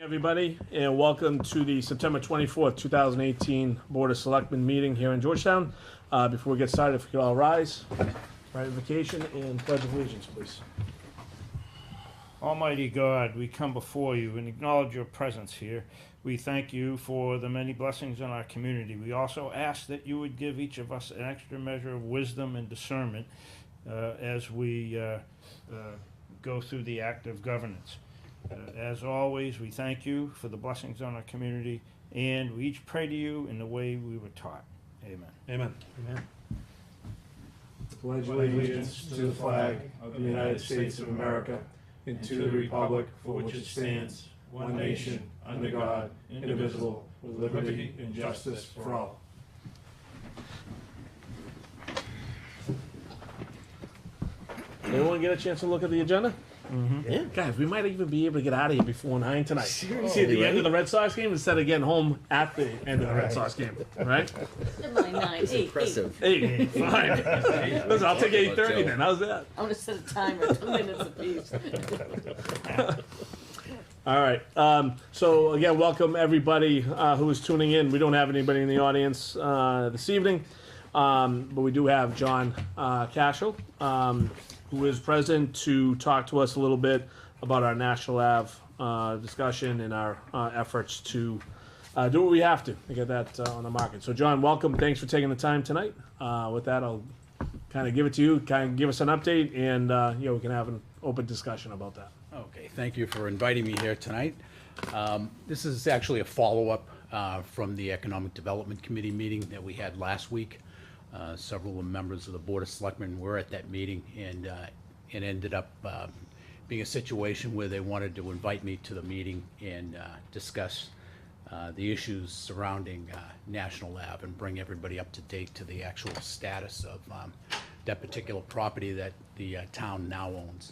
Everybody, and welcome to the September 24th, 2018 Board of Selectmen meeting here in Georgetown. Before we get started, if we could all rise, ratification and pledge of allegiance, please. Almighty God, we come before you and acknowledge your presence here. We thank you for the many blessings in our community. We also ask that you would give each of us an extra measure of wisdom and discernment as we go through the act of governance. As always, we thank you for the blessings on our community, and we each pray to you in the way we were taught. Amen. Amen. Amen. Pledge allegiance to the flag of the United States of America and to the republic for which it stands, one nation, under God, indivisible, with liberty and justice for all. Anyone get a chance to look at the agenda? Mm-hmm. Yeah. Guys, we might even be able to get out of here before 9 tonight. Seriously, See, at the right? end of the Red Sox game instead of getting home at the end of the Red Sox game, right? Definitely nine. It's Eight. impressive. Hey, fine. Listen, I'll take 8:30 then. How's that? I'm gonna set a timer, 2 minutes apiece. All right. So again, welcome everybody who is tuning in. We don't have anybody in the audience this evening, but we do have John Cashel, who is present to talk to us a little bit about our National Ave discussion and our efforts to do what we have to get that on the market. So John, welcome. Thanks for taking the time tonight. With that, I'll kind of give it to you, kind of give us an update, and we can have an open discussion about that. Okay, thank you for inviting me here tonight. This is actually a follow-up from the Economic Development Committee meeting that we had last week. Several of the members of the Board of Selectmen were at that meeting, and it ended up being a situation where they wanted to invite me to the meeting and discuss the issues surrounding National Ave and bring everybody up to date to the actual status of that particular property that the town now owns.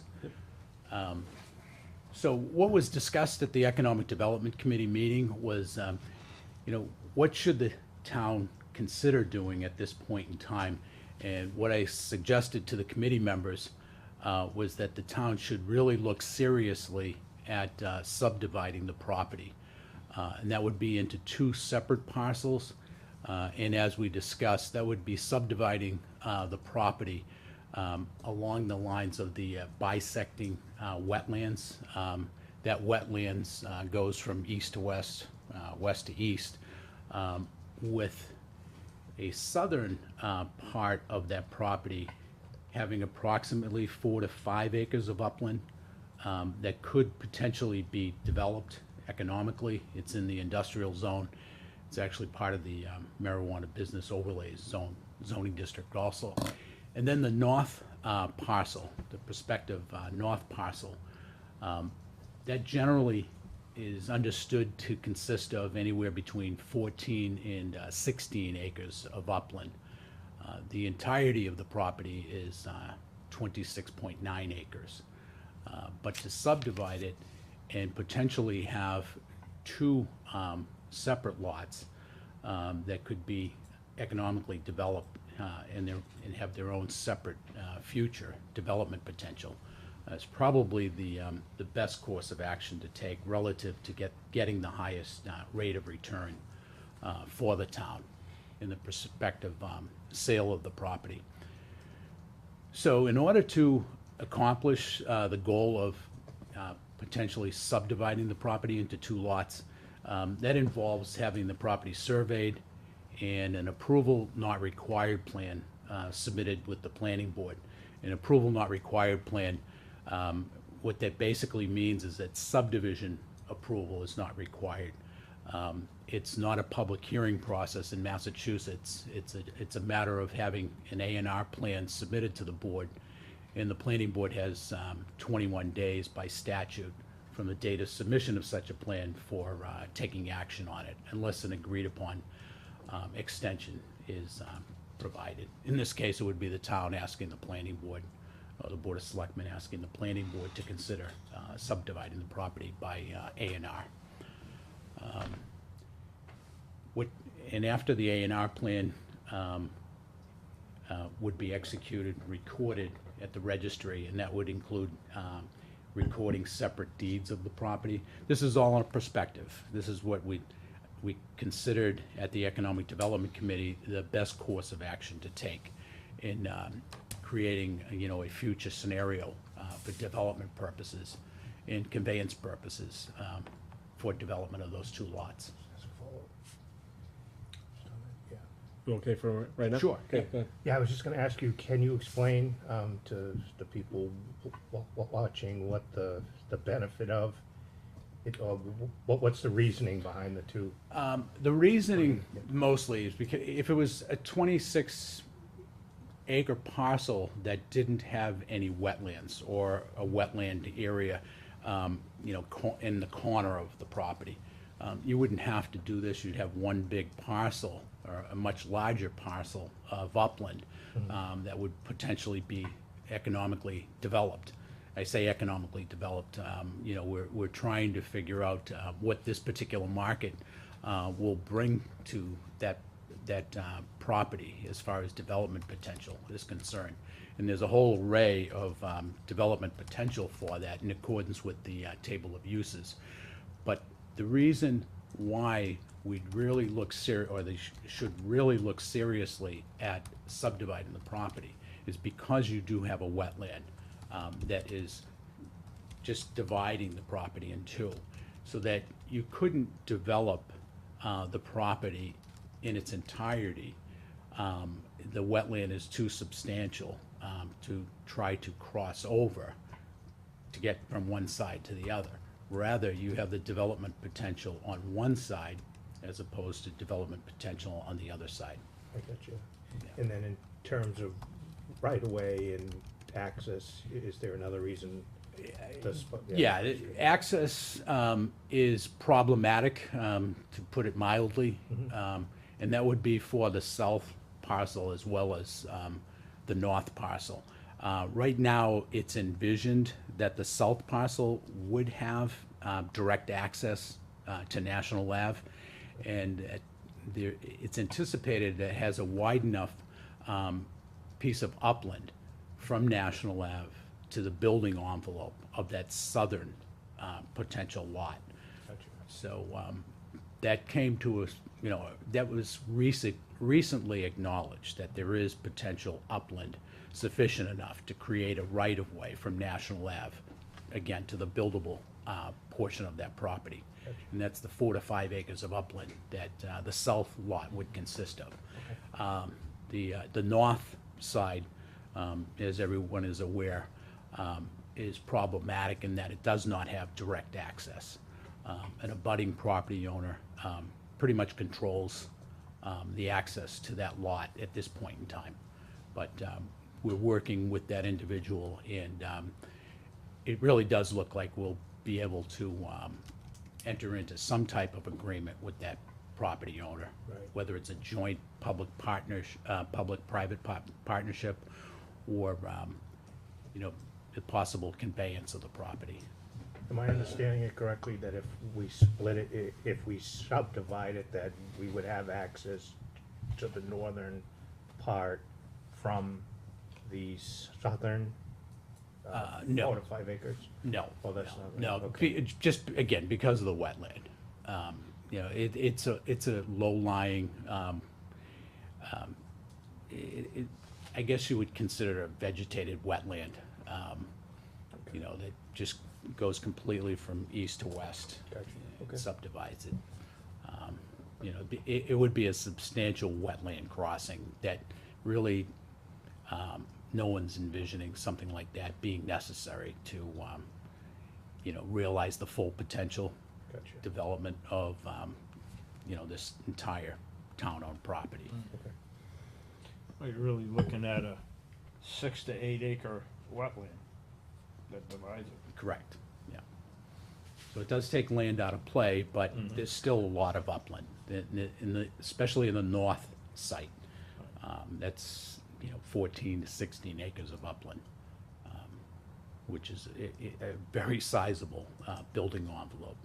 So what was discussed at the Economic Development Committee meeting was, what should the town consider doing at this point in time? And what I suggested to the committee members was that the town should really look seriously at subdividing the property. And that would be into 2 separate parcels. And as we discussed, that would be subdividing the property along the lines of the bisecting wetlands. That wetlands goes from east to west, west to east, with a southern part of that property having approximately 4 to 5 acres of upland that could potentially be developed economically. It's in the industrial zone. It's actually part of the marijuana business overlay zoning district also. And then the north parcel, the prospective north parcel, that generally is understood to consist of anywhere between 14 and 16 acres of upland. The entirety of the property is 26.9 acres. But to subdivide it and potentially have 2 separate lots that could be economically developed and have their own separate future development potential. It's probably the best course of action to take relative to getting the highest rate of return for the town in the prospective sale of the property. So in order to accomplish the goal of potentially subdividing the property into 2 lots, that involves having the property surveyed and an approval not required plan submitted with the planning board. An approval not required plan, what that basically means is that subdivision approval is not required. It's not a public hearing process in Massachusetts. It's a matter of having an A&R plan submitted to the board, and the planning board has 21 days by statute from the date of submission of such a plan for taking action on it, unless an agreed upon extension is provided. In this case, it would be the town asking the planning board, or the Board of Selectmen asking the planning board to consider subdividing the property by A&R. And after the A&R plan would be executed, recorded at the registry, and that would include recording separate deeds of the property. This is all in perspective. This is what we considered at the Economic Development Committee the best course of action to take in creating, a future scenario for development purposes and conveyance purposes for development of those two lots. You okay for right now? Sure. Okay, go ahead. Yeah, I was just gonna ask you, can you explain to the people watching what the benefit of it, or what's the reasoning behind the two? The reasoning mostly is because if it was a 26-acre parcel that didn't have any wetlands or a wetland area, in the corner of the property, you wouldn't have to do this. You'd have one big parcel or a much larger parcel of upland that would potentially be economically developed. I say economically developed, we're trying to figure out what this particular market will bring to that property as far as development potential is concerned. And there's a whole array of development potential for that in accordance with the table of uses. But the reason why we'd really look should really look seriously at subdividing the property is because you do have a wetland that is just dividing the property in two, so that you couldn't develop the property in its entirety. The wetland is too substantial to try to cross over to get from one side to the other. Rather, you have the development potential on one side as opposed to development potential on the other side. I got you. And then in terms of right-of-way and access, is there another reason? Yeah, access is problematic, to put it mildly. And that would be for the south parcel as well as the north parcel. Right now, it's envisioned that the south parcel would have direct access to National Ave, and it's anticipated that it has a wide enough piece of upland from National Ave to the building envelope of that southern potential lot. So that came to us, that was recently acknowledged that there is potential upland sufficient enough to create a right-of-way from National Ave, again, to the buildable portion of that property. And that's the 4 to 5 acres of upland that the south lot would consist of. The north side, as everyone is aware, is problematic in that it does not have direct access. An abutting property owner pretty much controls the access to that lot at this point in time. But we're working with that individual, and it really does look like we'll be able to enter into some type of agreement with that property owner, Right. whether it's a joint public-private partnership, or the possible conveyance of the property. Am I understanding it correctly that if we split it, if we subdivide it, that we would have access to the northern part from the southern No. 4 to 5 acres? No. Oh, that's not right. No, Okay. it's just, again, because of the wetland. It's a low-lying, I guess you would consider it a vegetated wetland, that just goes completely from east to west. Gotcha. and Okay. Subdivides it. It would be a substantial wetland crossing that really, no one's envisioning something like that being necessary to, realize the full potential Gotcha. development of, this entire town-owned property. Okay. Well, you're really looking at a 6 to 8 acre wetland that divides it. Correct, yeah. So it does take land out of play, but there's still a lot of upland, especially in the north site. That's, 14 to 16 acres of upland, which is a very sizable building envelope.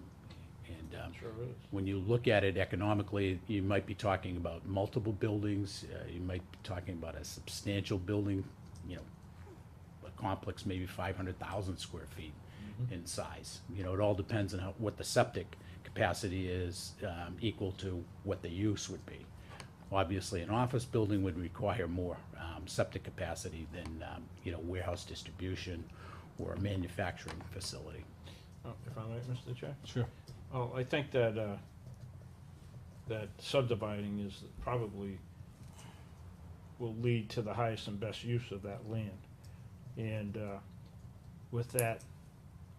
And Sure is. when you look at it economically, you might be talking about multiple buildings, you might be talking about a substantial building, a complex maybe 500,000 square feet. in size. You know, it all depends on what the septic capacity is, equal to what the use would be. Obviously, an office building would require more septic capacity than, you know, warehouse distribution or a manufacturing facility. Oh, if I might, Mr. Chair? Sure. Oh, I think that, that subdividing is probably will lead to the highest and best use of that land. And, with that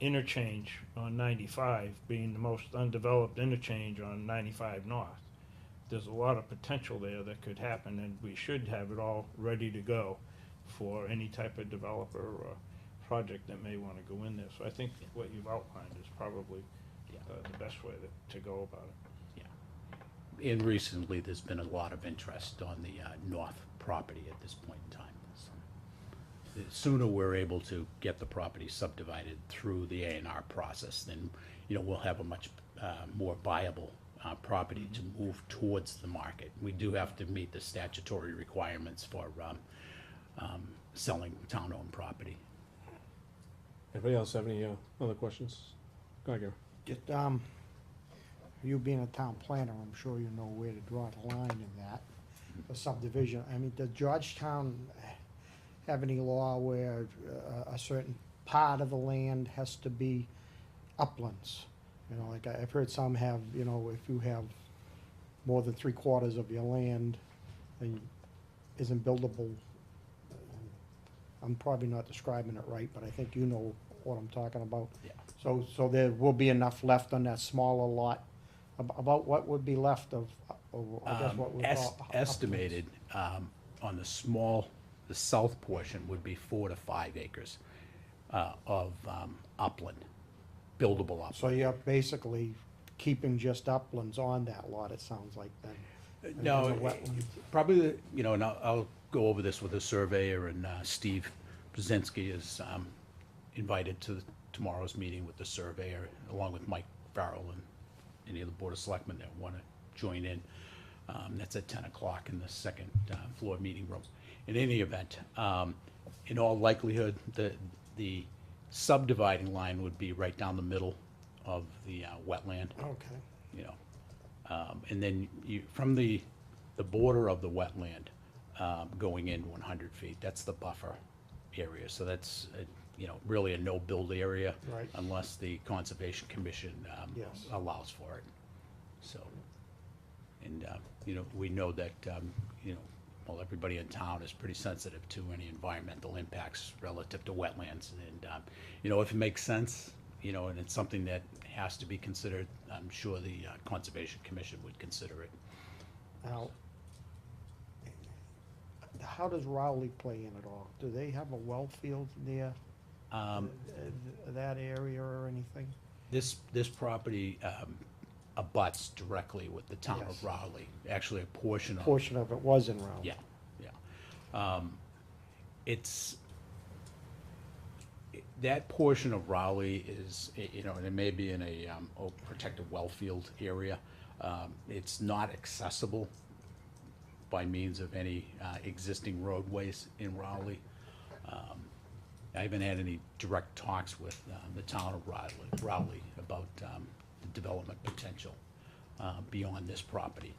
interchange on 95 being the most undeveloped interchange on 95 North, there's a lot of potential there that could happen, and we should have it all ready to go for any type of developer or project that may want to go in there. So I think what you've outlined is probably the best way to go about it. Yeah. And recently, there's been a lot of interest on the north property at this point in time. So the sooner we're able to get the property subdivided through the A&R process, then, you know, we'll have a much more viable property to move towards the market. We do have to meet the statutory requirements for selling town-owned property. Anybody else have any other questions? Go ahead, Gary. Just, you being a town planner, I'm sure you know where to draw the line in that, the subdivision. I mean, does Georgetown have any law where a certain part of the land has to be uplands? You know, like I've heard some have, you know, if you have more than 3/4 of your land and isn't buildable. I'm probably not describing it right, but I think you know what I'm talking about. Yeah. So there will be enough left on that smaller lot. About what would be left of, I guess what we call. Estimated, on the south portion would be 4 to 5 acres of upland, buildable upland. So you're basically keeping just uplands on that lot, it sounds like then. No, As a wetland. probably, you know, and I'll go over this with the surveyor, and Steve Brzezinski is invited to tomorrow's meeting with the surveyor, along with Mike Farrell and any of the Board of Selectmen that want to join in. That's at 10 o'clock in the second floor meeting room. In any event, in all likelihood, the subdividing line would be right down the middle of the wetland, Okay. you know. And then you, from the border of the wetland, going in 100 feet, that's the buffer area. So that's, you know, really a no-build area. Right. Unless the Conservation Commission Yes. allows for it. So, and, you know, we know that, you know, well, everybody in town is pretty sensitive to any environmental impacts relative to wetlands. And, you know, if it makes sense, you know, and it's something that has to be considered, I'm sure the Conservation Commission would consider it. Now, how does Rowley play in it all? Do they have a well field near that area or anything? This property abuts directly with the town of Yes. Rowley. Actually, a portion of. Portion of it was in Rowley. Yeah, yeah. It's, that portion of Rowley is, you know, and it may be in a protected wellfield area. It's not accessible by means of any existing roadways in Rowley. I haven't had any direct talks with the town of Rowley about the development potential beyond this property.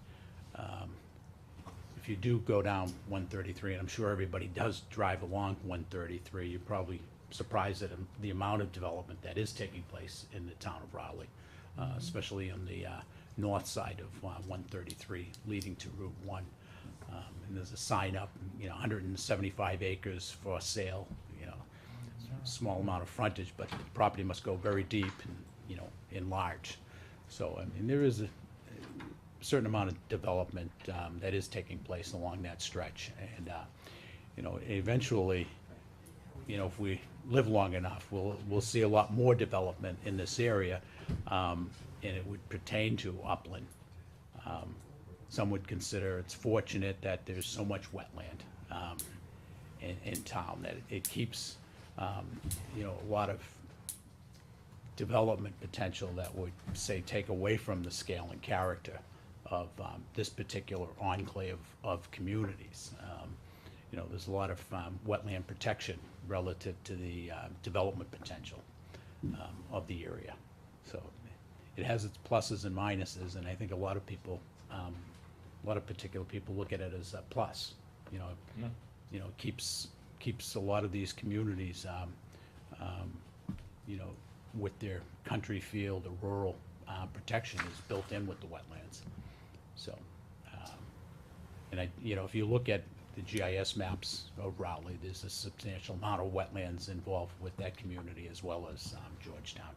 If you do go down 133, and I'm sure everybody does drive along 133, you're probably surprised at the amount of development that is taking place in the town of Rowley, especially on the north side of 133 leading to Route 1. And there's a sign up, you know, 175 acres for sale, you know, small amount of frontage, but the property must go very deep and, you know, enlarge. So, I mean, there is a certain amount of development that is taking place along that stretch. And, you know, eventually, you know, if we live long enough, we'll see a lot more development in this area, and it would pertain to upland. Some would consider it's fortunate that there's so much wetland in town, that it keeps, you know, a lot of development potential that would, say, take away from the scale and character of this particular enclave of communities. You know, there's a lot of wetland protection relative to the development potential. of the area. So it has its pluses and minuses, and I think a lot of people, a lot of particular people look at it as a plus. You know, you know, keeps a lot of these communities, you know, with their country feel, the rural protection is built in with the wetlands. So, and you know, if you look at the GIS maps of Rowley, there's a substantial amount of wetlands involved with that community, as well as Georgetown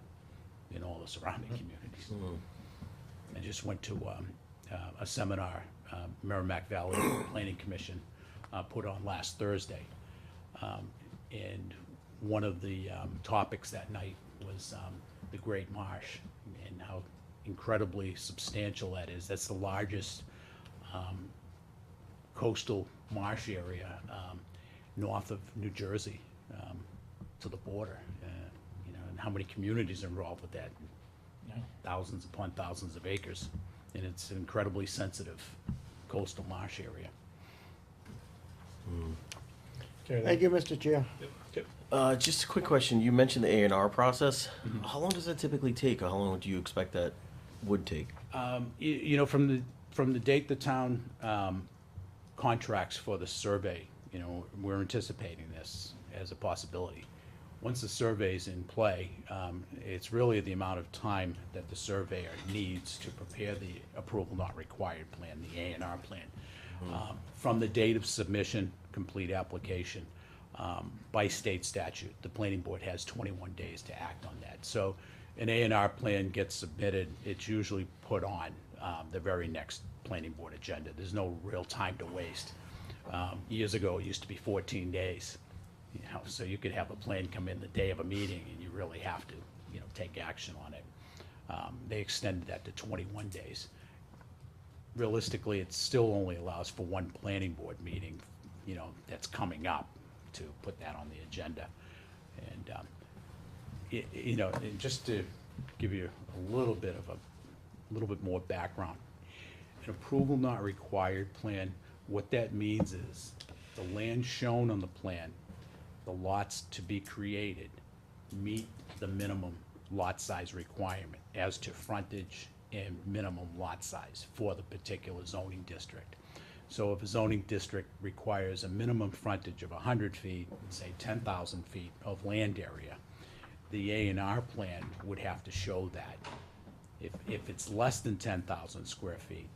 and all the surrounding communities. I just went to a seminar Merrimack Valley Planning Commission put on last Thursday. And one of the topics that night was the Great Marsh and how incredibly substantial that is. That's the largest coastal marsh area north of New Jersey to the border. You know, and how many communities are involved with that? Thousands upon thousands of acres, and it's an incredibly sensitive coastal marsh area. Thank you, Mr. Chair. Just a quick question. You mentioned the A&R process. How long does that typically take, or how long do you expect that would take? You know, from the date the town contracts for the survey, you know, we're anticipating this as a possibility. Once the survey's in play, it's really the amount of time that the surveyor needs to prepare the approval not required plan, the A&R plan. From the date of submission, complete application, by state statute, the planning board has 21 days to act on that. So an A&R plan gets submitted, it's usually put on the very next planning board agenda. There's no real time to waste. Years ago, it used to be 14 days. You know, so you could have a plan come in the day of a meeting and you really have to, you know, take action on it. They extended that to 21 days. Realistically, it still only allows for one planning board meeting, you know, that's coming up to put that on the agenda. And, you know, and just to give you a little bit more background, an approval not required plan, what that means is the land shown on the plan, the lots to be created meet the minimum lot size requirement as to frontage and minimum lot size for the particular zoning district. So if a zoning district requires a minimum frontage of 100 feet, say 10,000 feet of land area, the A&R plan would have to show that. If it's less than 10,000 square feet,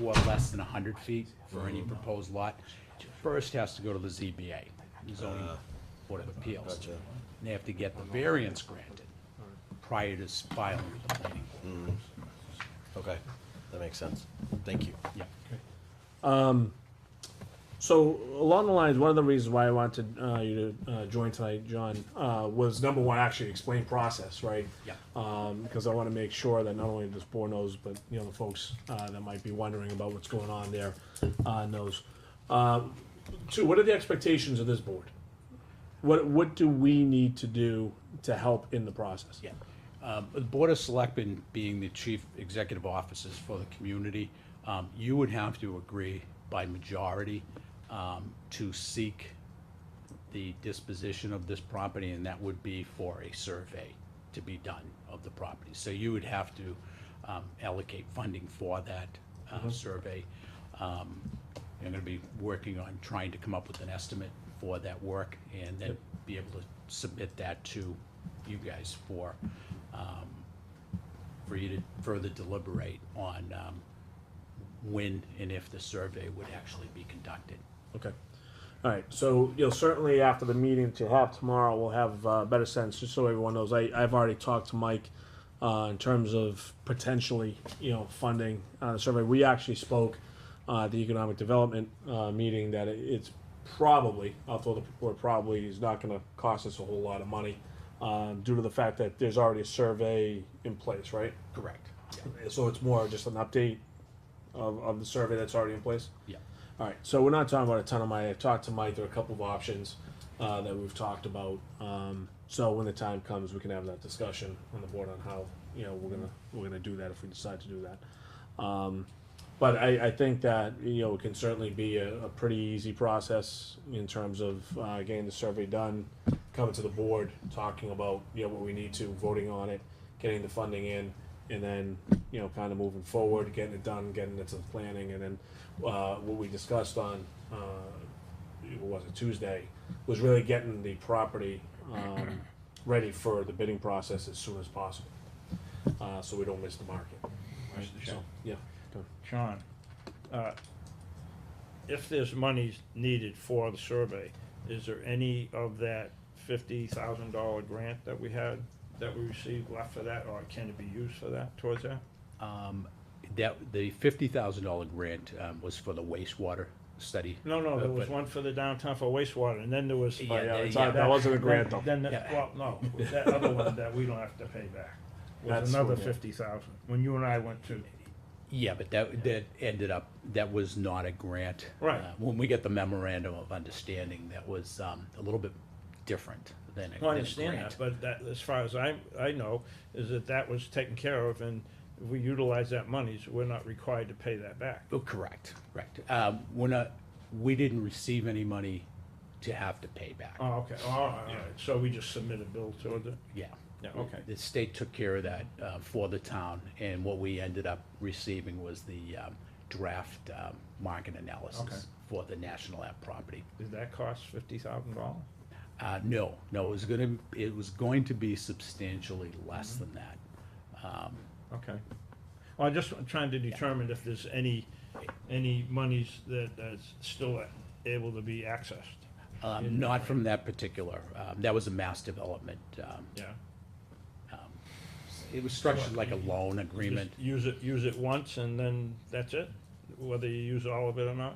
or less than 100 feet for any proposed lot, first has to go to the ZBA, the Zoning Board of Appeals. Gotcha. And they have to get the variance granted prior to filing with the planning board. Okay, that makes sense. Thank you. Yeah. So along the lines, one of the reasons why I wanted you to join tonight, John, was number one, actually explain process, right? Yeah. Because I want to make sure that not only this board knows, but you know the folks that might be wondering about what's going on there knows. Two, what are the expectations of this board? What do we need to do to help in the process? Yeah. The Board of Selectmen being the chief executive officers for the community, you would have to agree by majority to seek the disposition of this property, and that would be for a survey to be done of the property. So you would have to allocate funding for that survey. I'm gonna be working on trying to come up with an estimate for that work, and then be able to submit that to you guys for you to further deliberate on when and if the survey would actually be conducted. Okay. All right. So you know, certainly after the meeting to have tomorrow, we'll have a better sense. Just so everyone knows, I've already talked to Mike in terms of potentially, you know, funding the survey. We actually spoke at the economic development meeting that it's probably, I'll throw the report, probably is not going to cost us a whole lot of money due to the fact that there's already a survey in place, right? Correct. So it's more just an update of the survey that's already in place? Yeah. All right, so we're not talking about a ton of money. I've talked to Mike. There are a couple of options that we've talked about. So when the time comes, we can have that discussion on the board on how, you know, we're gonna do that if we decide to do that. But I think that, you know, it can certainly be a pretty easy process in terms of getting the survey done, coming to the board, talking about, what we need to, voting on it, getting the funding in, and then, kind of moving forward, getting it done, getting it to the planning, and then, what we discussed on, what was it, Tuesday, was really getting the property, ready for the bidding process as soon as possible, so we don't miss the market. Mr. So, Chairman. yeah. Sean, if there's money needed for the survey, is there any of that $50,000 grant that we received left for that, or can it be used for that, towards that? That, the $50,000 grant was for the wastewater study. No, there was but- one for the downtown for wastewater, and then there was. Yeah, that wasn't a grant, though. Then, Yeah. well, no, that other one that we don't have to pay back was That's another what- 50,000, when you and I went to. Yeah, but that ended up, that was not a grant. Right. When we get the memorandum of understanding, that was a little bit different than a Well, I than a understand grant. that, but that, as far as I know, is that was taken care of, and if we utilize that money, so we're not required to pay that back. Oh, correct. We didn't receive any money to have to pay back. Oh, okay, all right, so we just submit a bill towards it? Yeah. Yeah, okay. The state took care of that for the town, and what we ended up receiving was the draft market Okay. analysis for the National App property. Did that cost $50,000? No, it was going to be substantially less than that. Okay. Well, I'm just trying to determine if there's any monies that's still able to be accessed. Not from that particular, that was a mass development. Yeah. It was structured like a loan agreement. Just use it once and then that's it? Whether you use all of it or not?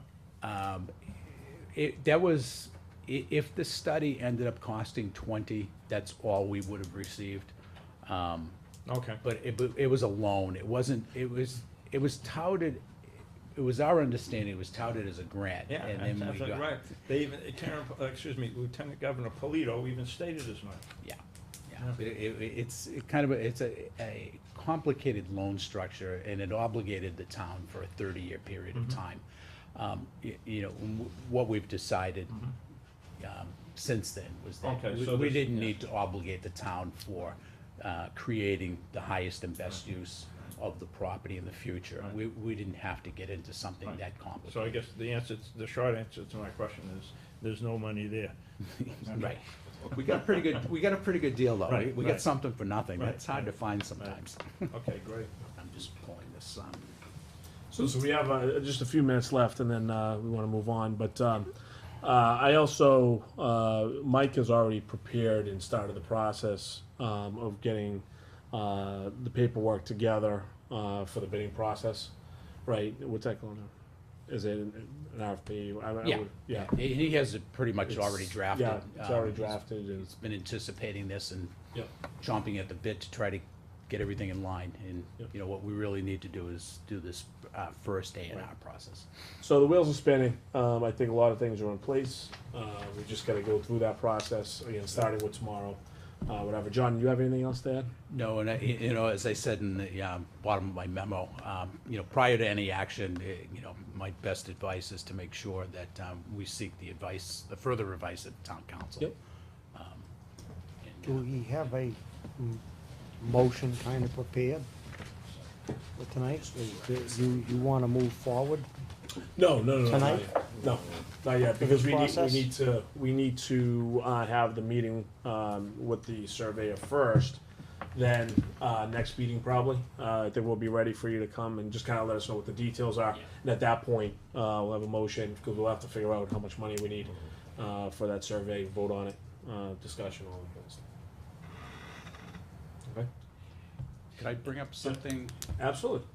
If the study ended up costing 20, that's all we would have received. Okay. But it was a loan. It wasn't, it was touted, it was our understanding, it was touted as a grant. Yeah, and that's then we absolutely got- right. They even, Lieutenant Governor Polito even stated as much. Yeah, yeah. But it's kind of, it's a complicated loan structure, and it obligated the town for a 30-year period of time. What we've decided since then was that Okay, so we this- didn't yeah. need to obligate the town for creating the highest and best use of the property in the future. Right. We didn't have to get into something Right. that So complicated. I guess the short answer to my question is, there's no money there. Right. We got a pretty good deal, though. Right, We right. got something for nothing. Right, That's hard to right, find sometimes. Okay, great. I'm just pulling this, So we have just a few minutes left, and then we want to move on. But I also, Mike has already prepared and started the process of getting the paperwork together for the bidding process. Right? What's that going on? Is it an RFP? Yeah. He has it pretty much It's- already drafted. Yeah, it's already He's drafted. And, been anticipating this and yeah. chomping at the bit to try to get everything in line. And, Yep. what we really need to do is do this first A&R process. So the wheels are spinning. I think a lot of things are in place. We just got to go through that process again, starting with tomorrow. Whatever. John, do you have anything else to add? No, and as I said in the bottom of my memo, prior to any action, my best advice is to make sure that we seek the further advice of town council. Yep. Do we have a motion kind of prepared for tonight? You want to move forward? No, Tonight? Not yet, because we process? need to have the meeting with the surveyor first. Then next meeting probably, I think we'll be ready for you to come and just kind of let us know what the details are. And at that point, we'll have a motion because we'll have to figure out how much money we need for that survey, vote on it, discussion, all that kind of stuff. Okay. Could I bring up something? Absolutely.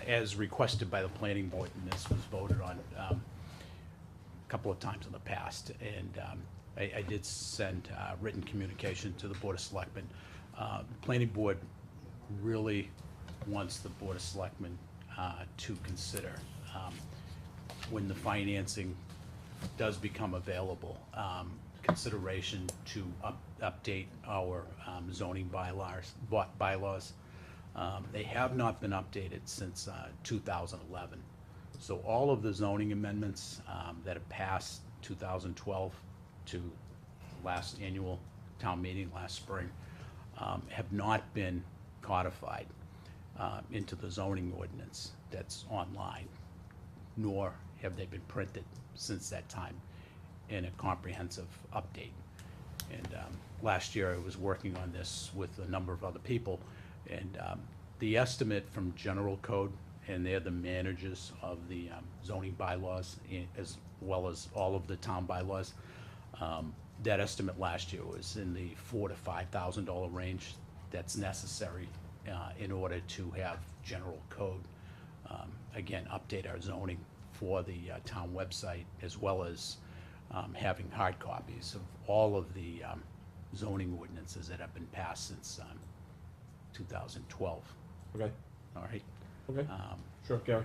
As requested by the planning board, and this was voted on a couple of times in the past, and I did send written communication to the Board of Selectmen. The planning board really wants the Board of Selectmen to consider, when the financing does become available, consideration to update our zoning bylaws. They have not been updated since 2011. So all of the zoning amendments that have passed 2012 to last annual town meeting last spring, have not been codified into the zoning ordinance that's online, nor have they been printed since that time in a comprehensive update. And last year I was working on this with a number of other people, and the estimate from General Code, and they're the managers of the zoning bylaws as well as all of the town bylaws. That estimate last year was in the $4,000 to $5,000 range. That's necessary in order to have General Code, again, update our zoning for the town website, as well as having hard copies of all of the zoning ordinances that have been passed since 2012. Okay, All right? okay, sure, Gary.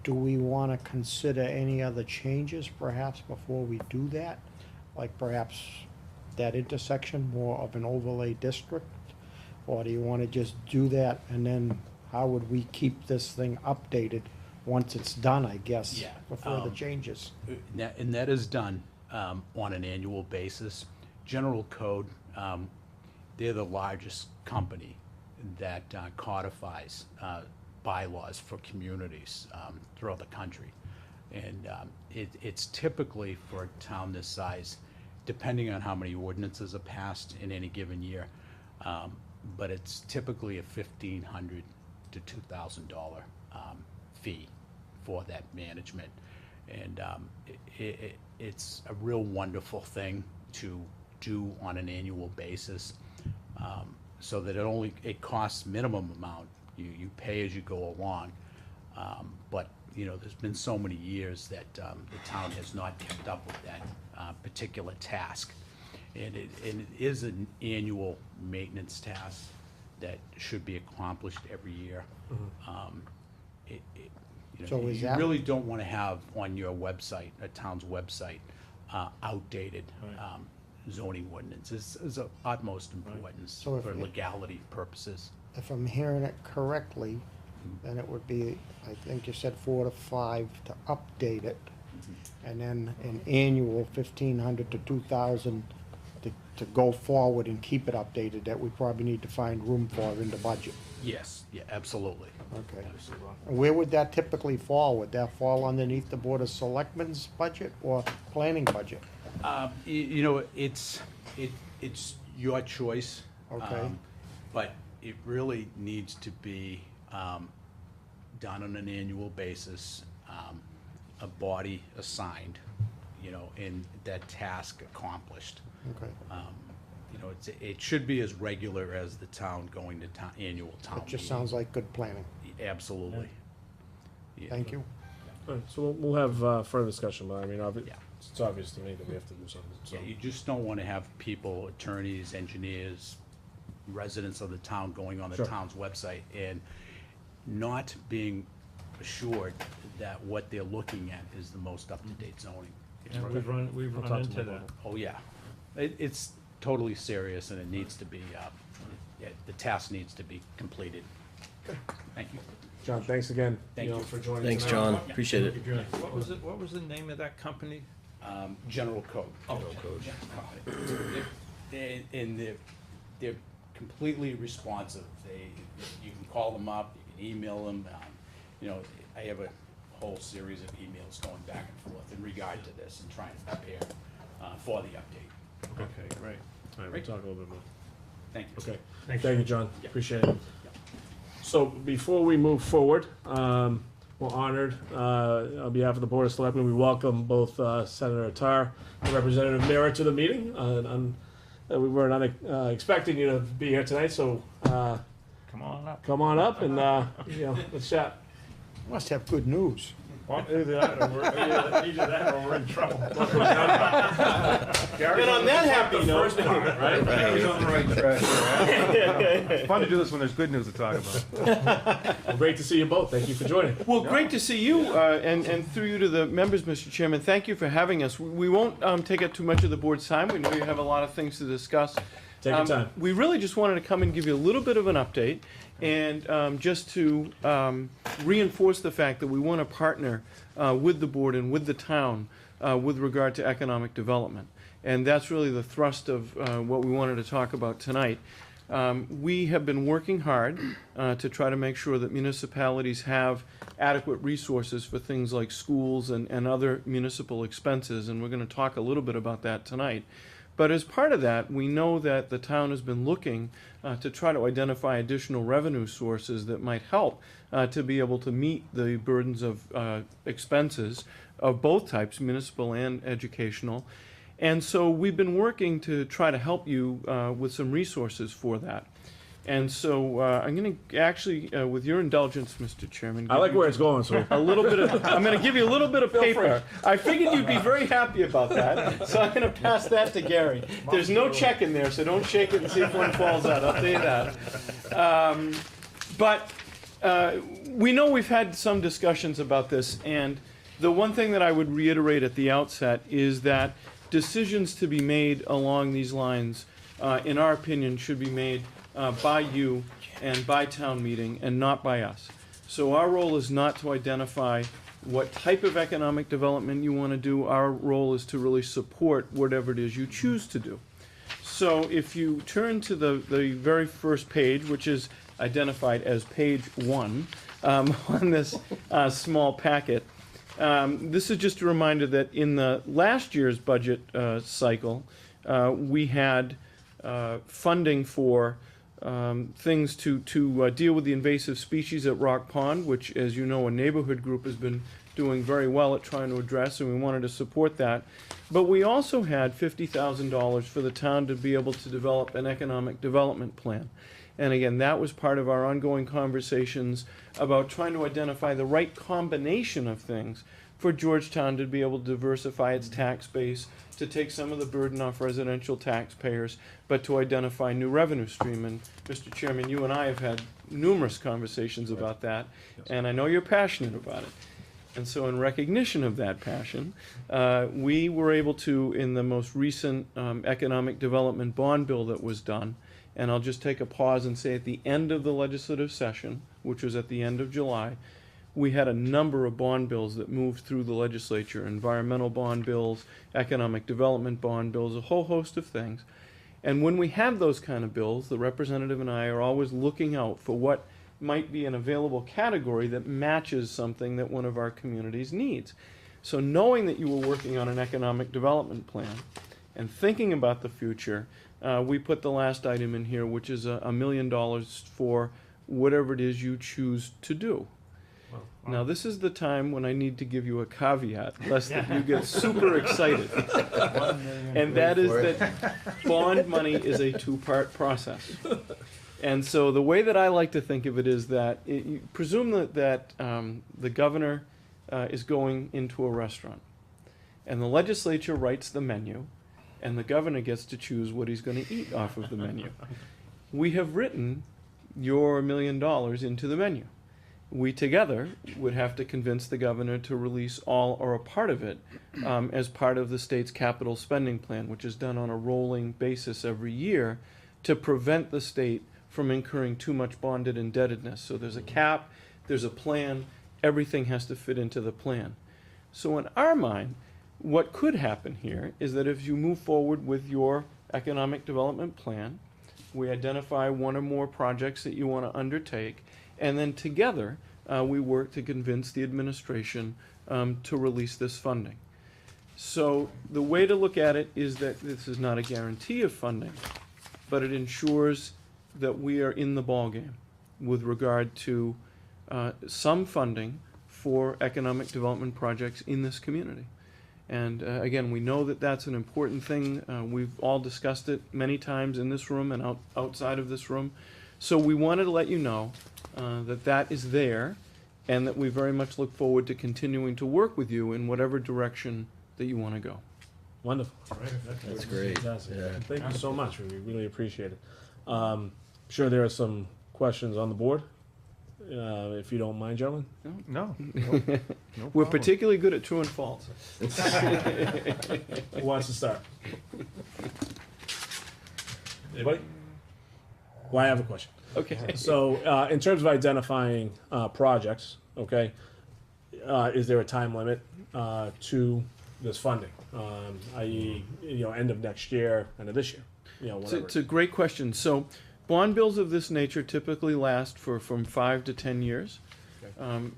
Do we wanna consider any other changes perhaps before we do that? Like perhaps that intersection more of an overlay district? Or do you wanna just do that and then how would we keep this thing updated once it's done, I guess? Yeah, Before the changes? And that is done on an annual basis. General Code, they're the largest company that codifies bylaws for communities throughout the country. And it's typically, for a town this size, depending on how many ordinances are passed in any given year, but it's typically a $1,500 to $2,000 fee for that management. And it's a real wonderful thing to do on an annual basis, so that it costs minimum amount. You pay as you go along, but there's been so many years that the town has not kept up with that particular task, and it is an annual maintenance task that should be accomplished every year. So is You that- really don't want to have on your website, a town's website, outdated zoning ordinances. Is of utmost importance So if for it- legality purposes. If I'm hearing it correctly, then it would be, I think you said 4 to 5 to update it. And then an annual 1,500 to 2,000 to go forward and keep it updated, that we probably need to find room for in the budget. Yes, yeah, absolutely. Okay. Absolutely. And where would that typically fall? Would that fall underneath the Board of Selectmen's budget or planning budget? It's your choice. Okay. But it really needs to be done on an annual basis, a body assigned, and that task accomplished. Okay. It should be as regular as the town going to annual town It just meeting. sounds like good planning. Absolutely. Yeah. Thank you. All right, so we'll have further discussion, but I mean, Yeah. it's obvious to me that we have to do something, so. Yeah, you just don't want to have people, attorneys, engineers, residents of the town going on the Sure. town's website and not being assured that what they're looking at is the most up-to-date zoning. Yeah, we've I'll run talk to into Mike that. about it. Oh, yeah. It's totally serious and it needs to be, the task needs to be completed. Thank you. John, thanks again. Thank you. for joining. Thanks, tonight. John. Appreciate it. What was the name of that company? General Code. General Code. And they're completely responsive. You can call them up, you can email them. I have a whole series of emails going back and forth in regard to this and trying to prepare for the update. Okay, great. All right, we'll talk a little bit more. Thank you. Okay, thank you, John, appreciate it. So before we move forward, we're honored, on behalf of the Board of Selectmen, we welcome both Senator Tar and Representative Mira to the meeting. We were not expecting you to be here tonight, so Come on up. come on up and let's chat. Must have good news. Well, either that or we're in trouble. And on that happy note, right? He's on the right track. It's fun to do this when there's good news to talk about. Well, great to see you both. Thank you for joining. Well, great to see you, and through you to the members, Mr. Chairman. Thank you for having us. We won't take up too much of the board's time. We know you have a lot of things to discuss. Take your time. We really just wanted to come and give you a little bit of an update And just to reinforce the fact that we want to partner with the board and with the town with regard to economic development. And that's really the thrust of what we wanted to talk about tonight. We have been working hard to try to make sure that municipalities have adequate resources for things like schools and other municipal expenses, and we're going to talk a little bit about that tonight. But as part of that, we know that the town has been looking to try to identify additional revenue sources that might help to be able to meet the burdens of expenses of both types, municipal and educational. And so we've been working to try to help you with some resources for that. And so I'm going to actually, with your indulgence, Mr. Chairman, I like where it's going, so. a little bit of, I'm going to give you a little bit of Feel paper. I figured you'd be very happy about that, so I'm going to pass that to Gary. There's no check in there, so don't shake it and see if one falls out. I'll tell you that. But we know we've had some discussions about this, and the one thing that I would reiterate at the outset is that decisions to be made along these lines, in our opinion, should be made by you and by town meeting and not by us. So our role is not to identify what type of economic development you want to do. Our role is to really support whatever it is you choose to do. So if you turn to the very first page, which is identified as page 1 on this small packet, this is just a reminder that in the last year's budget cycle, we had funding for things to deal with the invasive species at Rock Pond, which, as you know, a neighborhood group has been doing very well at trying to address, and we wanted to support that. But we also had $50,000 for the town to be able to develop an economic development plan. And again, that was part of our ongoing conversations about trying to identify the right combination of things for Georgetown to be able to diversify its tax base, to take some of the burden off residential taxpayers, but to identify new revenue stream. And Mr. Chairman, you and I have had numerous conversations about that, and I know you're passionate about it. And so in recognition of that passion, we were able to, in the most recent economic development bond bill that was done, and I'll just take a pause and say at the end of the legislative session, which was at the end of July, we had a number of bond bills that moved through the legislature, environmental bond bills, economic development bond bills, a whole host of things. And when we have those kind of bills, the representative and I are always looking out for what might be an available category that matches something that one of our communities needs. So knowing that you were working on an economic development plan and thinking about the future, we put the last item in here, which is $1 million for whatever it is you choose to do. Now, this is the time when I need to give you a caveat, lest that you get super excited. And that is that bond money is a two-part process. And so the way that I like to think of it is that, you presume that the governor is going into a restaurant, and the legislature writes the menu, and the governor gets to choose what he's going to eat off of the menu. We have written your $1 million into the menu. We together would have to convince the governor to release all or a part of it as part of the state's capital spending plan, which is done on a rolling basis every year to prevent the state from incurring too much bonded indebtedness. So there's a cap, there's a plan, everything has to fit into the plan. So in our mind, what could happen here is that if you move forward with your economic development plan, we identify one or more projects that you want to undertake, and then together we work to convince the administration to release this funding. So the way to look at it is that this is not a guarantee of funding, but it ensures that we are in the ballgame with regard to some funding for economic development projects in this community. And again, we know that that's an important thing. We've all discussed it many times in this room and outside of this room. So we wanted to let you know that that is there, and that we very much look forward to continuing to work with you in whatever direction that you want to go. Wonderful. That's great. Fantastic. Yeah. Thank you so much. We really appreciate it. Sure there are some questions on the board, if you don't mind, gentlemen. No. We're particularly good at true and false. Who wants to start? Anybody? Well, I have a question. Okay. So, in terms of identifying projects, okay, is there a time limit to this funding? I.e., end of next year, end of this year, whatever. It's a great question. So, bond bills of this nature typically last for from 5 to 10 years. Okay.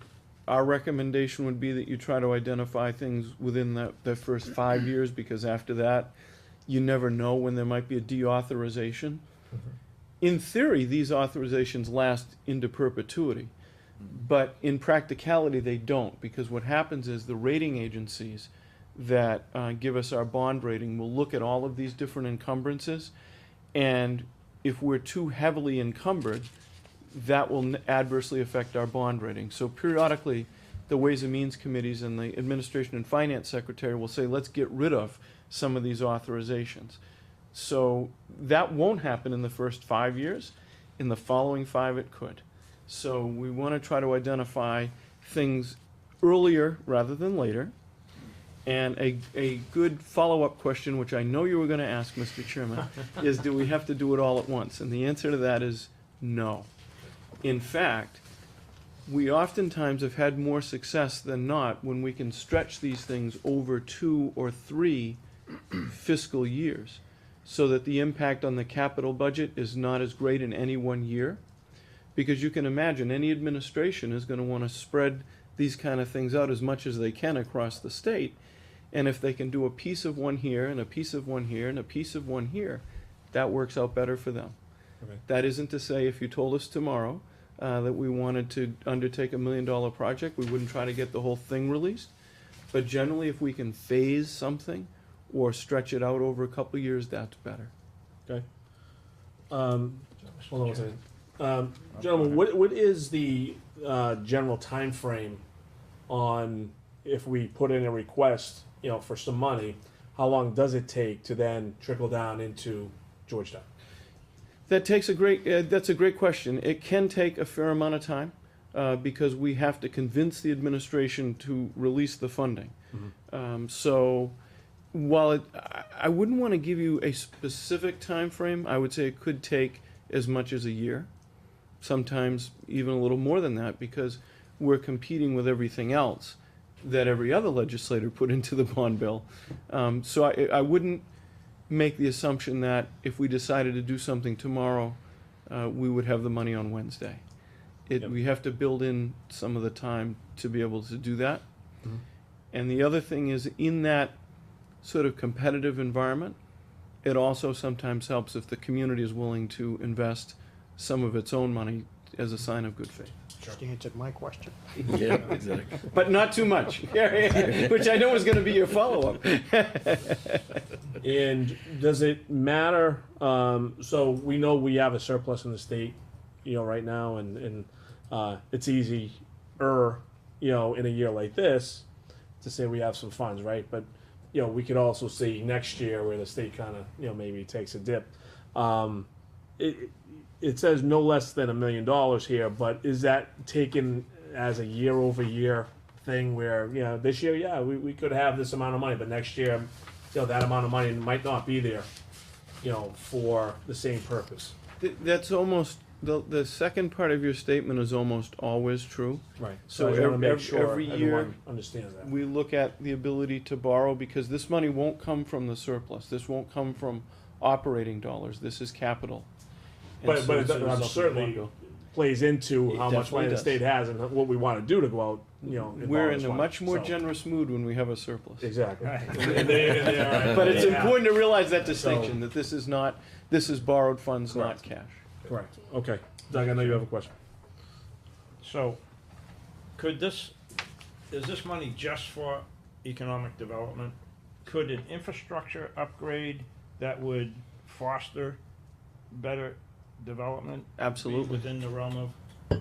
Our recommendation would be that you try to identify things within that first 5 years, because after that, you never know when there might be a deauthorization. In theory, these authorizations last into perpetuity, but in practicality, they don't, because what happens is the rating agencies that give us our bond rating will look at all of these different encumbrances, and if we're too heavily encumbered, that will adversely affect our bond rating. So periodically, the Ways and Means Committees and the Administration and Finance Secretary will say, let's get rid of some of these authorizations. So that won't happen in the first 5 years. In the following 5, it could. So we want to try to identify things earlier rather than later. And a good follow-up question, which I know you were going to ask, Mr. Chairman, is do we have to do it all at once? And the answer to that is no. In fact, we oftentimes have had more success than not when we can stretch these things over 2 or 3 fiscal years, so that the impact on the capital budget is not as great in any one year. Because you can imagine any administration is going to want to spread these kind of things out as much as they can across the state. And if they can do a piece of one here, and a piece of one here, and a piece of one here, that works out better for them. Okay. That isn't to say if you told us tomorrow that we wanted to undertake $1 million project, we wouldn't try to get the whole thing released. But generally, if we can phase something or stretch it out over a couple of years, that's better. Okay. Hold on one second. Gentlemen, what is the general time frame on if we put in a request, for some money? How long does it take to then trickle down into Georgetown? That's a great question. It can take a fair amount of time because we have to convince the administration to release the funding. So while I wouldn't want to give you a specific time frame, I would say it could take as much as a year, sometimes even a little more than that, because we're competing with everything else that every other legislator put into the bond bill. So I wouldn't make the assumption that if we decided to do something tomorrow, we would have the money on Wednesday. Yep. We have to build in some of the time to be able to do that. And the other thing is, in that sort of competitive environment, it also sometimes helps if the community is willing to invest some of its own money as a sign of good faith. Just answered my question. Yeah, exactly. But not too much, which I know is going to be your follow-up. And does it matter? So we know we have a surplus in the state, right now, and it's easy, in a year like this, to say we have some funds, right? But we could also see next year where the state kind of, maybe takes a dip. It says no less than $1 million here, but is that taken as a year-over-year thing where, this year, we could have this amount of money, but next year, that amount of money might not be there, for the same purpose. That's almost, the second part of your statement is almost always true. Right. So I just wanna make sure every everyone year understands that. we look at the ability to borrow, because this money won't come from the surplus. This won't come from operating dollars. This is capital. And But so as a it result of the certainly bond bill, plays into It how much money definitely the does. state has and what we want to do to go out, and we're borrow in this a money. much more So- generous mood when we have a surplus. Exactly. Right. But it's Yeah. important to realize that distinction, that this is borrowed funds, not Correct. cash. Correct. Okay. Doug, I know you have a question. So, is this money just for economic development? Could an infrastructure upgrade that would foster better development be Absolutely. within the realm of?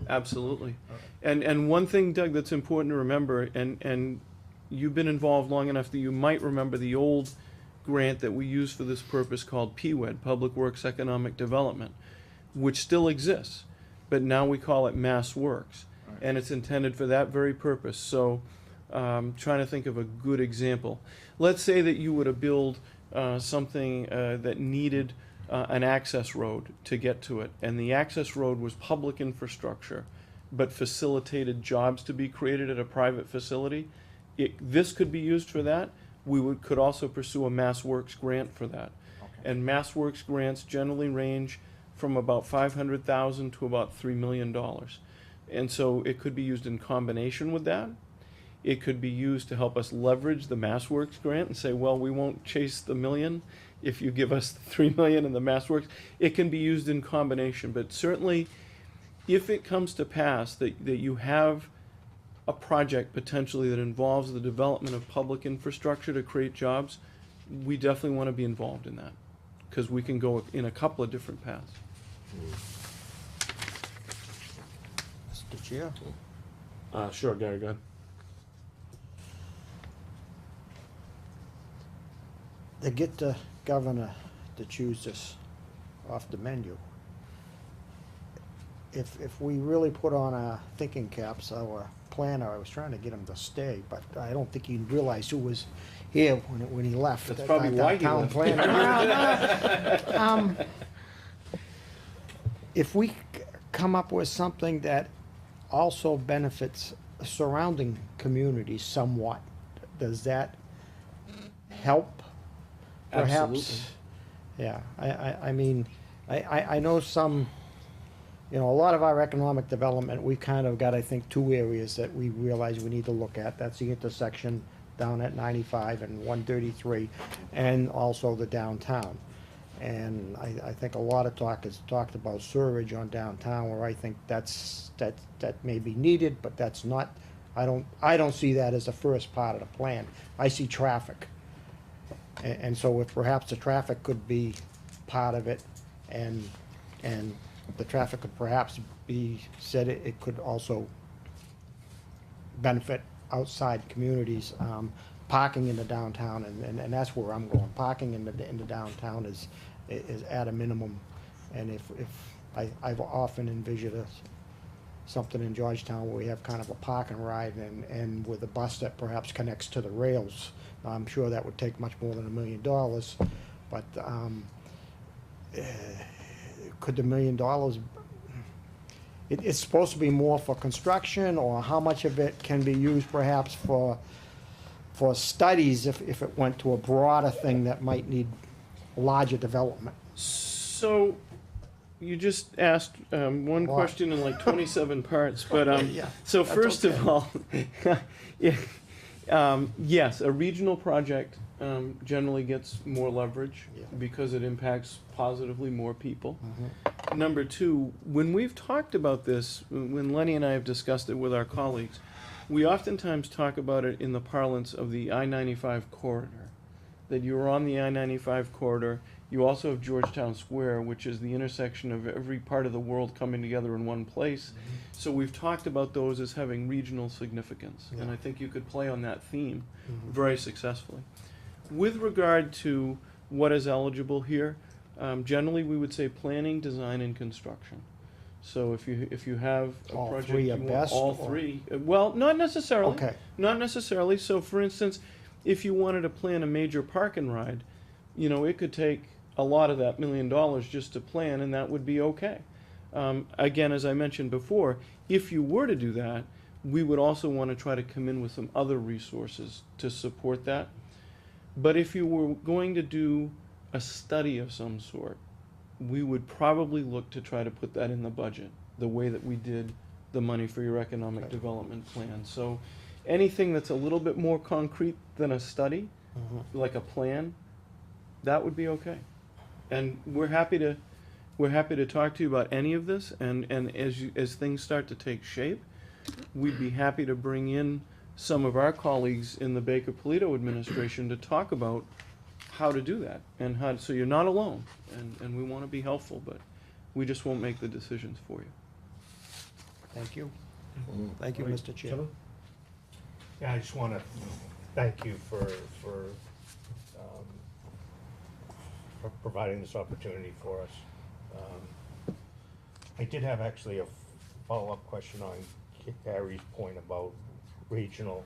Absolutely. And one thing, Doug, that's important to remember, and you've been involved long enough that you might remember the old grant that we used for this purpose called PWED, Public Works Economic Development, which still exists, but now we call it Mass Works. Right. And it's intended for that very purpose. So trying to think of a good example. Let's say that you were to build something that needed an access road to get to it, and the access road was public infrastructure, but facilitated jobs to be created at a private facility, this could be used for that. Could also pursue a Mass Works grant for that. Okay. And Mass Works grants generally range from about $500,000 to about $3 million. And so it could be used in combination with that. It could be used to help us leverage the Mass Works grant and say, well, we won't chase the million if you give us the 3 million in the Mass Works. It can be used in combination, but certainly if it comes to pass that you have a project potentially that involves the development of public infrastructure to create jobs, we definitely want to be involved in that, because we can go in a couple of different paths. Mr. Chair? Sure, Gary, go ahead. To get the governor to choose this off the menu, if we really put on our thinking caps, our planner, I was trying to get him to stay, but I don't think he realized who was here when he left. That's That- probably that why he town left. planner. If we come up with something that also benefits surrounding communities somewhat, does that help? Perhaps? Absolutely. Yeah, I mean, I know some, you know, a lot of our economic development, we've kind of got, I think, two areas that we realize we need to look at. That's the intersection down at 95 and 133, and also the downtown. And I think a lot of talk is talked about sewerage on downtown, where I think that may be needed, but that's not, I don't see that as the first part of the plan. I see traffic. And so if perhaps the traffic could be part of it, and the traffic could perhaps be said, it could also benefit outside communities, parking in the downtown, and that's where I'm going. Parking in the downtown is at a minimum, and if I've often envisioned something in Georgetown where we have kind of a park and ride, and with a bus that perhaps connects to the rails. I'm sure that would take much more than $1 million, but could the $1 million, it's supposed to be more for construction, or how much of it can be used perhaps for studies if it went to a broader thing that might need larger development? So you just asked one Lot. question in like 27 parts, but Yeah, so that's first okay. of all, yeah, yes, a regional project generally gets more leverage Yeah. because it impacts positively more people. Mhm. Number two, when we've talked about this, when Lenny and I have discussed it with our colleagues, we oftentimes talk about it in the parlance of the I-95 corridor. That you're on the I-95 corridor. You also have Georgetown Square, which is the intersection of every part of the world coming together in one place. So we've talked about those as having regional significance, and Yeah. I think you could play on that theme Mhm. very successfully. With regard to what is eligible here, generally we would say planning, design, and construction. So if you have a All project, three you are want best, all or- three. Well, not necessarily. Okay. Not necessarily. So for instance, if you wanted to plan a major park and ride, you know, it could take a lot of that $1 million just to plan, and that would be okay. Again, as I mentioned before, if you were to do that, we would also want to try to come in with some other resources to support that. But if you were going to do a study of some sort, we would probably look to try to put that in the budget, the way that we did the money for your economic development plan. So anything that's a little bit more concrete than a study, Mhm. like a plan, that would be okay. And we're happy to talk to you about any of this, and as things start to take shape, we'd be happy to bring in some of our colleagues in the Baker Polito administration to talk about how to do that, and how, so you're not alone, and we want to be helpful, but we just won't make the decisions for you. Thank you. Thank you, Right. Mr. Chair. Gentlemen? Yeah, I just want to thank you for providing this opportunity for us. I did have actually a follow-up question on Gary's point about regional.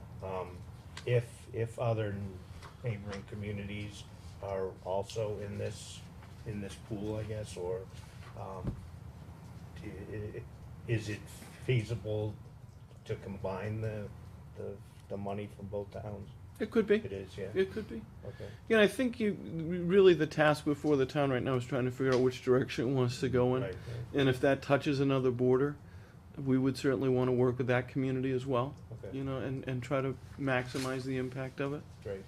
If other neighboring communities are also in this in this pool, I guess, or, is it feasible to combine the money from both towns? It could be. It is, yeah, It could be. okay. Yeah, I think really the task before the town right now is trying to figure out which direction it wants to go in. Right, And if that touches another border, we would certainly want to work with that community as well, okay, you know, and try to maximize the impact of it. great.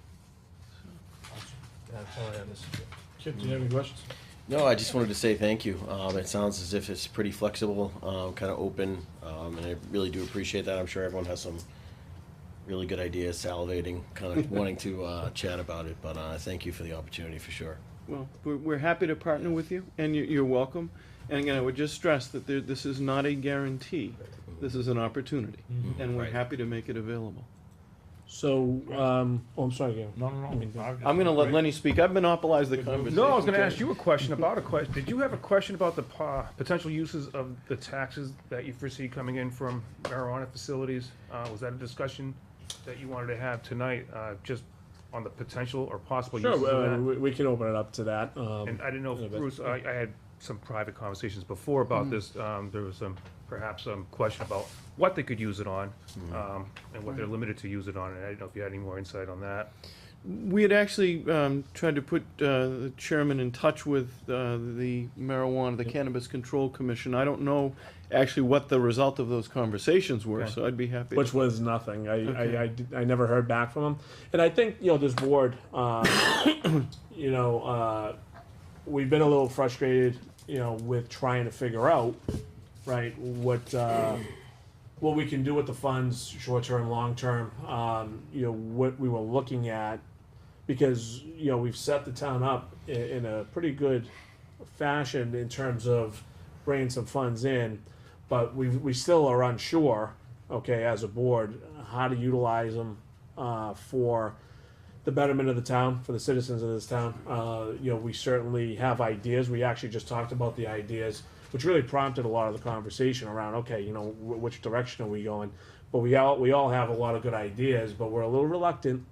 That's all I have, Mr. Chair. Kip, do you have any questions? No, I just wanted to say thank you. It sounds as if it's pretty flexible, kind of open, and I really do appreciate that. I'm sure everyone has some really good ideas, salivating, kind of wanting to chat about it. But thank you for the opportunity for sure. Well, we're happy to partner with you, and you're welcome. And again, I would just stress that this is not a guarantee. This is an opportunity, and we're Right. happy to make it available. So, I'm sorry, Gary. No, no, no. I'm going to let Lenny speak. I've monopolized the conversation. No, I was gonna ask you a question about a question. Did you have a question about the potential uses of the taxes that you foresee coming in from marijuana facilities? Was that a discussion that you wanted to have tonight, just on the potential or possible uses of Sure, that? we can open it up to that. And I didn't know, in a if bit. Bruce, I had some private conversations before about this. There was perhaps some question about what they could use it on, and what they're limited to use it on, and I didn't know if you had any more insight on that. We had actually tried to put the chairman in touch with the marijuana, the Cannabis Control Commission. I don't know actually what the result of those conversations were, Okay. so I'd be happy. Which was nothing. Okay. I never heard back from him. And I think, this board, we've been a little frustrated, with trying to figure out, right, what we can do with the funds, short-term, long-term, what we were looking at. Because, we've set the town up in a pretty good fashion in terms of bringing some funds in, but we still are unsure, okay, as a board, how to utilize them for the betterment of the town, for the citizens of this town. We certainly have ideas. We actually just talked about the ideas, which really prompted a lot of the conversation around, okay, which direction are we going? But we all have a lot of good ideas, but we're a little reluctant,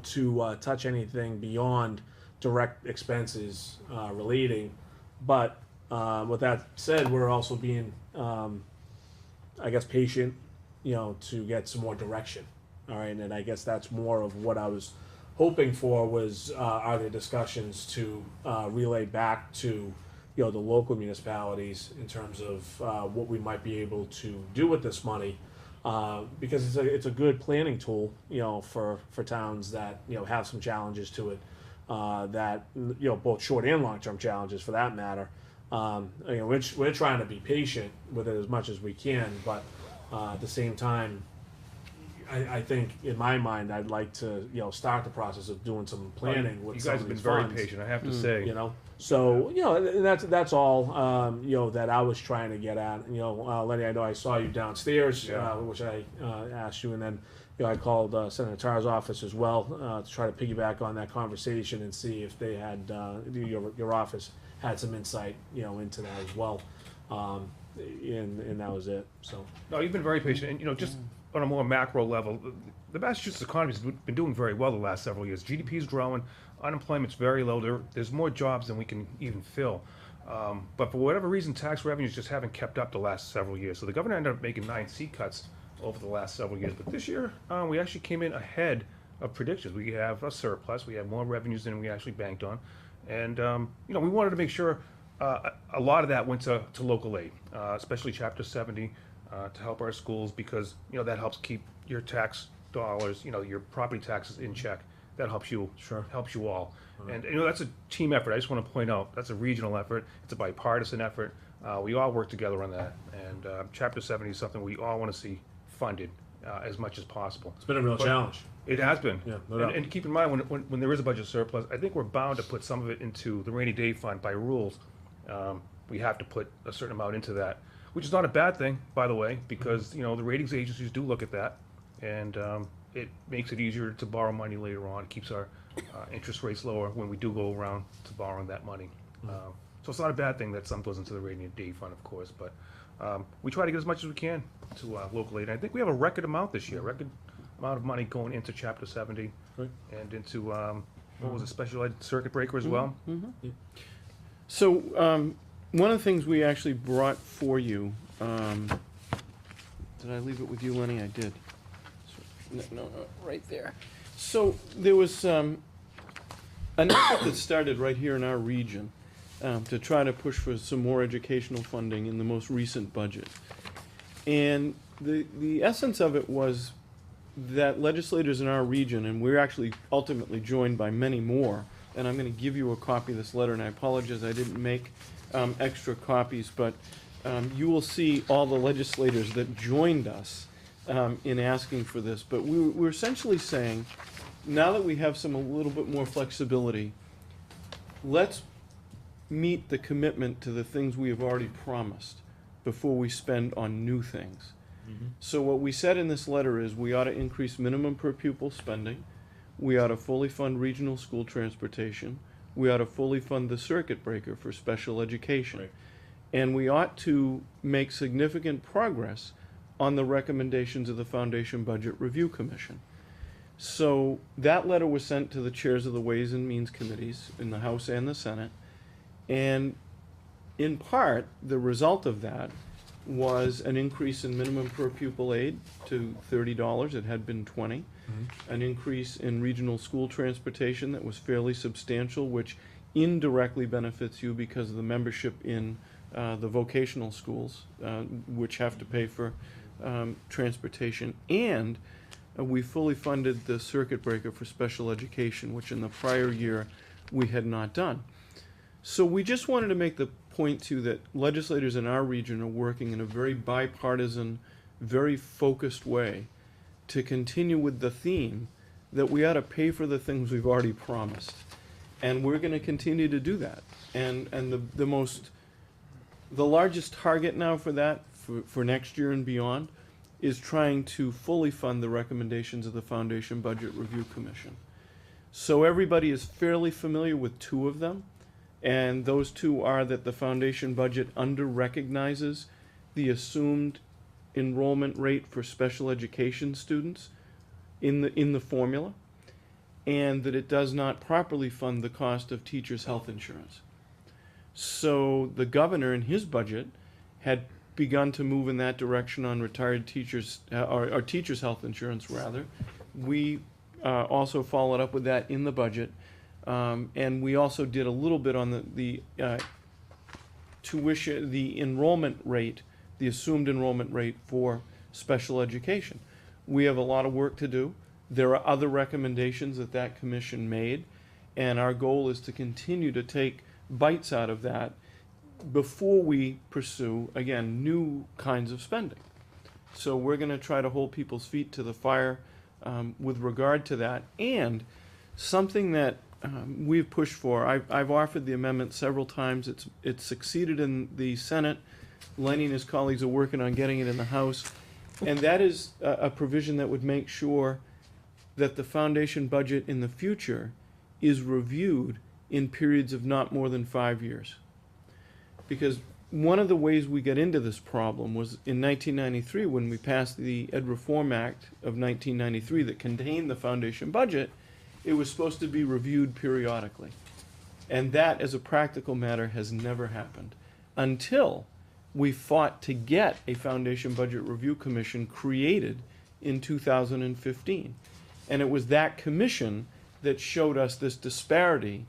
to touch anything beyond direct expenses relating. But with that said, we're also being, patient, to get some more direction. All right, and I guess that's more of what I was hoping for was are there discussions to relay back to the local municipalities in terms of what we might be able to do with this money, because it's a good planning tool for towns that have some challenges to it, that both short and long term challenges for that matter. We're trying to be patient with it as much as we can, but at the same time, I think in my mind I'd like to start the process of doing some planning with You some guys of have been these very funds. patient, I have to say. So and that's all that I was trying to get at. Lenny, I know I saw you downstairs, Yeah. which I asked you, and then I called Senator Tarr's office as well to try to piggyback on that conversation and see if they had your office had some insight into that as well, and that was it. So No, you've been very patient, and just on a more macro level, the Massachusetts economy has been doing very well the last several years. GDP is growing, unemployment's very low. There's more jobs than we can even fill. But for whatever reason, tax revenues just haven't kept up the last several years. So the governor ended up making 9 seat cuts over the last several years. But this year, we actually came in ahead of predictions. We have a surplus. We have more revenues than we actually banked on. And, we wanted to make sure a lot of that went to local aid, especially Chapter 70, to help our schools, because that helps keep your tax dollars, your property taxes in check. That helps you, helps you all. And that's a team effort. I just want to point out that's a regional effort. It's a bipartisan effort. We all work together on that. And Chapter 70 is something we all want to see funded as much as possible. it's been a real challenge. It has been. Yeah, no doubt. And keep in mind, when there is a budget surplus, I think we're bound to put some of it into the rainy day fund by rules. We have to put a certain amount into that, which is not a bad thing, by the way, because the ratings agencies do look at that, and it makes it easier to borrow money later on. It keeps our interest rates lower when we do go around to borrowing that money. So it's not a bad thing that some goes into the rainy day fund, of course, but we try to get as much as we can to local aid. And I think we have a record amount this year, record amount of money going into Chapter 70 Great. and into what was it, special ed circuit breaker as well? So, one of the things we actually brought for you, did I leave it with you, Lenny? I did. No, right there. So, there was, an effort that started right here in our region, to try to push for some more educational funding in the most recent budget. And the essence of it was that legislators in our region, and we're actually ultimately joined by many more, and I'm gonna give you a copy of this letter, and I apologize I didn't make extra copies, but you will see all the legislators that joined us in asking for this. But we're essentially saying, now that we have a little bit more flexibility, let's meet the commitment to the things we have already promised before we spend on new things. So what we said in this letter is we ought to increase minimum per pupil spending, we ought to fully fund regional school transportation, we ought to fully fund the circuit breaker for special education. Right. And we ought to make significant progress on the recommendations of the Foundation Budget Review Commission. So that letter was sent to the chairs of the Ways and Means Committees in the House and the Senate. And in part, the result of that was an increase in minimum per pupil aid to $30. It had been $20. An increase in regional school transportation that was fairly substantial, which indirectly benefits you because of the membership in the vocational schools, which have to pay for transportation. And we fully funded the circuit breaker for special education, which in the prior year we had not done. So we just wanted to make the point too that legislators in our region are working in a very bipartisan, very focused way to continue with the theme that we ought to pay for the things we've already promised. And we're gonna continue to do that. And the largest target now for that, for next year and beyond, is trying to fully fund the recommendations of the Foundation Budget Review Commission. So everybody is fairly familiar with two of them. And those two are that the foundation budget under-recognizes the assumed enrollment rate for special education students in the formula, and that it does not properly fund the cost of teachers' health insurance. So the governor in his budget had begun to move in that direction on retired teachers, or teachers' health insurance rather. We also followed up with that in the budget. And we also did a little bit on the tuition, the enrollment rate, the assumed enrollment rate for special education. We have a lot of work to do. There are other recommendations that commission made, and our goal is to continue to take bites out of that before we pursue, again, new kinds of spending. So we're gonna try to hold people's feet to the fire with regard to that. And something that we've pushed for. I've offered the amendment several times. It's succeeded in the Senate. Lenny and his colleagues are working on getting it in the House. And that is a provision that would make sure that the foundation budget in the future is reviewed in periods of not more than 5 years. Because one of the ways we got into this problem was in 1993 when we passed the Ed Reform Act of 1993 that contained the foundation budget. It was supposed to be reviewed periodically. And that, as a practical matter, has never happened until we fought to get a Foundation Budget Review Commission created in 2015. And it was that commission that showed us this disparity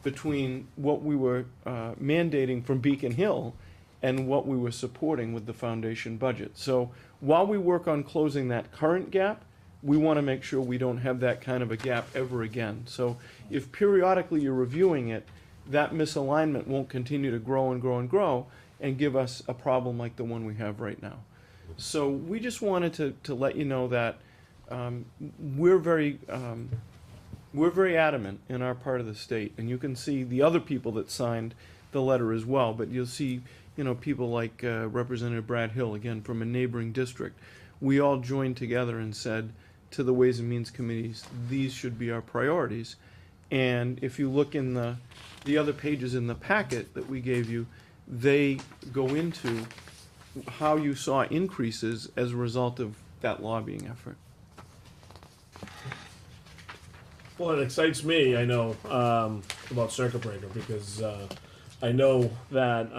between what we were mandating from Beacon Hill and what we were supporting with the foundation budget. So while we work on closing that current gap, we want to make sure we don't have that kind of a gap ever again. So if periodically you're reviewing it, that misalignment won't continue to grow and grow and grow and give us a problem like the one we have right now. So we just wanted to let you know that we're very adamant in our part of the state, and you can see the other people that signed the letter as well, but you'll see, people like Representative Brad Hill, again, from a neighboring district. We all joined together and said to the Ways and Means Committees, these should be our priorities. And if you look in the other pages in the packet that we gave you, they go into how you saw increases as a result of that lobbying effort. Well, it excites me, I know, about Circuit Breaker because I know that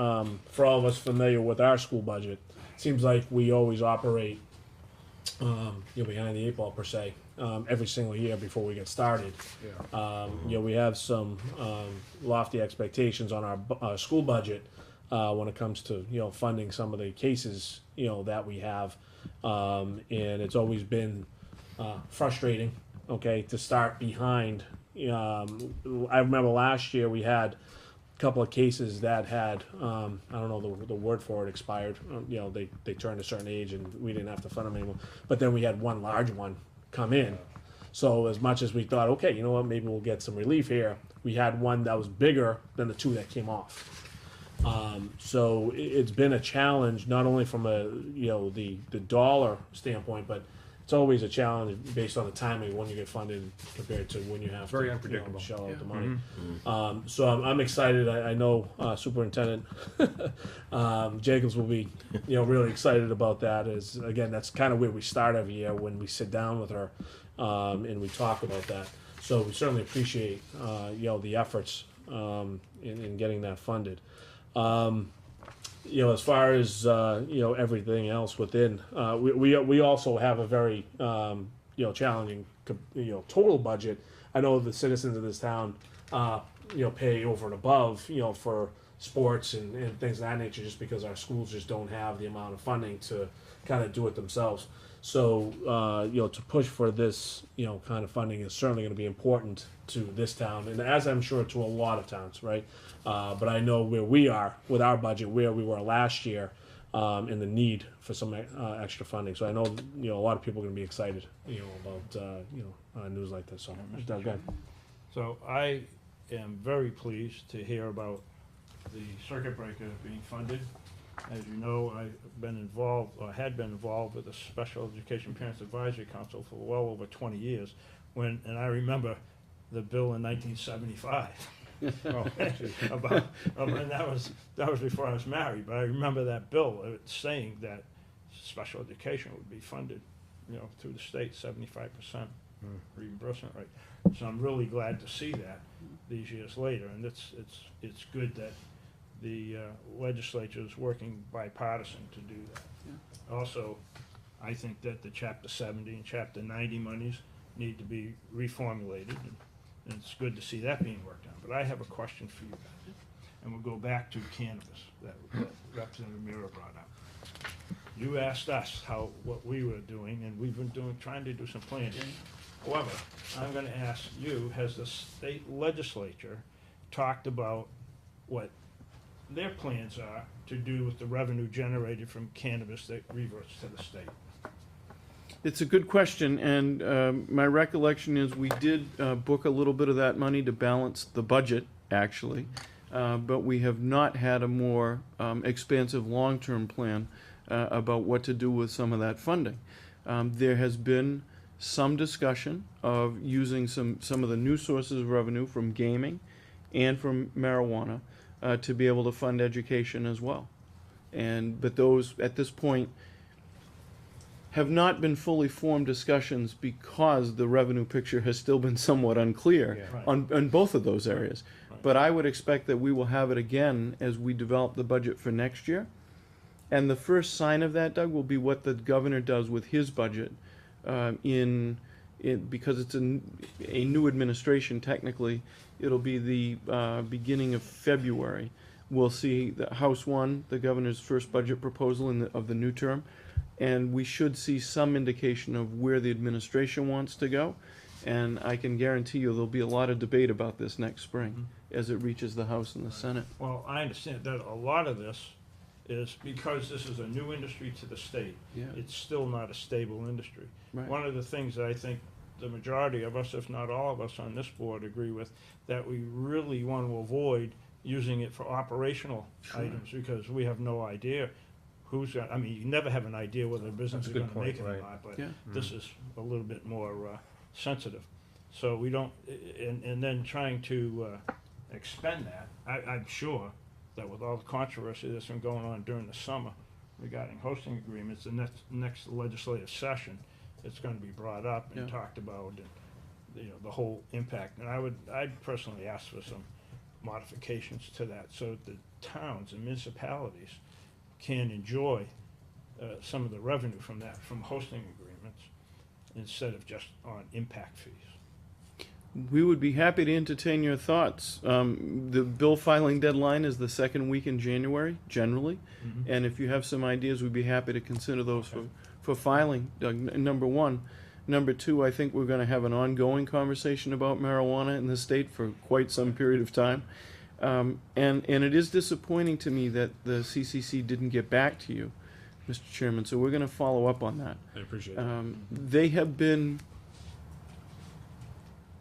for all of us familiar with our school budget, it seems like we always operate behind the 8 ball per se, every single year before we get started. We have some lofty expectations on our school budget when it comes to funding some of the cases that we have, and it's always been frustrating. Okay, to start behind. I remember last year we had a couple of cases that had I don't know the word for it, expired. They turned a certain age and we didn't have to fund them anymore. But then we had one large one come in. So as much as we thought, okay, you know what, maybe we'll get some relief here, we had one that was bigger than the two that came off. So it's been a challenge, not only from the dollar standpoint, but it's always a challenge based on the timing when you get funded compared to when you have Very to unpredictable. shell out the money. So I'm excited. I know Superintendent Jacobs will be really excited about that. As again, that's kind of where we start every year when we sit down with her and we talk about that. So we certainly appreciate the efforts in getting that funded. As far as everything else within, we also have a very challenging total budget. I know the citizens of this town pay over and above for sports and things of that nature, just because our schools just don't have the amount of funding to kind of do it themselves. So to push for this kind of funding is certainly going to be important to this town, and as I'm sure to a lot of towns, right? But I know where we are with our budget, where we were last year, and the need for some extra funding. So I know a lot of people are going to be excited about news like this. So Doug, go ahead. So I am very pleased to hear about the circuit breaker being funded. As you know, I've been involved, or had been involved with the Special Education Parents Advisory Council for well over 20 years. And I remember the bill in 1975. And that was before I was married, but I remember that bill saying that special education would be funded, through the state, 75% reimbursement rate. So I'm really glad to see that these years later, and it's good that the legislature is working bipartisan to do that. Yeah. Also, I think that the Chapter 70 and Chapter 90 monies need to be reformulated, and it's good to see that being worked on. But I have a question for you, and we'll go back to cannabis that Representative Mira brought up. You asked us what we were doing, and we've been trying to do some planning. However, I'm going to ask you: has the state legislature talked about what their plans are to do with the revenue generated from cannabis that reverts to the state? It's a good question, and my recollection is we did book a little bit of that money to balance the budget, actually, but we have not had a more expansive long-term plan about what to do with some of that funding. There has been some discussion of using some of the new sources of revenue from gaming and from marijuana to be able to fund education as well. But those, at this point, have not been fully formed discussions because the revenue picture has still been somewhat unclear on both of those areas. Right. But I would expect that we will have it again as we develop the budget for next year. And the first sign of that, Doug, will be what the governor does with his budget because it's a new administration technically. It'll be the beginning of February. We'll see the House 1, the governor's first budget proposal of the new term, and we should see some indication of where the administration wants to go. And I can guarantee you there'll be a lot of debate about this next spring as it reaches the House and the Senate. Well, I understand that a lot of this is because this is a new industry to the state. Yeah. It's still not a stable industry. Right. One of the things that I think the majority of us, if not all of us on this board, agree with, that we really want to avoid using it for operational items, because we have no idea who's going to, I mean, you never have an idea whether a business is going to make it or not, but this is a little bit more sensitive. So we don't, and then trying to expend that, I'm sure that with all the controversy that's been going on during the summer regarding hosting agreements, the next legislative session, it's going to be brought up and talked about, and the whole impact. And I'd personally ask for some modifications to that so that the towns and municipalities can enjoy some of the revenue from that, from hosting agreements, instead of just on impact fees. We would be happy to entertain your thoughts. The bill filing deadline is the second week in January, generally. And if you have some ideas, we'd be happy to consider those for filing, number one. Number two, I think we're gonna have an ongoing conversation about marijuana in the state for quite some period of time. And it is disappointing to me that the CCC didn't get back to you, Mr. Chairman, so we're gonna follow up on that. I appreciate that. They have been,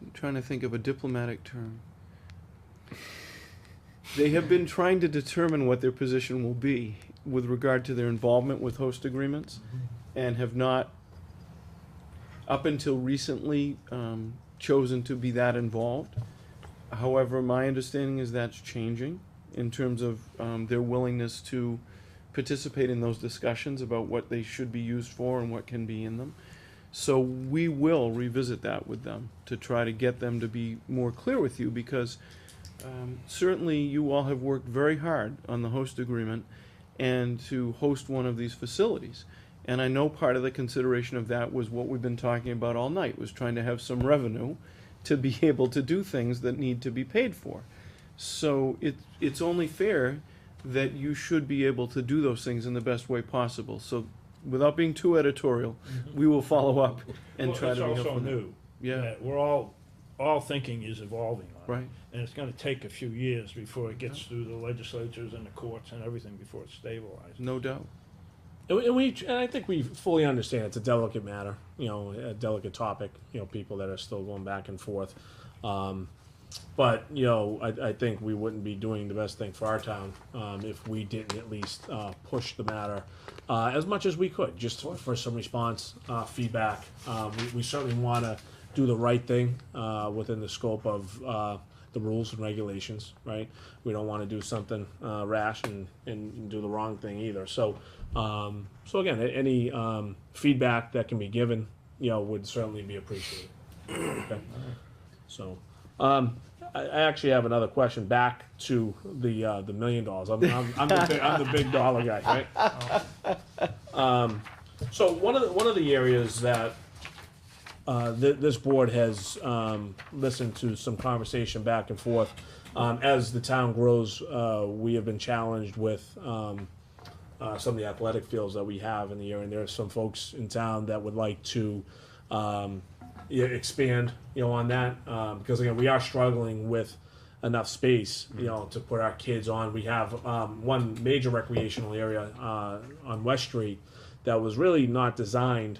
I'm trying to think of a diplomatic term. They have been trying to determine what their position will be with regard to their involvement with host agreements, and have not, up until recently, chosen to be that involved. However, my understanding is that's changing in terms of their willingness to participate in those discussions about what they should be used for and what can be in them. So we will revisit that with them to try to get them to be more clear with you, because certainly you all have worked very hard on the host agreement and to host one of these facilities. And I know part of the consideration of that was what we've been talking about all night, was trying to have some revenue to be able to do things that need to be paid for. So it's only fair that you should be able to do those things in the best way possible. So without being too editorial, we will follow up and try to be It's helpful. also new. Yeah. that We're all thinking is evolving on it. Right. And it's gonna take a few years before it gets through the legislatures and the courts and everything before it's stabilized. No doubt. And I think we fully understand it's a delicate matter, a delicate topic, people that are still going back and forth. But, I think we wouldn't be doing the best thing for our town if we didn't at least push the matter as much as we could, just for some response, feedback. We certainly want to do the right thing within the scope of the rules and regulations, right? We don't want to do something rash and do the wrong thing either. So again, any feedback that can be given, would certainly be appreciated. Okay. So, I actually have another question back to the $1 million. I'm the big dollar guy, right? So one of the areas that this board has listened to some conversation back and forth. As the town grows, we have been challenged with some of the athletic fields that we have in the area, and there are some folks in town that would like to expand, on that, because again, we are struggling with enough space, to put our kids on. We have one major recreational area on West Street that was really not designed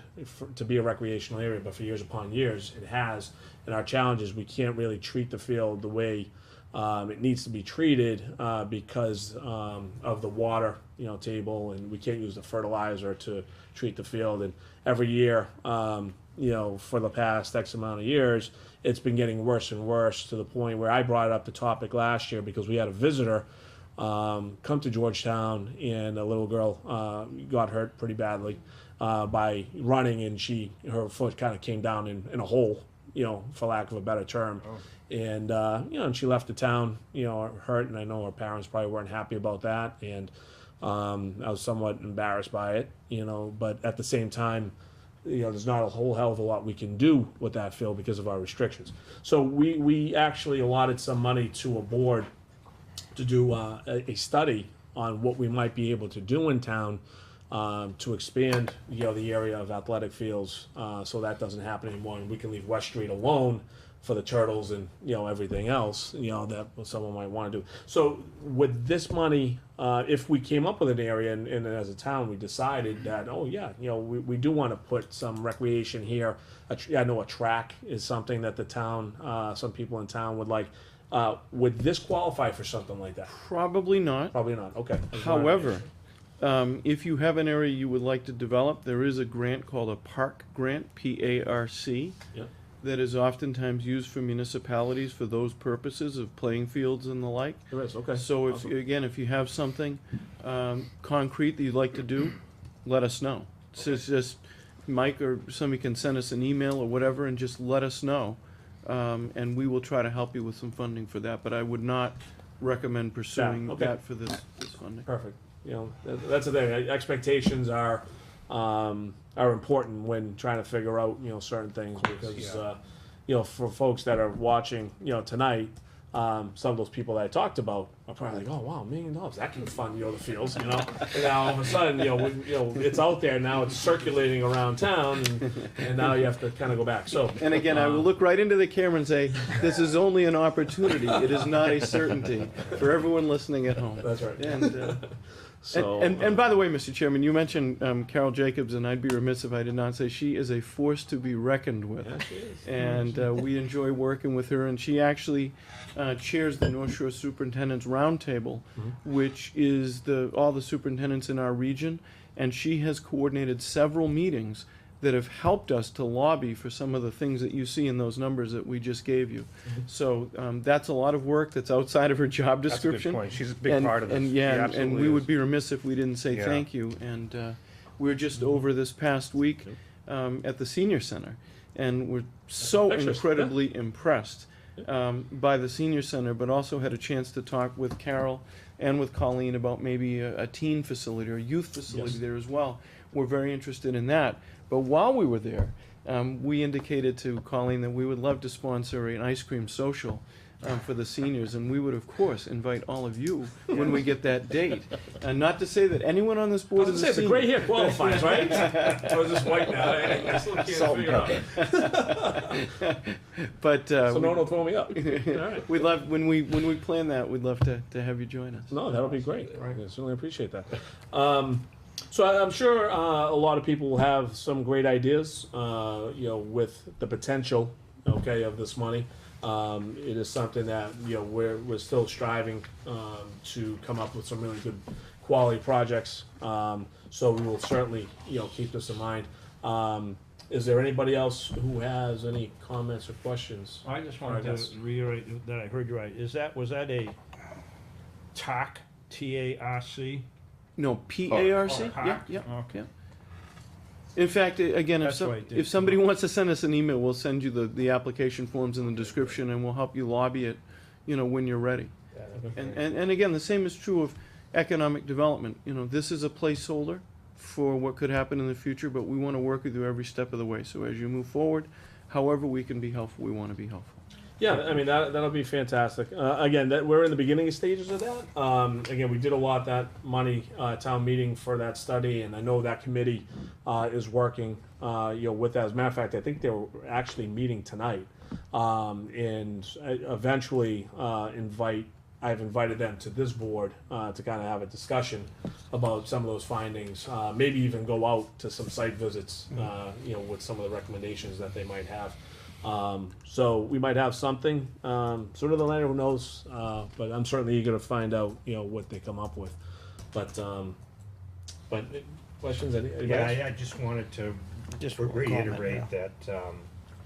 to be a recreational area, but for years upon years it has. And our challenge is we can't really treat the field the way it needs to be treated because of the water, table, and we can't use the fertilizer to treat the field. And every year, for the past X amount of years, it's been getting worse and worse, to the point where I brought up the topic last year because we had a visitor come to Georgetown, and a little girl got hurt pretty badly by running, and her foot kind of came down in a hole, for lack of a better term. And and she left the town, hurt, and I know her parents probably weren't happy about that, and I was somewhat embarrassed by it, but at the same time, there's not a whole hell of a lot we can do with that field because of our restrictions. So we actually allotted some money to a board to do a study on what we might be able to do in town to expand, the area of athletic fields, so that doesn't happen anymore, and we can leave West Street alone for the turtles and everything else that someone might want to do. So with this money, if we came up with an area and as a town we decided that we do want to put some recreation here. I know a track is something that the town, some people in town would like. Would this qualify for something like that? Probably not. Probably not. Okay. However, if you have an area you would like to develop, there is a grant called a park grant, PARC, Yeah. that is oftentimes used for municipalities for those purposes of playing fields and the like. There is. Okay. So if, Awesome. again, if you have something concrete that you'd like to do, let us know. So it's just Mike or somebody can send us an email or whatever and just let us know. and we will try to help you with some funding for that, but I would not recommend pursuing okay. that for this funding. Perfect. You know, that's the thing. Expectations are important when trying to figure out, you know, certain things because, you know, for folks that are watching, you know, tonight, some of those people that I talked about are probably like, oh wow, $1 million, that can fund, you know, the fields, you know. And now all of a sudden, you know, it's out there now, it's circulating around town, and now you have to kind of go back. So, And again, I will look right into the camera and say, this is only an opportunity. It is not a certainty for everyone listening at home. That's right. And, So, and by the way, Mr. Chairman, you mentioned Carol Jacobs, and I'd be remiss if I did not say she is a force to be reckoned with. yeah, she is. And we enjoy working with her, and she actually chairs the North Shore Superintendent's Roundtable, which is all the superintendents in our region, and she has coordinated several meetings that have helped us to lobby for some of the things that you see in those numbers that we just gave you. So that's a lot of work that's outside of her job That's a good description. point. She's a big And, part of this. and She yeah, and absolutely we is. would be remiss if we didn't say Yeah. thank you. And we're just over this past week at the senior center, and we're so Pictures, incredibly impressed by the senior center, but also had a chance to talk with Carol and with Colleen about maybe a teen facility or a youth facility Yes. there as well. We're very interested in that. But while we were there, we indicated to Colleen that we would love to sponsor an ice cream social for the seniors, and we would, of course, invite all of you when we get that date. And not to say that anyone on this I board was is gonna a say, the senior. gray hair qualifies, right? Or is this white now? I still can't Salt and figure it out. But So no one will throw me up. All right. we'd love when we plan that. We'd love to have you join us. No, that'll be great. I certainly appreciate that. So I'm sure a lot of people will have some great ideas, you know, with the potential, okay, of this money. It is something that, you know, we're still striving to come up with some really good quality projects. So we will certainly, you know, keep this in mind. Is there anybody else who has any comments or questions? I just All wanted right, to yes. reiterate that I heard you right. Was that a TARC, T-A-R-C? No, PARC. Oh, Yeah, yeah, okay. yeah. In fact, again, That's what I did. if somebody wants to send us an email, we'll send you the application forms in the description, and we'll help you lobby it, you know, when you're ready. And again, the same is true of economic development. You know, this is a placeholder for what could happen in the future, but we want to work with you every step of the way. So as you move forward, however we can be helpful, we want to be helpful. Yeah, I mean, that'll be fantastic. Again, we're in the beginning stages of that. Again, we did allot that money town meeting for that study, and I know that committee is working, you know, with that. As a matter of fact, I think they were actually meeting tonight, and eventually I've invited them to this board to kind of have a discussion about some of those findings. Maybe even go out to some site visits, you know, with some of the recommendations that they might have. So we might have something sooner than later, who knows? But I'm certainly eager to find out, you know, what they come up with. But questions? Anybody Yeah, else? I just wanted to Just reiterate that,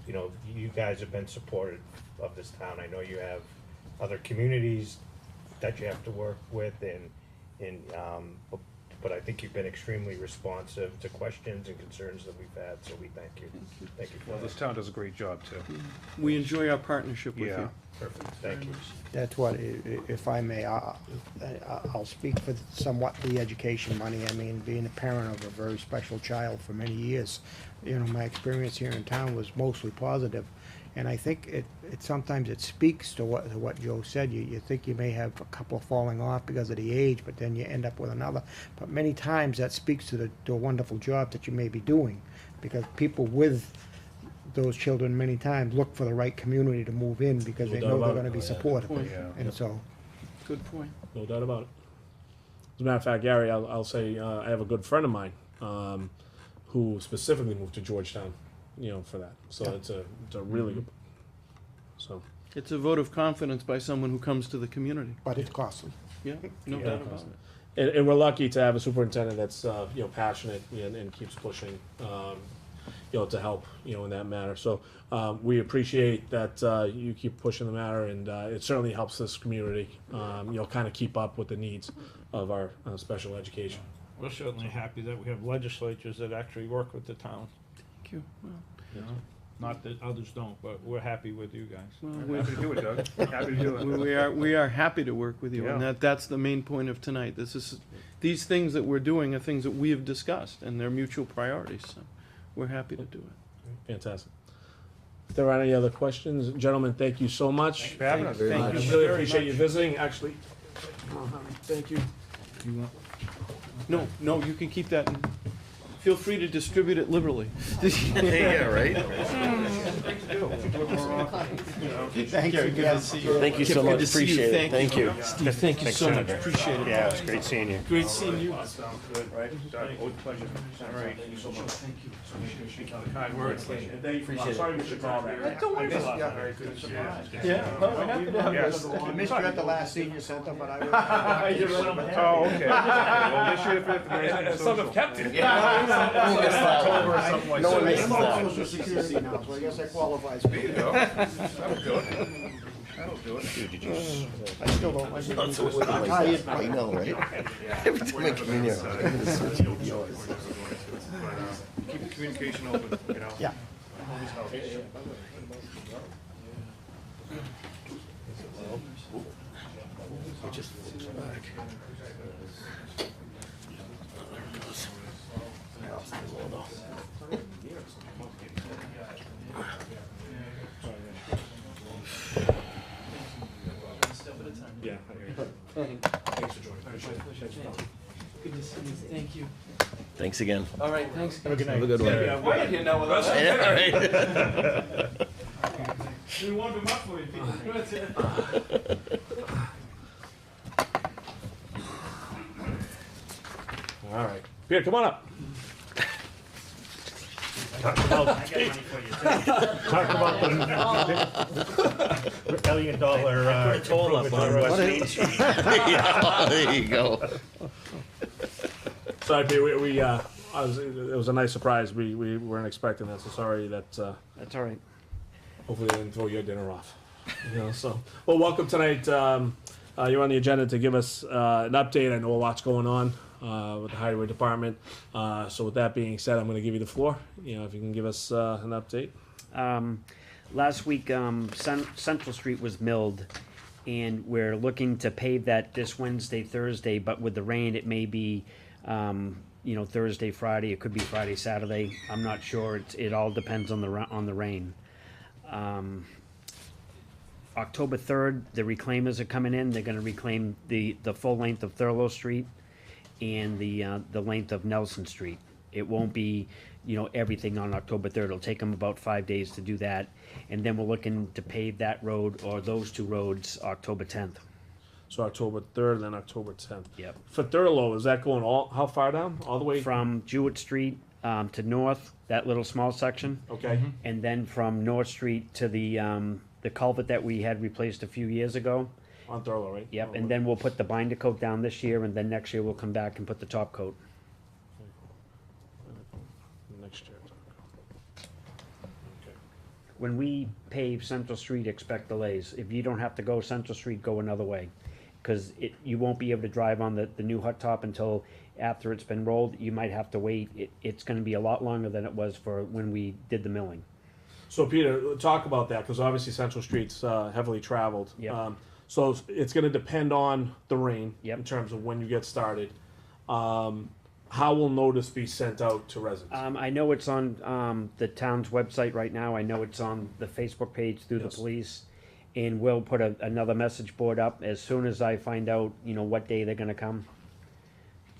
you know, you guys have been supportive of this town. I know you have other communities that you have to work with, but I think you've been extremely responsive to questions and concerns that we've had, so we thank you. Thank you for Well, this that. town does a great job, too. We enjoy our partnership with Yeah. you. Perfect, thank you. That's what, if I may, I'll speak for somewhat the education money. I mean, being a parent of a very special child for many years, you know, my experience here in town was mostly positive. And I think it sometimes it speaks to what Joe said. You think you may have a couple falling off because of the age, but then you end up with another. But many times that speaks to the wonderful job that you may be doing, because people with those children many times look for the right community to move in because No they doubt know they're about it. gonna be Oh, yeah. supported. Yeah. And so, Good point. No doubt about it. As a matter of fact, Gary, I'll say I have a good friend of mine who specifically moved to Georgetown, you know, for that. So it's a really good. So It's a vote of confidence by someone who comes to the community. but it's costly. Yeah, no Yeah. doubt about it. and we're lucky to have a superintendent that's you know, passionate and keeps pushing, you know, to help, you know, in that matter. So we appreciate that you keep pushing the matter, and it certainly helps this community, you know, kind of keep up with the needs of our special education. We're certainly happy that we have legislatures that actually work with the town. Thank you. Well, You know? Not that others don't, but we're happy with you guys. Happy to do it, Doug. Happy to do it. We are happy to work with you, and Yeah. that's the main point of tonight. These things that we're doing are things that we have discussed, and they're mutual priorities, so we're happy to do it. Fantastic. If there are any other questions, gentlemen, thank you so much. Thanks for having us. Thank I you really very appreciate you much. visiting, actually. Thank you. No, you can keep that, and feel free to distribute it liberally. Yeah, right? Thanks again. Thank you so Good much, to see you. appreciate it, Thank thank you. you. Steve, thank you so much, appreciate it. Yeah, it was great seeing you. Great seeing you. Sounds good. Right. Doug, always a pleasure. All right. Thank you so much. Thank you. Kind words. I'm sorry we should call that. Don't worry about it. Very good surprise. Yeah, well, we're happy to have Yes. you. I missed you at the last senior center, but I was. Oh, okay. Well, this year for the Some have kept it. We'll miss that October or one. something like No one that. misses I'm on that. social security now, so I guess that qualifies me. There you go. That'll do it. That'll do it. I still don't like Not so it. wicked I'm like tired. that. I know, right? Every time I come in here, I'm gonna switch with yours. Keep the communication open, you know? Yeah. Always helps. It just floats back. Yeah. Thanks for joining. Appreciate it. Good to see you, thank you. Thank again. All right, thanks. Have a good one. Quiet here now with us. I know, right? We warmed him up for you, Peter. All right. Peter, come on up. Talk about the $1 billion, toll up on West Main Street. Yeah, there you go. Sorry, Peter, it was a nice surprise. We weren't expecting that, so sorry that, That's all right. hopefully they didn't throw your dinner off. You know, so, well, welcome tonight. You're on the agenda to give us an update. I know a lot's going on with the highway department. So with that being said, I'm going to give you the floor. You know, if you can give us an update. Last week, Central Street was milled, and we're looking to pave that this Wednesday, Thursday, but with the rain, it may be, Thursday, Friday, it could be Friday, Saturday. I'm not sure. It all depends on the rain. October 3rd, the reclaimers are coming in. They're gonna reclaim the full length of Thurlow Street and the length of Nelson Street. It won't be, everything on October 3rd. It'll take them about 5 days to do that. And then we're looking to pave that road, or those two roads, October 10th. So October 3rd and then October 10th. Yep. For Thurlow, is that going how far down? All the way? From Jewett Street to North, that little small section. Okay. And then from North Street to the culvert that we had replaced a few years ago. On Thurlow, right? Yep, and then we'll put the binder coat down this year, and then next year we'll come back and put the top coat. Next year. Okay. When we pave Central Street, expect delays. If you don't have to go Central Street, go another way. Because you won't be able to drive on the new hot top until after it's been rolled. You might have to wait. It's gonna be a lot longer than it was for when we did the milling. So Peter, talk about that, because obviously Central Street's heavily traveled. Yep. So it's going to depend on the rain Yep. in terms of when you get started. How will notice be sent out to residents? I know it's on the town's website right now. I know it's on the Facebook page through Yes. the police. And we'll put another message board up as soon as I find out, what day they're gonna come.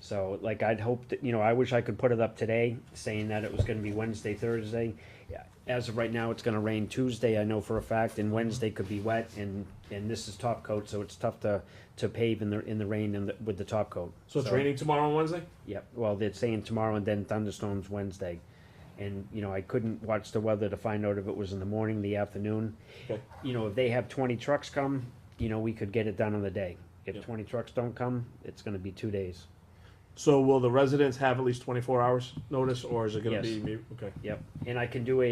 So, like, I'd hope that, I wish I could put it up today, saying that it was gonna be Wednesday, Thursday. Yeah, as of right now, it's gonna rain Tuesday, I know for a fact, and Wednesday could be wet, and this is top coat, so it's tough to pave in the rain and with the top coat. So it's raining tomorrow and Wednesday? Yep, well, they're saying tomorrow and then thunderstorms Wednesday. And, I couldn't watch the weather to find out if it was in the morning, the afternoon. Okay. If they have 20 trucks come, we could get it done in the day. If Yep. 20 trucks don't come, it's gonna be 2 days. So will the residents have at least 24 hours notice, or is it going to Yes. be okay? Yep, and I can do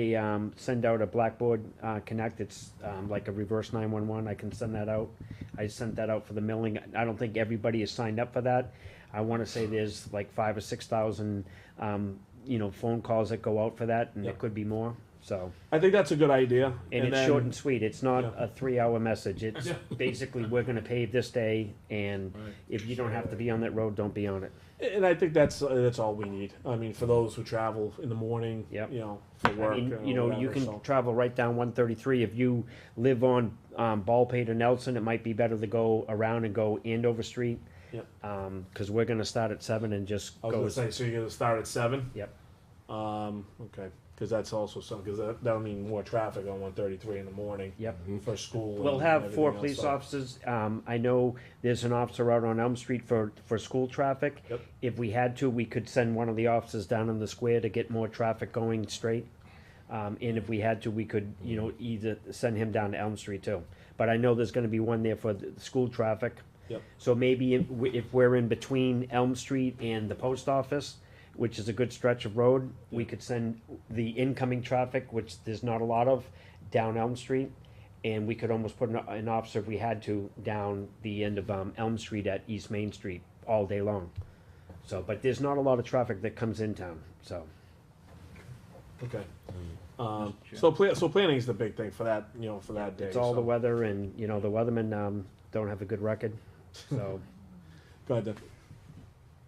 send out a Blackboard Connect, it's like a reverse 911, I can send that out. I sent that out for the milling, I don't think everybody is signed up for that. I wanna say there's like 5,000 or 6,000, phone calls that go out for that, and Yep. it could be more. So, I think that's a good idea. and it's then- short and sweet. It's not Yeah. a 3-hour message. It's Yeah. basically, we're gonna pave this day, and Right. if you don't have to be on that road, don't be on it. And I think that's all we need. I mean, for those who travel in the morning, Yep. you know, for work. I mean, or you know, you whatever, can so. travel right down 133. If you live on Ballpate or Nelson, it might be better to go around and go Andover Street. Yep. Because we're gonna start at 7 and just I was go. gonna say, so you're gonna start at 7? Yep. Okay, because that's also something, because that'll mean more traffic on 133 in the morning. Yep. For school. We'll and have 4 everything else, police so- officers. I know there's an officer out on Elm Street for school traffic. Yep. If we had to, we could send one of the officers down in the square to get more traffic going straight. And if we had to, we could, you know, either send him down to Elm Street too. But I know there's gonna be one there for the school traffic. Yep. So maybe if we're in between Elm Street and the post office, which is a good stretch of road, we could send the incoming traffic, which there's not a lot of, down Elm Street. And we could almost put an officer, if we had to, down the end of Elm Street at East Main Street all day long. So, but there's not a lot of traffic that comes in town, so. Okay. So planning is the big thing for that, you know, for that day. It's all the so. weather, and, you know, the weathermen don't have a good record, so. Go ahead, Dick.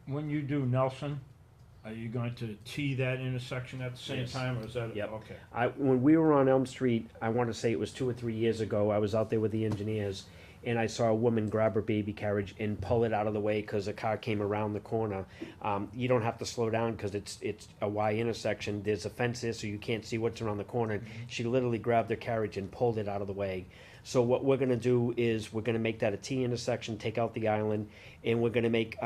When you do Nelson, are you going to tee that intersection at the same Yes. time, or is that? Yep. Okay. When we were on Elm Street, I want to say it was 2 or 3 years ago, I was out there with the engineers, and I saw a woman grab her baby carriage and pull it out of the way because a car came around the corner. You don't have to slow down because it's a Y intersection. There's a fence there, so you can't see what's around the corner. She literally grabbed her carriage and pulled it out of the way. So what we're gonna do is we're gonna make that a T intersection, take out the island, and we're gonna make,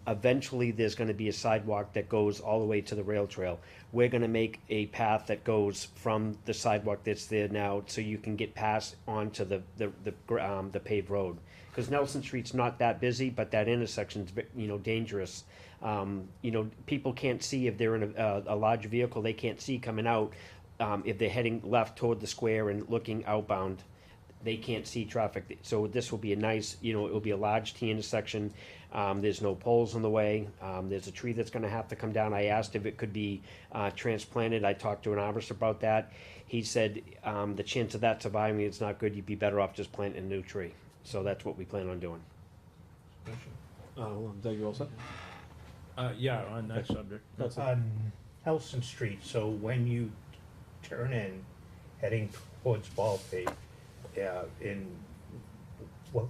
eventually there's gonna be a sidewalk that goes all the way to the rail trail. We're gonna make a path that goes from the sidewalk that's there now, so you can get past onto the paved road. Cause Nelson Street's not that busy, but that intersection's, you know, dangerous. You know, people can't see if they're in a large vehicle, they can't see coming out. If they're heading left toward the square and looking outbound, they can't see traffic. So this will be a nice, you know, it will be a large T intersection. There's no poles in the way. There's a tree that's gonna have to come down. I asked if it could be transplanted. I talked to an arborist about that. He said, the chance of that surviving is not good. You'd be better off just planting a new tree. So that's what we plan on doing. Hold on, Doug, you all set? Yeah, on that subject. That's it. On Nelson Street, so when you turn in, heading towards Ballpate,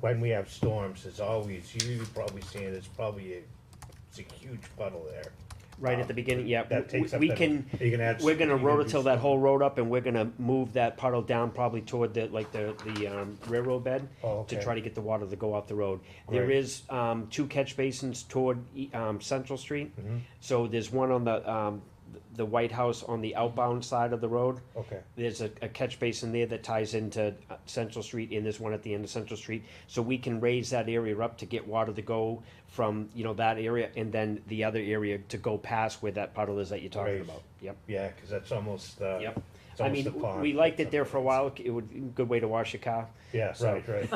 when we have storms, there's always, you've probably seen it, it's a huge puddle there. Right at the beginning, yeah. That takes up We that- can, you can add- we're gonna you can rototill do that whole road up, and we're gonna move that puddle down probably toward the railroad bed Oh, to okay. try to get the water to go off the road. There Right. is 2 catch basins toward Central Street. Mm-hmm. So there's one on the White House on the outbound side of the road. Okay, There's a catch basin there that ties into Central Street, and there's one at the end of Central Street. So we can raise that area up to get water to go from, you know, that area, and then the other area to go past where that puddle is that you're talking Right. about. Yep, yeah, cause that's almost, yep. it's I almost mean, a pond. we liked it there for a while. It would, good way to wash your car, Yeah, so- right.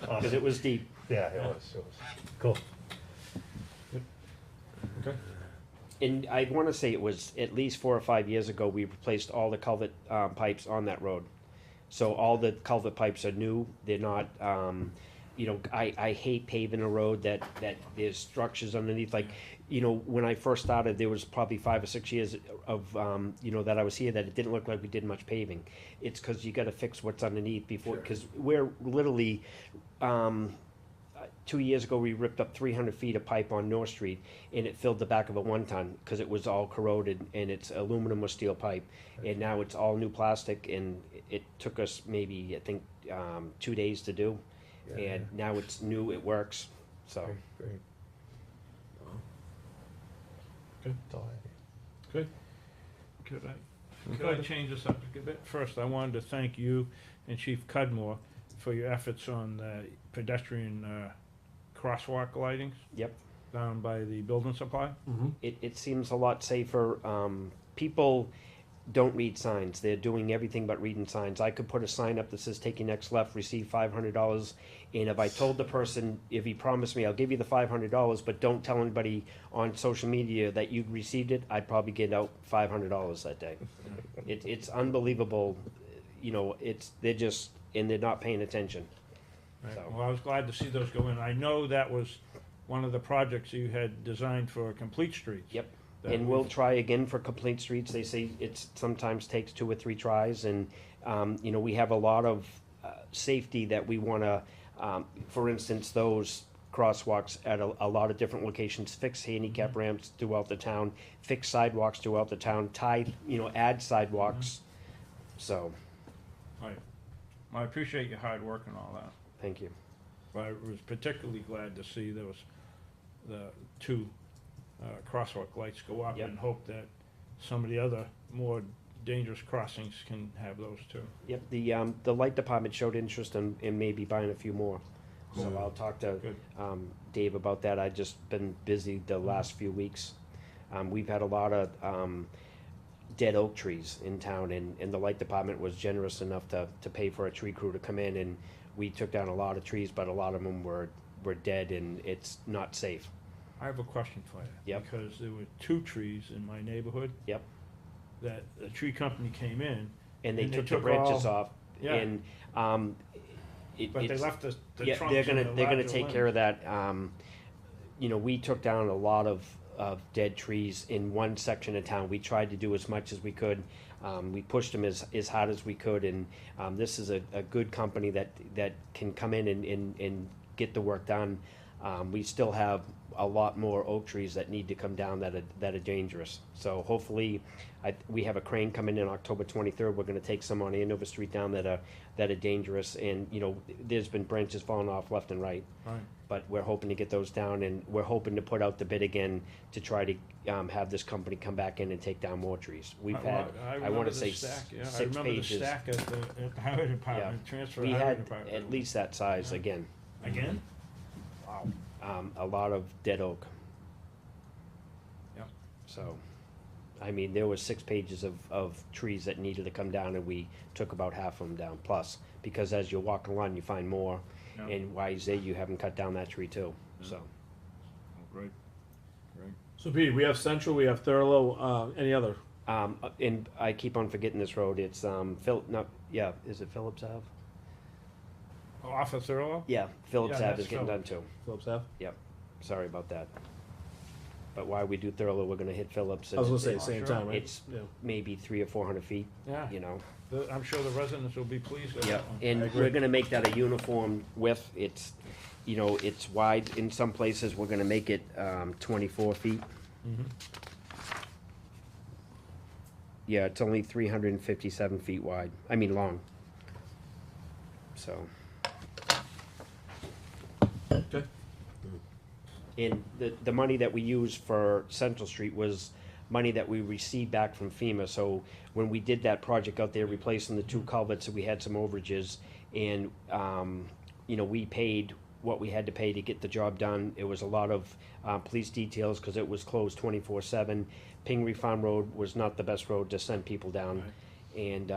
because it was deep. Yeah, it was, cool. Okay. And I wanna say it was at least 4 or 5 years ago, we replaced all the culvert, pipes on that road. So all the culvert pipes are new, they're not, you know, I hate paving a road that there's structures underneath, like, you know, when I first started, there was probably 5 or 6 years of, you know, that I was here, that it didn't look like we did much paving. It's cause you gotta fix what's underneath before, cause we're literally, 2 years ago, we ripped up 300 feet of pipe on North Street, and it filled the back of a 1-ton, because it was all corroded, and it's aluminum or steel pipe. And now it's all new plastic, and it took us maybe, I think, 2 days to do. And now it's new, it works, so. Great. Good. That's all I Good. Could I change the subject a bit? First, I wanted to thank you and Chief Cudmore for your efforts on the pedestrian crosswalk lightings Yep. down by the building supply. Mm-hmm. It seems a lot safer. People, don't read signs. They're doing everything but reading signs. I could put a sign up that says "Take your next left, receive $500," and if I told the person, if he promised me, I'll give you the $500, but don't tell anybody on social media that you received it, I'd probably get out $500 that day. It's unbelievable, you know. They're just, and they're not paying attention. Right. So- Well, I was glad to see those go in. I know that was one of the projects you had designed for Complete Streets. Yep. That And we'll we've- try again for complete streets. They say it sometimes takes 2 or 3 tries, and you know, we have a lot of safety that we want to. For instance, those crosswalks at a lot of different locations, fix handicap ramps throughout the town, fix sidewalks throughout the town, add sidewalks. So, Right. Well, I appreciate your hard work and all that. thank you. But I was particularly glad to see the 2 crosswalk lights go up, Yep. and hope that some of the other more dangerous crossings can have those too. Yep, the light department showed interest in maybe buying a few more. So Cool. I'll talk to Good. Dave about that. I've just been busy the last few weeks. We've had a lot of dead oak trees in town, and the light department was generous enough to pay for a tree crew to come in, and we took down a lot of trees, but a lot of them were dead, and it's not safe. I have a question for you. Yep. Because there were 2 trees in my neighborhood. Yep. That the tree company came in, And they And they took the took branches all- off, Yeah. and but they it's- left the yeah, trunks they're and gonna the they're gonna larger take limbs. care of that. You know, we took down a lot of dead trees in one section of town. We tried to do as much as we could. We pushed them as hard as we could, and this is a good company that can come in and get the work done. We still have a lot more oak trees that need to come down that are dangerous. So hopefully, we have a crane coming in October 23rd. We're gonna take some on Andover Street down that are dangerous, and you know, there's been branches falling off left and right. Right. But we're hoping to get those down, and we're hoping to put out the bid again to try to have this company come back in and take down more trees. We've had, I remember wanna the say stack, yeah. I 6 remember the pages. stack at the highway department, transfer We highway had department. at least that size Yeah. again. Again? Wow. A lot of dead oak. Yep. So, I mean, there was 6 pages of trees that needed to come down, and we took about half of them down, plus, because as you're walking along, you find more, Yeah. and why is it you haven't cut down that tree too, so. Great. Great. So Pete, we have Central, we have Thurlow, any other? And I keep on forgetting this road, it's, is it Phillips Ave? Oh, off of Thurlow? Yeah, Phillips Yeah, Ave is that's getting done Phillips. too, Phillips Ave? yep, sorry about that. But while we do Thurlow, we're gonna hit Phillips. I was gonna say it's- same sure. time, right? It's Yeah. maybe 300 or 400 feet, Yeah. you know. I'm sure the residents will be pleased with Yeah, that one. and agree. we're gonna make that a uniform width. It's, you know, it's wide. In some places, we're gonna make it 24 feet. Yeah, it's only 357 feet wide. I mean, long. So, Okay. and the money that we used for Central Street was money that we received back from FEMA. So when we did that project out there, replacing the 2 culverts, we had some overages, and you know, we paid what we had to pay to get the job done. It was a lot of police details because it was closed 24/7. Pingree Farm Road was not the best road to send people down, and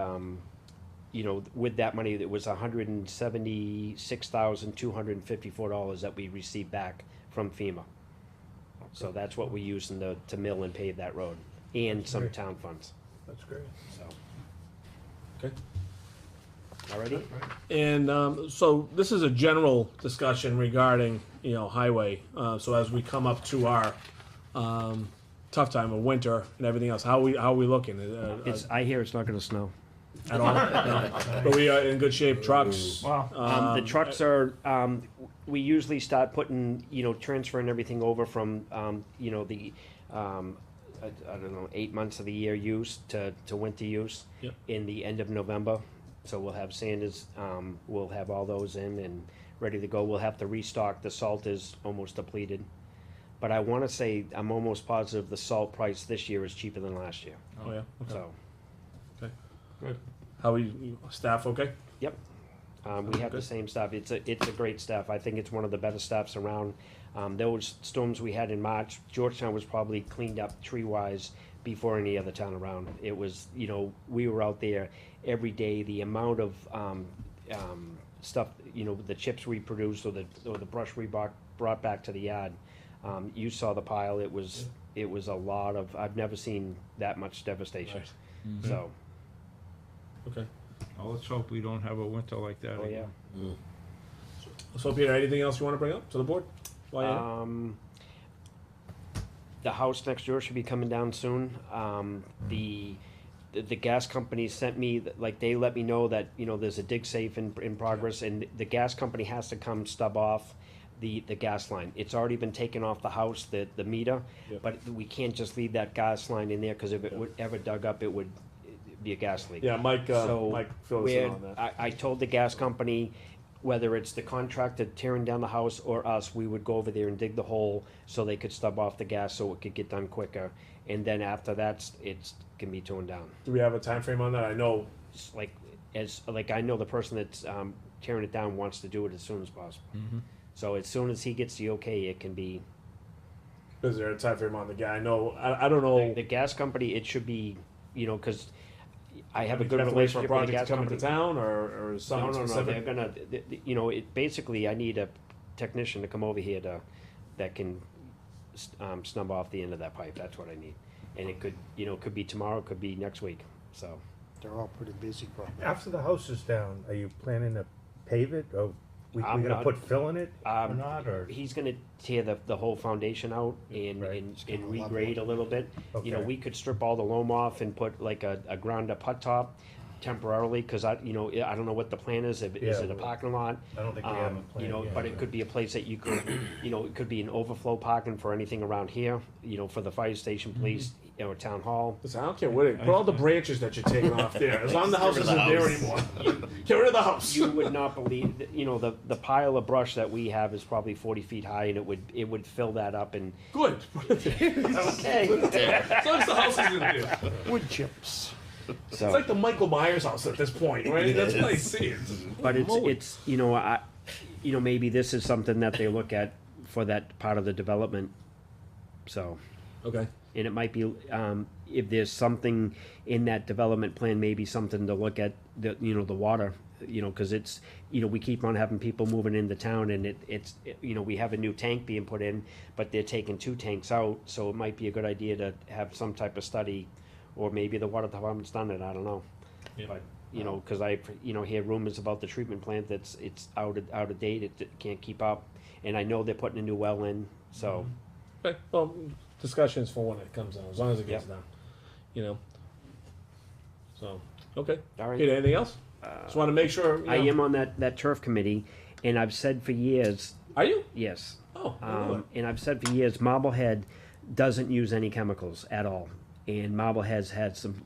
you know, with that money, it was $176,254 that we received back from FEMA. So that's what we used to mill and pave that road, and some great. town funds, That's great. so. Okay. Alrighty? And so this is a general discussion regarding, you know, highway. So as we come up to our tough time of winter and everything else, how are we looking? I hear it's not gonna snow. At all? No. But we are in good shape. Trucks. Wow. The trucks are, we usually start putting, you know, transferring everything over from, you know, the, I don't know, 8 months of the year use to winter use Yep. in the end of November. So we'll have sanders, we'll have all those in and ready to go. We'll have to restock. The salt is almost depleted. But I wanna say, I'm almost positive the salt price this year is cheaper than last year, Oh yeah. Okay. so. Good. How we staff? Okay. Yep. We have the same stuff. It's a great stuff. I think it's one of the better stuffs around. Those storms we had in March, Georgetown was probably cleaned up tree-wise before any other town around. It was, we were out there every day. The amount of stuff, the chips we produced or the brush we brought back to the yard. You saw the pile. It was a lot of. I've never seen that much devastation. Right. So. Okay. Well, let's hope we don't have a winter like that Oh again. yeah. So Peter, anything else you want to bring up to the board? While you're here? The house next door should be coming down soon. The gas company sent me, like, they let me know that, there's a dig safe in progress, and the gas company has to come stub off the gas line. It's already been taken off the house, the meter, Yep. but we can't just leave that gas line in there, because if it would ever dug up, it would be a gas leak. Yeah, Mike filled us in on that. I told the gas company, whether it's the contractor tearing down the house or us, we would go over there and dig the hole so they could stub off the gas so it could get done quicker. And then after that, it can be torn down. Do we have a time frame on that? I know. It's like I know the person that's tearing it down wants to do it as soon as possible. Mm-hmm. So as soon as he gets the okay, it can be. Is there a time frame on the guy? I know. I don't know. The gas company, it should be, because I have a Do good you have to wait for a relationship with the project gas to come company. into town, or is something No, specific? they're gonna, basically, I need a technician to come over here that can snub off the end of that pipe. That's what I need. And it could be tomorrow, could be next week, so. They're all pretty busy probably. After the house is down, are you planning to pave it, or we I'm gonna not- put fill in it, or Um, not, or? He's gonna tear the whole foundation out and, Right. and, Just gonna and level regrade it. a little bit. Okay. We could strip all the loam off and put like a ground up hut top temporarily, cause I don't know what the plan is. Is Yeah, it a well, parking lot? I don't think we have a plan yet. But it could be a place that you could, it could be an overflow parking for anything around here, for the fire station, police, town hall. Listen, I don't care what it. Put all the branches that you're taking off there. As long as the house isn't there anymore. Get rid of the house. You would not believe, the pile of brush that we have is probably 40 feet high, and it would fill that up and. Good. Okay. As long as the house isn't there. Wood chips. It's like the Michael Myers house at this point, right? That's what I see it. But it's maybe this is something that they look at for that part of the development. So, Okay. and it might be, if there's something in that development plan, maybe something to look at, the water, cause it's, we keep on having people moving into town, and we have a new tank being put in, but they're taking 2 tanks out, so it might be a good idea to have some type of study, or maybe the water department's done it, I don't know. Yeah. But, cause I, hear rumors about the treatment plant that's, it's out of date, it can't keep up, and I know they're putting a new well in, so. Okay. Well, discussions for when it comes down, as long as it gets Yep. down. So, okay. All right. Peter, anything else? Just want to make sure. I am on that turf committee, and I've said for years, Are you? yes. Oh. I don't know And I've said for years, Marblehead doesn't use any chemicals at all. And Marblehead's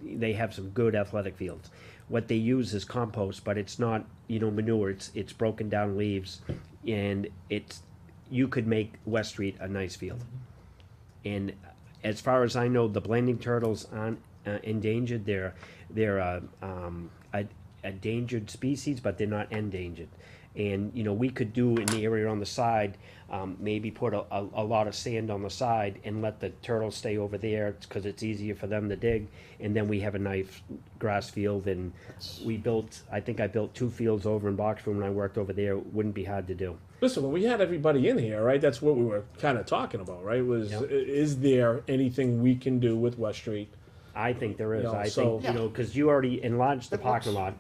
they have some good athletic fields. What they use is compost, but it's not, manure. It's broken down leaves, and you could make West Street a nice field. And as far as I know, the blending turtles aren't endangered. They're a endangered species, but they're not endangered. And we could do in the area on the side, maybe put a lot of sand on the side and let the turtles stay over there, because it's easier for them to dig. And then we have a nice grass field. And I think I built 2 fields over in Boxford when I worked over there. It wouldn't be hard to do. Listen, when we had everybody in here, right? That's what we were kind of talking about, right? Was Yep. Is there anything we can do with West Street? I think there is. Yeah, I so- think, because you already enlarged the It parking looks- lot,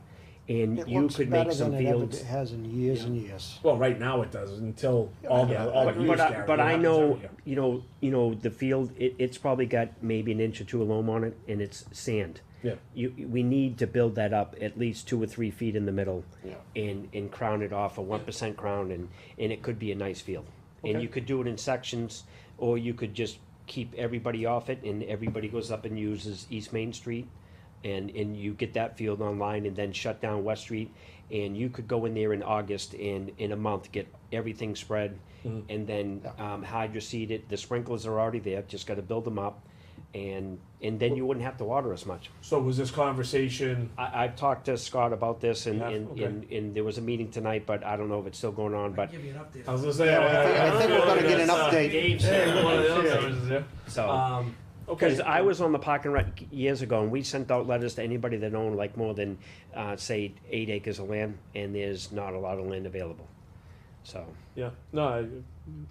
and It you looks could make better some than it ever fields. has in years and years. Well, right now it does until all the Yeah, all the but- use But guarantee I happens know, every year. the field, it's probably got maybe an inch or 2 of loam on it, and it's sand. Yeah. We need to build that up at least 2 or 3 feet in the middle, Yeah. and crown it off a 1% crown, and it could be a nice field. And Okay. you could do it in sections, or you could just keep everybody off it, and everybody goes up and uses East Main Street, and you get that field online, and then shut down West Street, and you could go in there in August, and in a month, get everything spread, and then hydroseed it. The sprinklers are already there, just gotta build them up, and then you wouldn't have to water as much. So was this conversation, I've talked to Scott about this, and, Yeah, and, okay. and there was a meeting tonight, but I don't know if it's still going on, but, I was gonna say, I think we're gonna get an update. so. Okay. Because I was on the parking rec years ago, and we sent out letters to anybody that owned like more than, say, 8 acres of land, and there's not a lot of land available. So, Yeah, no,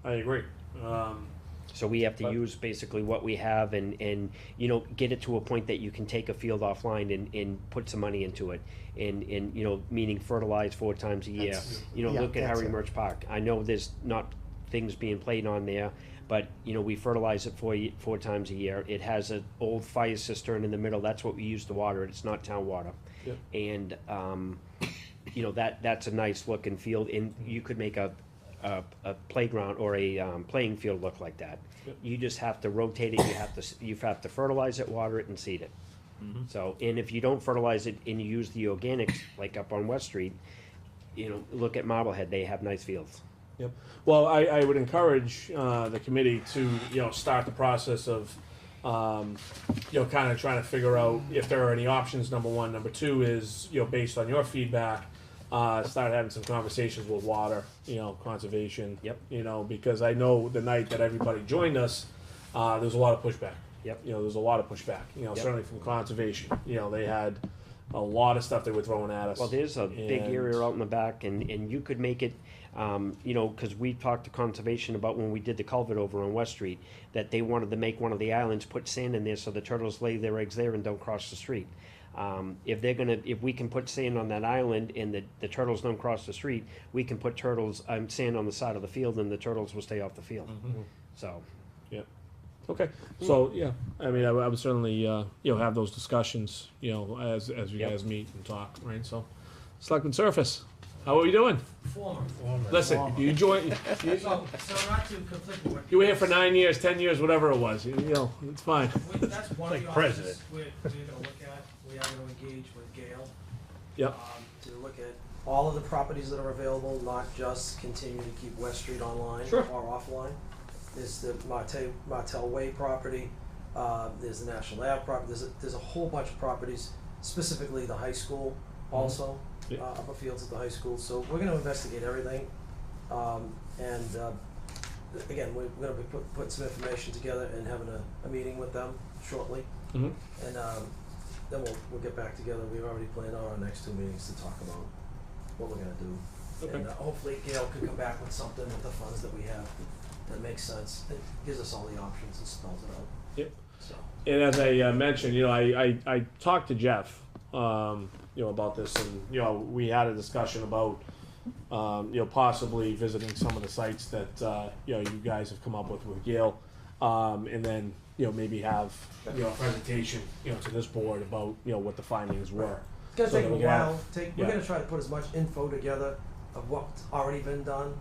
I agree. so we have to But- use basically what we have and, you know, get it to a point that you can take a field offline and put some money into it. And, you know, meaning fertilize 4 times a year. You know, yeah, look at that's Harry it. Murch Park. I know there's not things being played on there, but, you know, we fertilize it 4 times a year. It has an old fire cistern in the middle. That's what we use to water it. It's not town water. Yep. And, you know, that's a nice looking field, and you could make a playground or a playing field look like that. Yep. You just have to rotate it, you have to fertilize it, water it, and seed it. So, and if you don't fertilize it and you use the organics, like up on West Street, you know, look at Marblehead, they have nice fields. Yep. Well, I would encourage the committee to, you know, start the process of, you know, kind of trying to figure out if there are any options, number one. Number two is, you know, based on your feedback, start having some conversations with water, you know, conservation. Yep. You know, because I know the night that everybody joined us, there was a lot of pushback. Yep. You know, there's a lot of pushback, you know, Yep. certainly from conservation. You know, they had a lot of stuff they were throwing at us. Well, there's a big And- area out in the back, and you could make it, you know, because we talked to conservation about when we did the culvert over on West Street, that they wanted to make one of the islands, put sand in there so the turtles lay their eggs there and don't cross the street. If we can put sand on that island and the turtles don't cross the street, we can put sand on the side of the field and the turtles will stay off the field. So, Okay, so, yeah, I mean, I would certainly, you know, have those discussions, you know, as you Yep. guys meet and talk, right, so. Selectman Surface, how are you doing? Listen, you joined, So not to conflict with what. you were here for 9 years, 10 years, whatever it was, you know, it's fine. That's one of Like the options president. we're gonna look at. We are gonna engage with Gail. Yep. To look at all of the properties that are available, not just continue to keep West Street online Sure. or offline. There's the Martel Way property, there's the National Ave property, there's a whole bunch of properties, specifically the high school also, Yeah. upper fields at the high school, so we're gonna investigate everything. Again, we're gonna be putting some information together and having a meeting with them shortly. Mhm. And then we'll get back together. We've already planned out our next 2 meetings to talk about what we're gonna do. Okay. And hopefully Gail can come back with something with the funds that we have that makes sense. It gives us all the options and spells it out. Yep. So, And as I mentioned, you know, I talked to Jeff, you know, about this, and, you know, we had a discussion about, you know, possibly visiting some of the sites that, you know, you guys have come up with Gail, and then, you know, maybe have, you know, a presentation, you know, to this board about, you know, what the findings were. it's gonna So take that a we have- while. We're yeah. gonna try to put as much info together of what's already been done,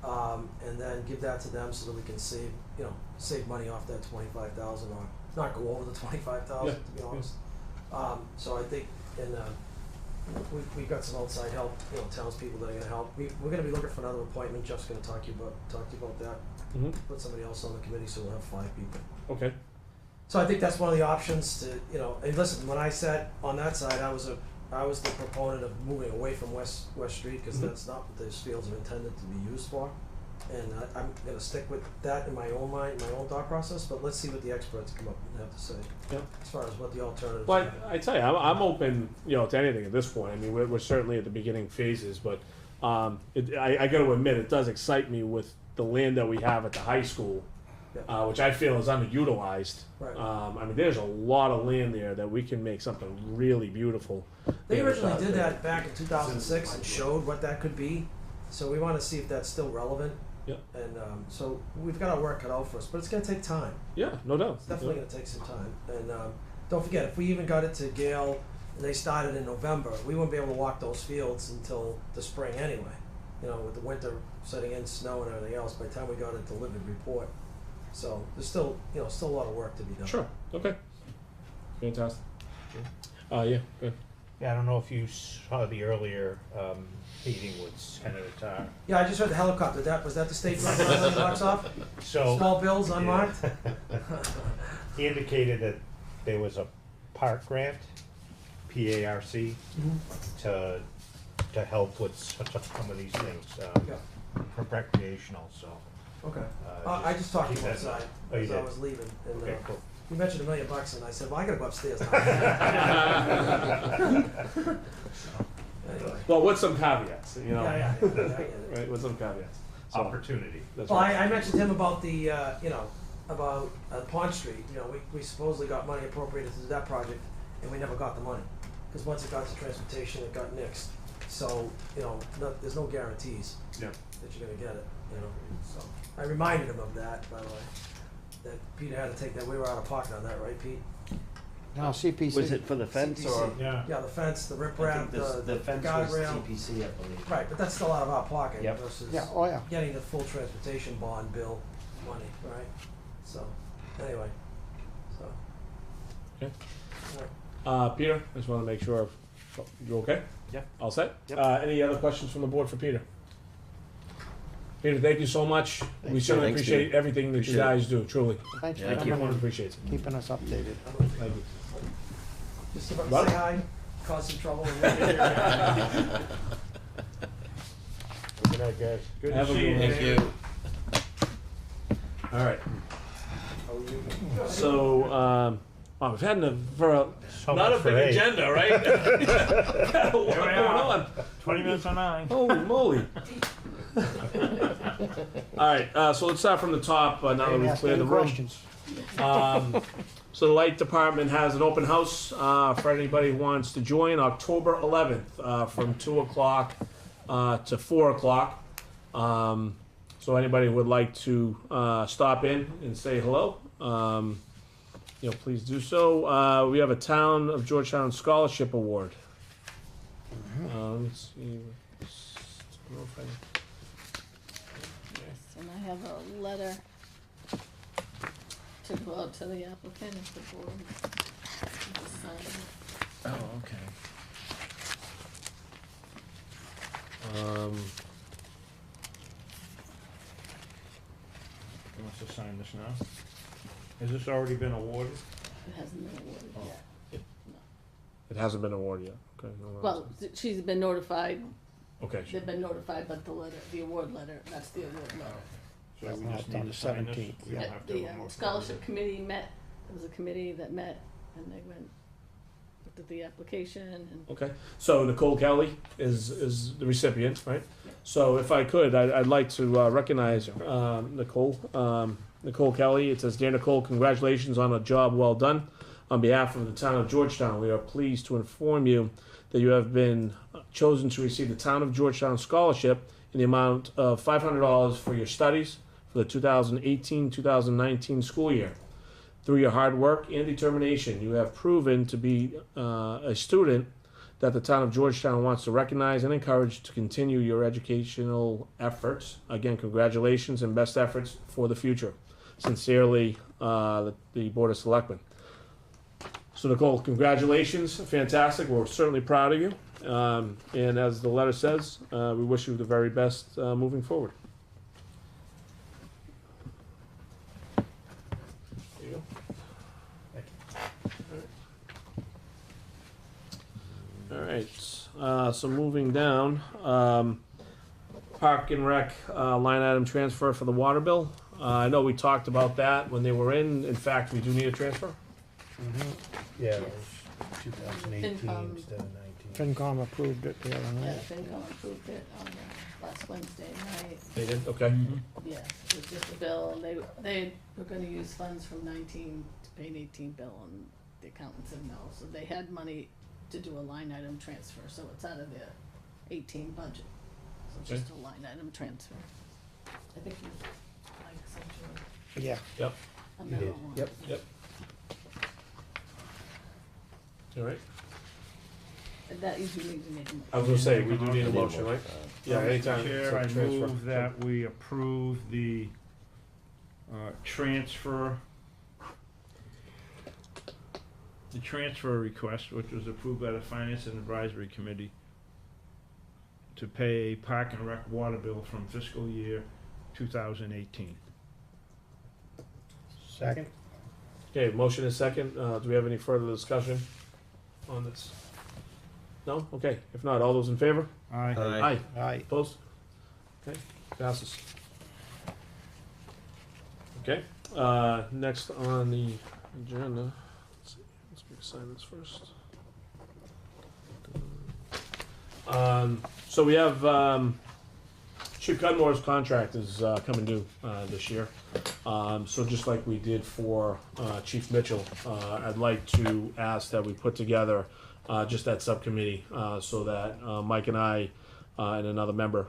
and then give that to them so that we can save money off that 25,000, or not go over the 25,000, Yeah, to be honest. So I think, and we've got some outside help, you know, townspeople that are gonna help. We're gonna be looking for another appointment. Jeff's gonna talk to you about that. Mhm. Put somebody else on the committee, so we'll have 5 people. Okay, So I think that's one of the options to, you know, and listen, when I sat on that side, I was the proponent of moving away from West Street, because Mhm. that's not what those fields are intended to be used for. And I'm gonna stick with that in my own mind, my own thought process, but let's see what the experts come up and have to say. Yeah. As far as what the alternatives well, are. I tell you, I'm open, you know, to anything at this point. I mean, we're certainly at the beginning phases, but, I gotta admit, it does excite me with the land that we have at the high school, Yeah. which I feel is underutilized. Right. I mean, there's a lot of land there that we can make something really beautiful. They you know, originally with did that. that back in 2006 and showed what that could be, so we wanna see if that's still relevant. Yeah. And, so we've got our work cut out for us, but it's gonna take time. Yeah, no doubt. It's definitely gonna take some time, and, don't forget, if we even got it to Gale, and they started in November, we wouldn't be able to walk those fields until the spring anyway. You know, with the winter setting in, snow and everything else, by the time we got a delivered report. So, there's still a lot of work to be done. Sure, okay. Fantastic. Yeah, good. Yeah, I don't know if you saw the earlier meeting with Senator Tar. Yeah, I just heard the helicopter, was that the state run $1 million off? So. Small bills unmarked? he indicated that there was a park grant, PARC, to help with some of these things, for recreational, so. Okay. Just I just talked to keep him that in outside mind. Oh, you as I did? was leaving, and Okay, cool. he mentioned $1 million, and I said, well, I gotta go upstairs now. Anyway. Well, with some caveats, you know. Yeah, I get it. Right, with some caveats. So, Opportunity. that's Well, right. I mentioned to him about the, about Pond Street, we supposedly got money appropriated to do that project, and we never got the money. Because once it got to transportation, it got nixed. So, there's no guarantees Yeah. that you're gonna get it, so. I reminded him of that, by the way, that Peter had to take that, we were out of pocket on that, right, Pete? Now, CPC. Was it for the fence or? CPC. Yeah. Yeah, the fence, the I riprap, think the fence was guardrail. CPC, I believe. Right, but that's still out of our pocket Yep. versus Yeah, oh, yeah. getting the full transportation bond bill money, right? So, anyway, so. Okay. Alright. Peter, I just want to make sure you're okay? Yeah. All set? Yep. Any other questions from the board for Peter? Peter, thank you so much. We you. certainly Thanks, appreciate Peter. everything that you Appreciate it. guys do, truly. Thanks for Thank you. coming Everyone in, appreciates it. keeping us updated. Thank you. Just about What? to say hi, cause some trouble. Good night, guys. Good to see you. Thank you. All right. So, we've had So not much a for big eight. agenda, right? Got a lot going on. 20 minutes on 9. Holy moly. All right, so let's start from the top, now that we've Ask cleared any the room. questions. So the light department has an open house for anybody who wants to join, October 11th, from 2 o'clock to 4 o'clock. So anybody who would like to stop in and say hello, please do so. We have a Town of Georgetown Scholarship Award. Let's see. I don't know if I- And I have a letter to go out to the applicant if the board decides. Oh, okay. He wants to sign this now. Has this already been awarded? It hasn't been awarded yet. It hasn't been awarded yet. Okay. no, Well, she's been notified, okay. Sure. they've been notified, but the letter, the award letter, that's the award letter. So That's we not just on need the to sign this. 17th, We don't yeah. have to The have a motion. scholarship committee met, there was a committee that met, and they went, looked at the application, and Okay, so Nicole Kelly is the recipient, right? So if I could, I'd like to recognize Nicole. Nicole Kelly, it says, "Dear Nicole, congratulations on a job well done. On behalf of the town of Georgetown, we are pleased to inform you that you have been chosen to receive the Town of Georgetown Scholarship in the amount of $500 for your studies for the 2018-2019 school year. Through your hard work and determination, you have proven to be a student that the town of Georgetown wants to recognize and encourage to continue your educational efforts. Again, congratulations and best efforts for the future. Sincerely, the Board of Selectmen." So Nicole, congratulations, fantastic. We're certainly proud of you. And as the letter says, we wish you the very best moving forward. There you go. All right, so moving down, Park and Rec line item transfer for the water bill. I know we talked about that when they were in. In fact, we do need a transfer. Yeah, it was 2018 FinCom. instead of 19. FinCom approved it the other yeah, night. FinCom approved it on last Wednesday night. They did, okay. Yes, it was just a bill, and they were gonna use funds from 19 to pay an 18 bill, and the accountant said no, so they had money to do a line item transfer, so it's out of their 18 budget. So it's Okay. just a line item transfer. I think you, like, essentially, Yeah. Yep. a You did. memo on Yep. it. Yep. All right. And that usually means you make a motion. I was gonna say, we do need a motion, right? Yeah, Mr. anytime. Chair, I it's a transfer. move that we approve the transfer request, which was approved by the Finance and Advisory Committee to pay a Park and Rec water bill from fiscal year 2018. Second? Okay, motion is second. Do we have any further discussion on this? No? Okay, if not, all those in favor? Aye. Aye. Aye. Opposed? Okay, passes. Okay, next on the agenda, let's see, let's sign this first. So we have, Chief Cudmore's contract is, coming due, this year. So just like we did for, Chief Mitchell, I'd like to ask that we put together, just that subcommittee, so that, Mike and I, and another member,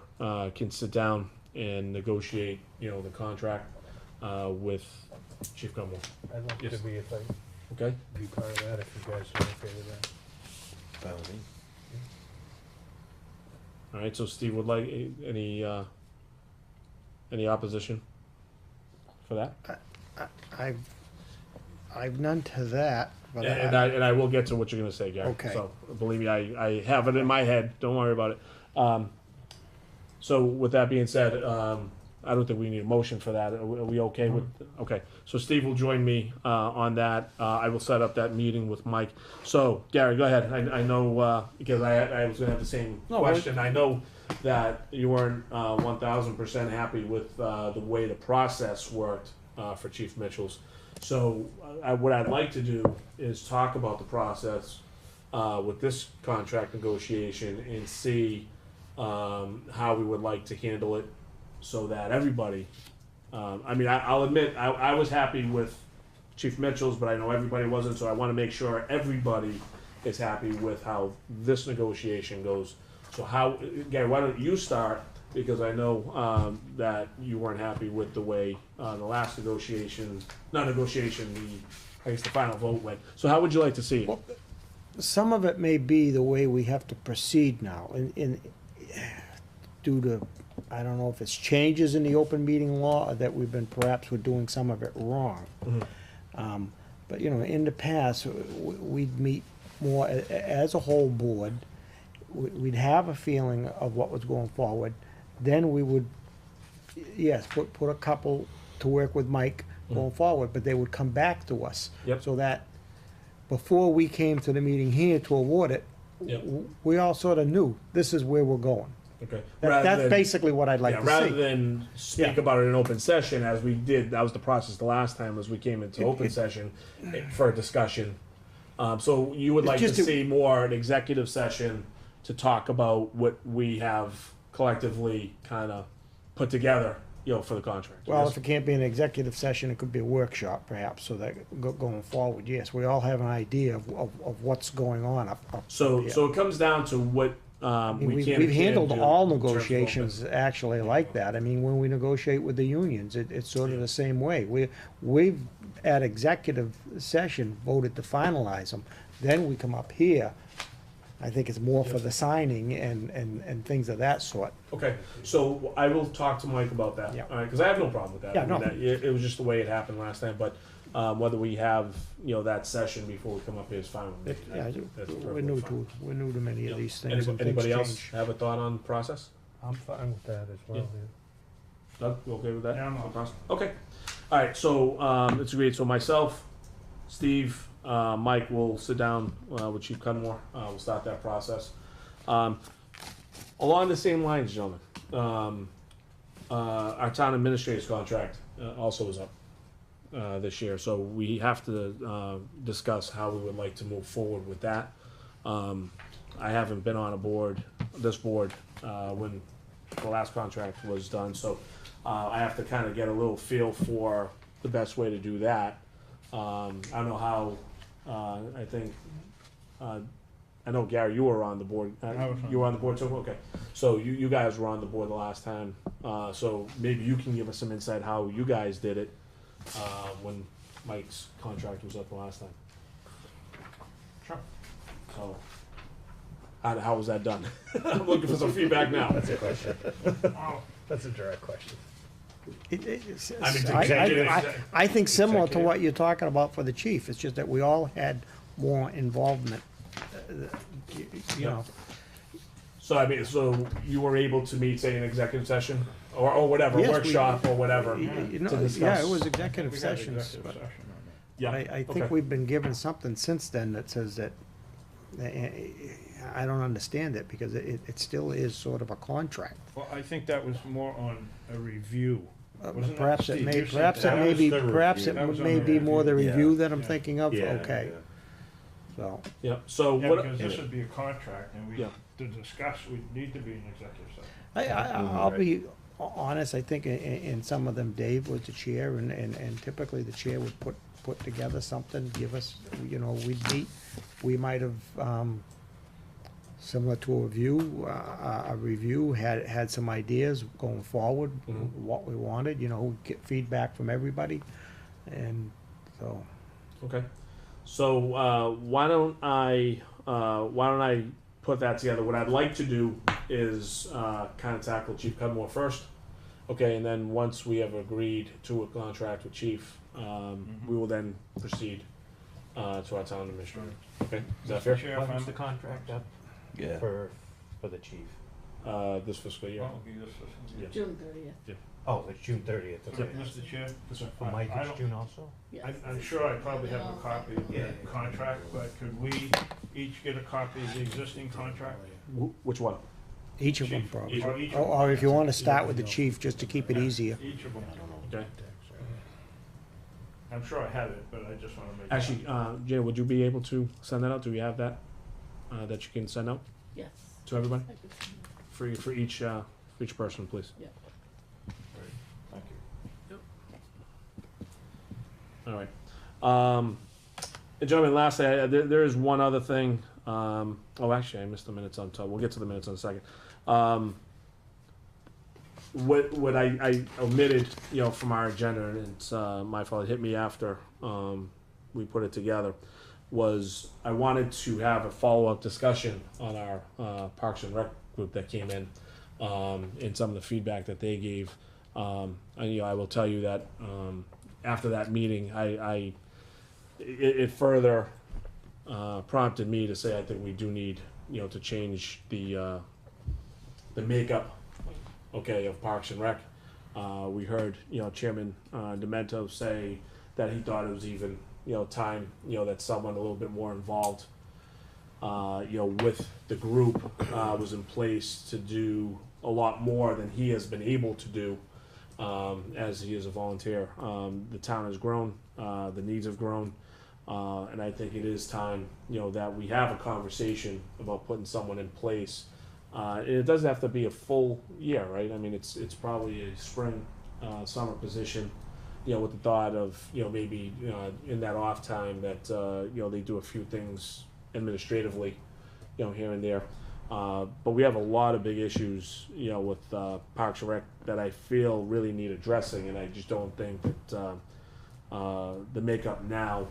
can sit down and negotiate, the contract, with Chief Cudmore. I'd like Yes. to be, if I, Okay? be part of that, if you guys are okay with that. Fine with me. All right, so Steve would like any opposition for that? I've none to that, but And I will get to what you're gonna say, Gary. Okay. So believe me, I have it in my head. Don't worry about it. So with that being said, I don't think we need a motion for that. Are we okay with? Okay. So Steve will join me on that. I will set up that meeting with Mike. So Gary, go ahead. I know because I was gonna have the same question. I know that you weren't 1,000% happy with the way the process worked for Chief Mitchell's. So what I'd like to do is talk about the process with this contract negotiation and see how we would like to handle it so that everybody, I'll admit, I was happy with Chief Mitchell's, but I know everybody wasn't, so I want to make sure everybody is happy with how this negotiation goes. So Gary, why don't you start, because I know that you weren't happy with the way the last negotiation, I guess the final vote went. So how would you like to see it? Well, some of it may be the way we have to proceed now, due to, I don't know if it's changes in the open meeting law, or that we're doing some of it wrong. But, in the past, we'd meet more as a whole board, we'd have a feeling of what was going forward, then we would, yes, put a couple to work with Mike going forward, but they would come back to us. Yep. So that before we came to the meeting here to award it, Yep. we all sort of knew, this is where we're going. Okay. That's basically what I'd like to see. Rather than speak Yeah. about it in open session, as we did, that was the process the last time, as we came into open session for a discussion. So you would It's like to just a- see more an executive session to talk about what we have collectively kind of put together, for the contract. Well, Yes? if it can't be an executive session, it could be a workshop perhaps, so that going forward, yes, we all have an idea of what's going on up So here. it comes down to what we We've can. and can't handled do all in terms of open. negotiations actually like that. I mean, when we negotiate with the unions, it's sort of the same way. We've, at executive session, voted to finalize them. Then we come up here. I think it's more for the signing and things of that sort. Okay, so I will talk to Mike about that. Yeah. All right, because I have no problem with that. Yeah, I mean, no. it was just the way it happened last time, but whether we have, that session before we come up here is fine with me. Yeah, That's we're perfectly new fine. to many of these things. and things Anybody else change. have a thought on the process? I'm fine with that as well. Yeah. Doug, you okay with that? Yeah, I'm The all process? Okay, all right, so it's agreed, so myself, Steve, Mike will sit down with Chief Cudmore, we'll start that process. Along the same lines, gentlemen, our town administrator's contract also is up this year, so we have to discuss how we would like to move forward with that. I haven't been on this board, when the last contract was done, so I have to kind of get a little feel for the best way to do that. I don't know how, I think, I know, Gary, you were on the board. I was on You were on the board too? Okay. So you guys were on the board the last time. So maybe you can give us some insight how you guys did it when Mike's contract was up the last time. Sure. So how was that done? I'm looking for some feedback now. That's a question. That's a direct question. I mean, to executive- I think similar to executive. what you're talking about for the chief, it's just that we all had more involvement, you know. So I mean, so you were able to meet, say, an executive session or whatever, Yes, we- workshop or whatever You know, to discuss. yeah, it was executive We had sessions, executive but session on Yeah. I think okay. we've been given something since then that says that, I don't understand it, because it still is sort of a contract. Well, I think that was more on a review. Wasn't that, Perhaps it Steve? may, You said perhaps it that. may was be, the perhaps review. it That was may on be the more the review. review that I'm Yeah. thinking of, Yeah, okay, yeah. so. Yeah. So Yeah, what? because this would be a contract, and we, Yeah. to discuss, we'd need to be an executive session. I'll be honest, I think in some of them, Dave was the chair, and typically the chair would put together something, give us, we'd meet, we might have, similar to a review, had some ideas going forward, Mhm. what we wanted, get feedback from everybody, and so. Okay. So why don't I put that together? What I'd like to do is kind of tackle Chief Cudmore first. Okay, and then once we have agreed to a contract with Chief, we will then proceed to our town administrator. Okay, is that fair? Chair, if When I'm- was the contract up Yeah. for the chief? This fiscal year. Well, you just listen. Yeah. June 30th, Oh, it's June 30th, okay. Mr. Chair, For Mike, I it's don't- June also? yes. I'm sure I probably have a copy of Yeah. the contract, but could we each get a copy of the existing contract? Which one? Each of them Chief, probably. each of them. Or if you wanna start with the chief, just to keep it easier. Each of them. Okay. I'm sure I have it, but I just wanna make. Actually, Jay, would you be able to send that out? Do we have that that you can send out Yes. to everybody I could send it. for each person, please? Yeah. Thank you. All right. And gentlemen, lastly, there is one other thing. Actually, I missed the minutes on top. We'll get to the minutes in a second. What I omitted, from our agenda, and it's my fault. It hit me after we put it together. Was I wanted to have a follow-up discussion on our Parks and Rec group that came in, and some of the feedback that they gave. And, I will tell you that after that meeting, it further prompted me to say I think we do need to change the makeup, okay, of Parks and Rec. We heard Chairman Demento say that he thought it was even time that someone a little bit more involved with the group was in place to do a lot more than he has been able to do as he is a volunteer. The town has grown, the needs have grown, and I think it is time that we have a conversation about putting someone in place. And it doesn't have to be a full year, right? I mean, it's probably a spring, summer position, with the thought of maybe in that off time that they do a few things administratively, here and there. But we have a lot of big issues, with Parks and Rec that I feel really need addressing, and I just don't think that the makeup now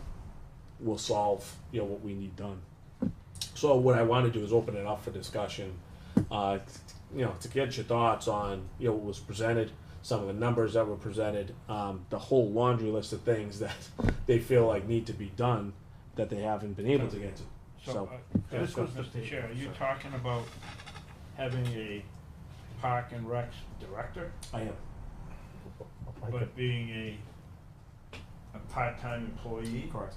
will solve what we need done. So what I want to do is open it up for discussion, to get your thoughts on what was presented, some of the numbers that were presented, the whole laundry list of things that they feel like need to be done that they haven't been able to get to. So, Mr. Chair, are you talking about having a Park and Rec director, I am. but being a part-time employee? Correct.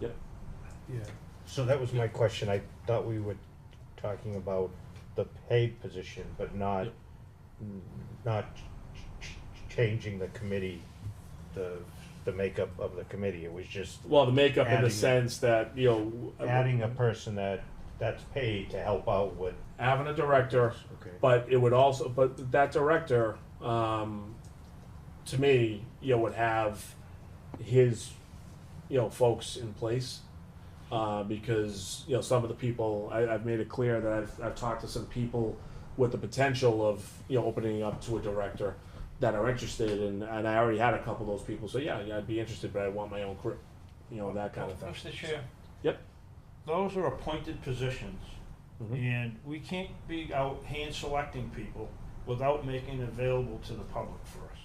Yeah. So that was my question. I thought we were talking about the paid position, but not, Yep. not changing the committee, the makeup of the committee. It was just Well, the makeup in the Adding- sense that, adding a person that's paid to help out with. having a director, Okay. but it would also, but that director, to me, would have his, folks in place. Because, some of the people, I've made it clear that I've talked to some people with the potential of, opening up to a director that are interested, and I already had a couple of those people say, yeah, I'd be interested, but I want my own crew, that kind of thing. Mr. Chair? Yep. Those are appointed positions, Mhm. and we can't be out hand-selecting people without making it available to the public first.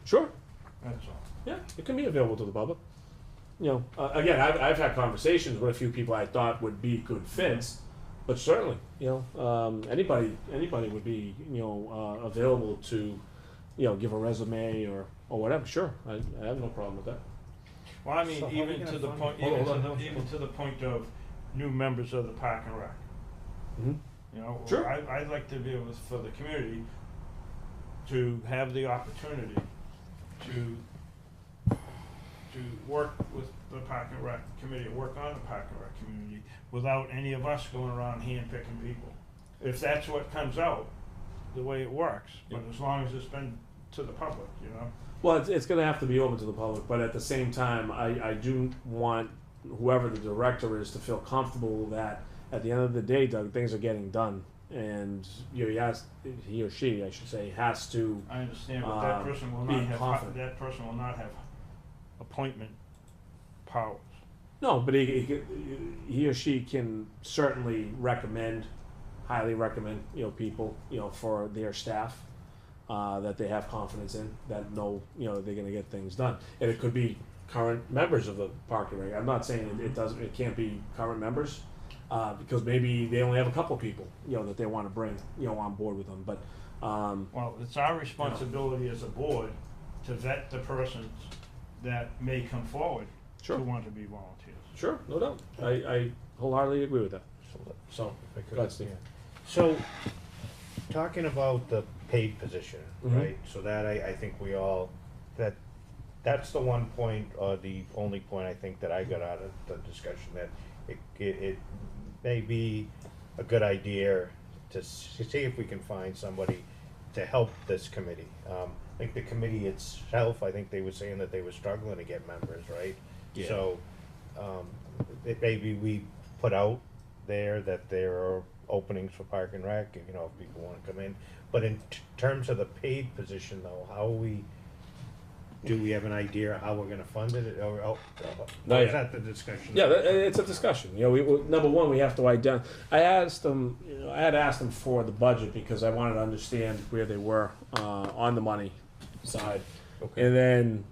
Sure. That's all. Yeah, it can be available to the public. Again, I've had conversations with a few people I thought would be good fits, but certainly, anybody would be, available to, give a resume or, or whatever, sure, I have no problem with that. Well, I mean, So how are we even gonna to the fund point, it? even to the point of new members of the Park and Rec. Mhm. You know, Sure. I'd like to be able, for the community, to have the opportunity to work with the Park and Rec committee, work on the Park and Rec community, without any of us going around handpicking people. If that's what comes out, the way it works, but as long as it's been to the public, you know? Well, it's gonna have to be open to the public, but at the same time, I do want whoever the director is to feel comfortable that at the end of the day, Doug, things are getting done. And, you know, he or she, I should say, has to, I understand, but that person will be not have, confident. that person will not have appointment powers. no, but he or she can certainly recommend, highly recommend, you know, people, you know, for their staff, that they have confidence in, that know, you know, they're gonna get things done. And it could be current members of the Park and Rec. I'm not saying it can't be current members, because maybe they only have a couple of people, you know, that they wanna bring, you know, on board with them, but, Well, it's our responsibility as a board to vet the persons that may come forward Sure. to want to be volunteers. sure, no doubt. I wholeheartedly agree with that. So, If I could, go ahead, Steve. yeah. So, talking about the paid position, Mhm. right? So that I think we all, that's the one point, or the only point I think that I got out of the discussion, that it may be a good idea to see if we can find somebody to help this committee. I think the committee itself, I think they were saying that they were struggling to get members, right? Yeah. So, it maybe we put out there that there are openings for Park and Rec, you know, if people wanna come in. But in terms of the paid position though, do we have an idea how we're gonna fund it, or Not is yet. that the discussion? Yeah, it's a discussion. You know, number one, we have to identify. I asked them. You know, I had asked them for the budget because I wanted to understand where they were on the money side, Okay. and then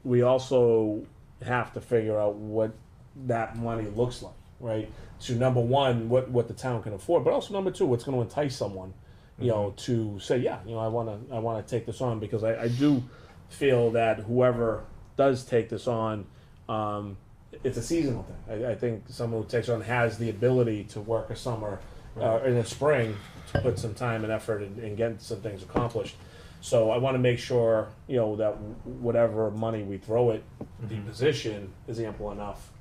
we also have to figure out what that money looks like, right? So number one, what the town can afford, but also number two, what's going to entice someone, you know, to say, yeah, you know, I want to take this on, because I do feel that whoever does take this on, it's a seasonal thing. I think someone who takes on has the ability to work a summer in the spring to put some time and effort and get some things accomplished. So I want to make sure, you know, that whatever money we throw at the position is ample enough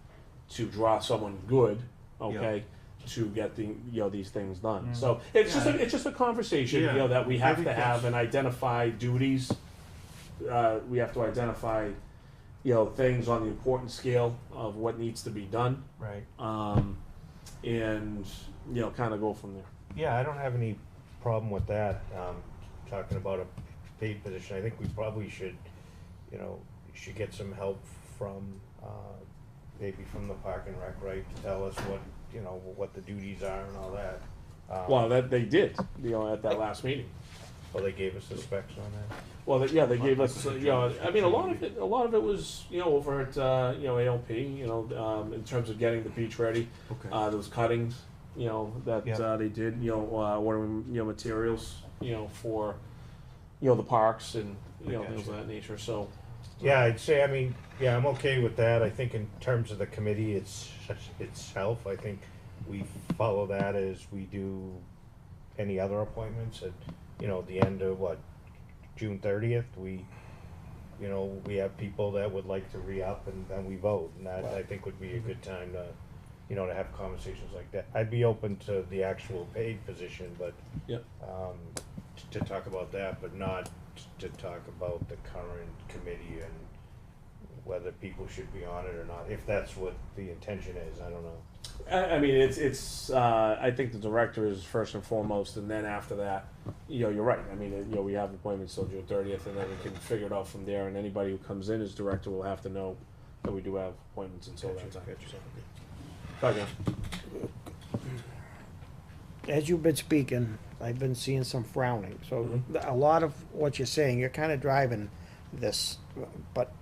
to draw someone good, okay, to get these things done. So it's just a conversation, you know, that we have to have and identify duties. We have to identify, you know, things on the importance scale of what needs to be done, Right. and you know, kind of go from there. Yeah, I don't have any problem with that. Talking about a paid position, I think we probably should, you know, should get some help from, maybe from the Park and Rec, right, to tell us what, you know, what the duties are and all that. Well, that they did, you know, at that last meeting. Well, they gave us the specs on that. Well, they gave us, you know, I mean, a lot of it was, you know, over at, you know, ALP, you know, in terms of getting the beach ready. Okay. Those cuttings, you know, that Yeah. they did, you know, ordering, you know, materials, you know, for, you know, the parks and, you know, things of that nature, so. Yeah, I'd say, I mean, yeah, I'm okay with that. I think in terms of the committee itself, I think we follow that as we do any other appointments at, you know, the end of June 30th, we have people that would like to re-up, and then we vote, and that I think would be a good time to, you know, to have conversations like that. I'd be open to the actual paid position, but, Yep. to talk about that, but not to talk about the current committee and whether people should be on it or not, if that's what the intention is, I don't know. I mean, it's. I think the director is first and foremost, and then after that, you know, you're right. I mean, you know, we have appointments till June 30th, and then we can figure it out from there. And anybody who comes in as director will have to know that we do have appointments until that time. Gotcha. So, again, As you've been speaking, I've been seeing some frowning, so a lot of what you're saying, you're kinda driving this, but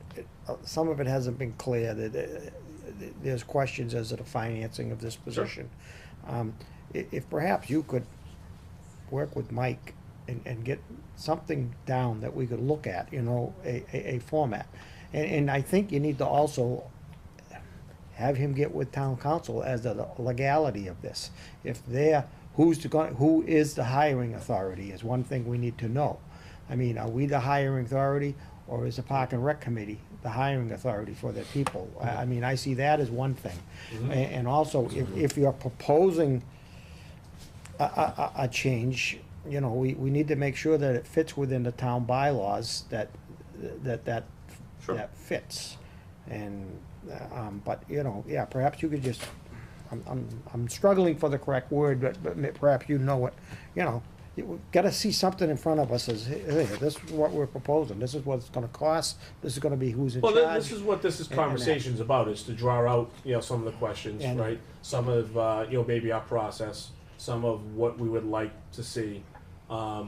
some of it hasn't been clear, there's questions as to the financing of this position. If perhaps you could work with Mike and get something down that we could look at, you know, a format. And I think you need to also have him get with town council as the legality of this. If they're, who is the hiring authority is one thing we need to know. I mean, are we the hiring authority, or is the Park and Rec Committee the hiring authority for their people? I mean, I see that as one thing. And also, if you're proposing a change, you know, we need to make sure that it fits within the town bylaws, that fits. And, but, you know, yeah, perhaps you could just, I'm struggling for the correct word, but perhaps you know it, you know, we've gotta see something in front of us as, hey, this is what we're proposing, this is what it's gonna cost, this is gonna be who's in Well, charge. this is what this is and that. conversation's about, is to draw out, you know, some of the questions, And- right? Some of, you know, maybe our process, some of what we would like to see. But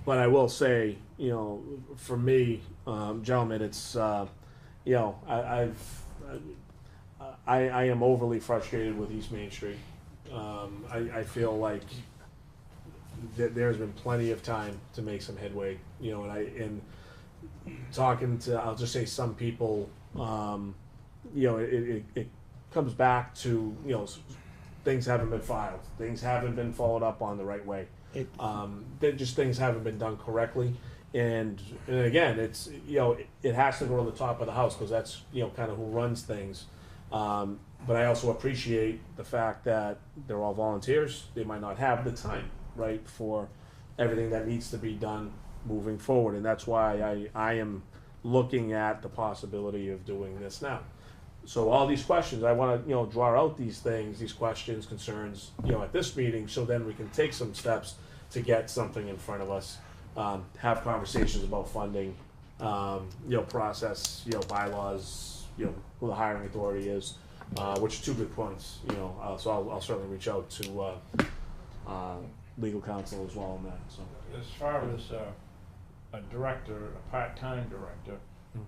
I will say, you know, for me, gentlemen, it's, you know, I am overly frustrated with East Main Street. I feel like there's been plenty of time to make some headway, you know, and talking to, I'll just say some people, you know, it comes back to, you know, things haven't been filed, things haven't been followed up on the right way. Just things haven't been done correctly. And again, it's, you know, it has to go to the top of the house, because that's, you know, kind of who runs things. But I also appreciate the fact that they're all volunteers. They might not have the time, right, for everything that needs to be done moving forward. And that's why I am looking at the possibility of doing this now. So all these questions, I want to, you know, draw out these things, these questions, concerns, you know, at this meeting, so then we can take some steps to get something in front of us, have conversations about funding, you know, process, you know, bylaws, you know, who the hiring authority is, which are two good points, you know, so I'll certainly reach out to legal counsel as well on that, so. As far as a director, a part-time director,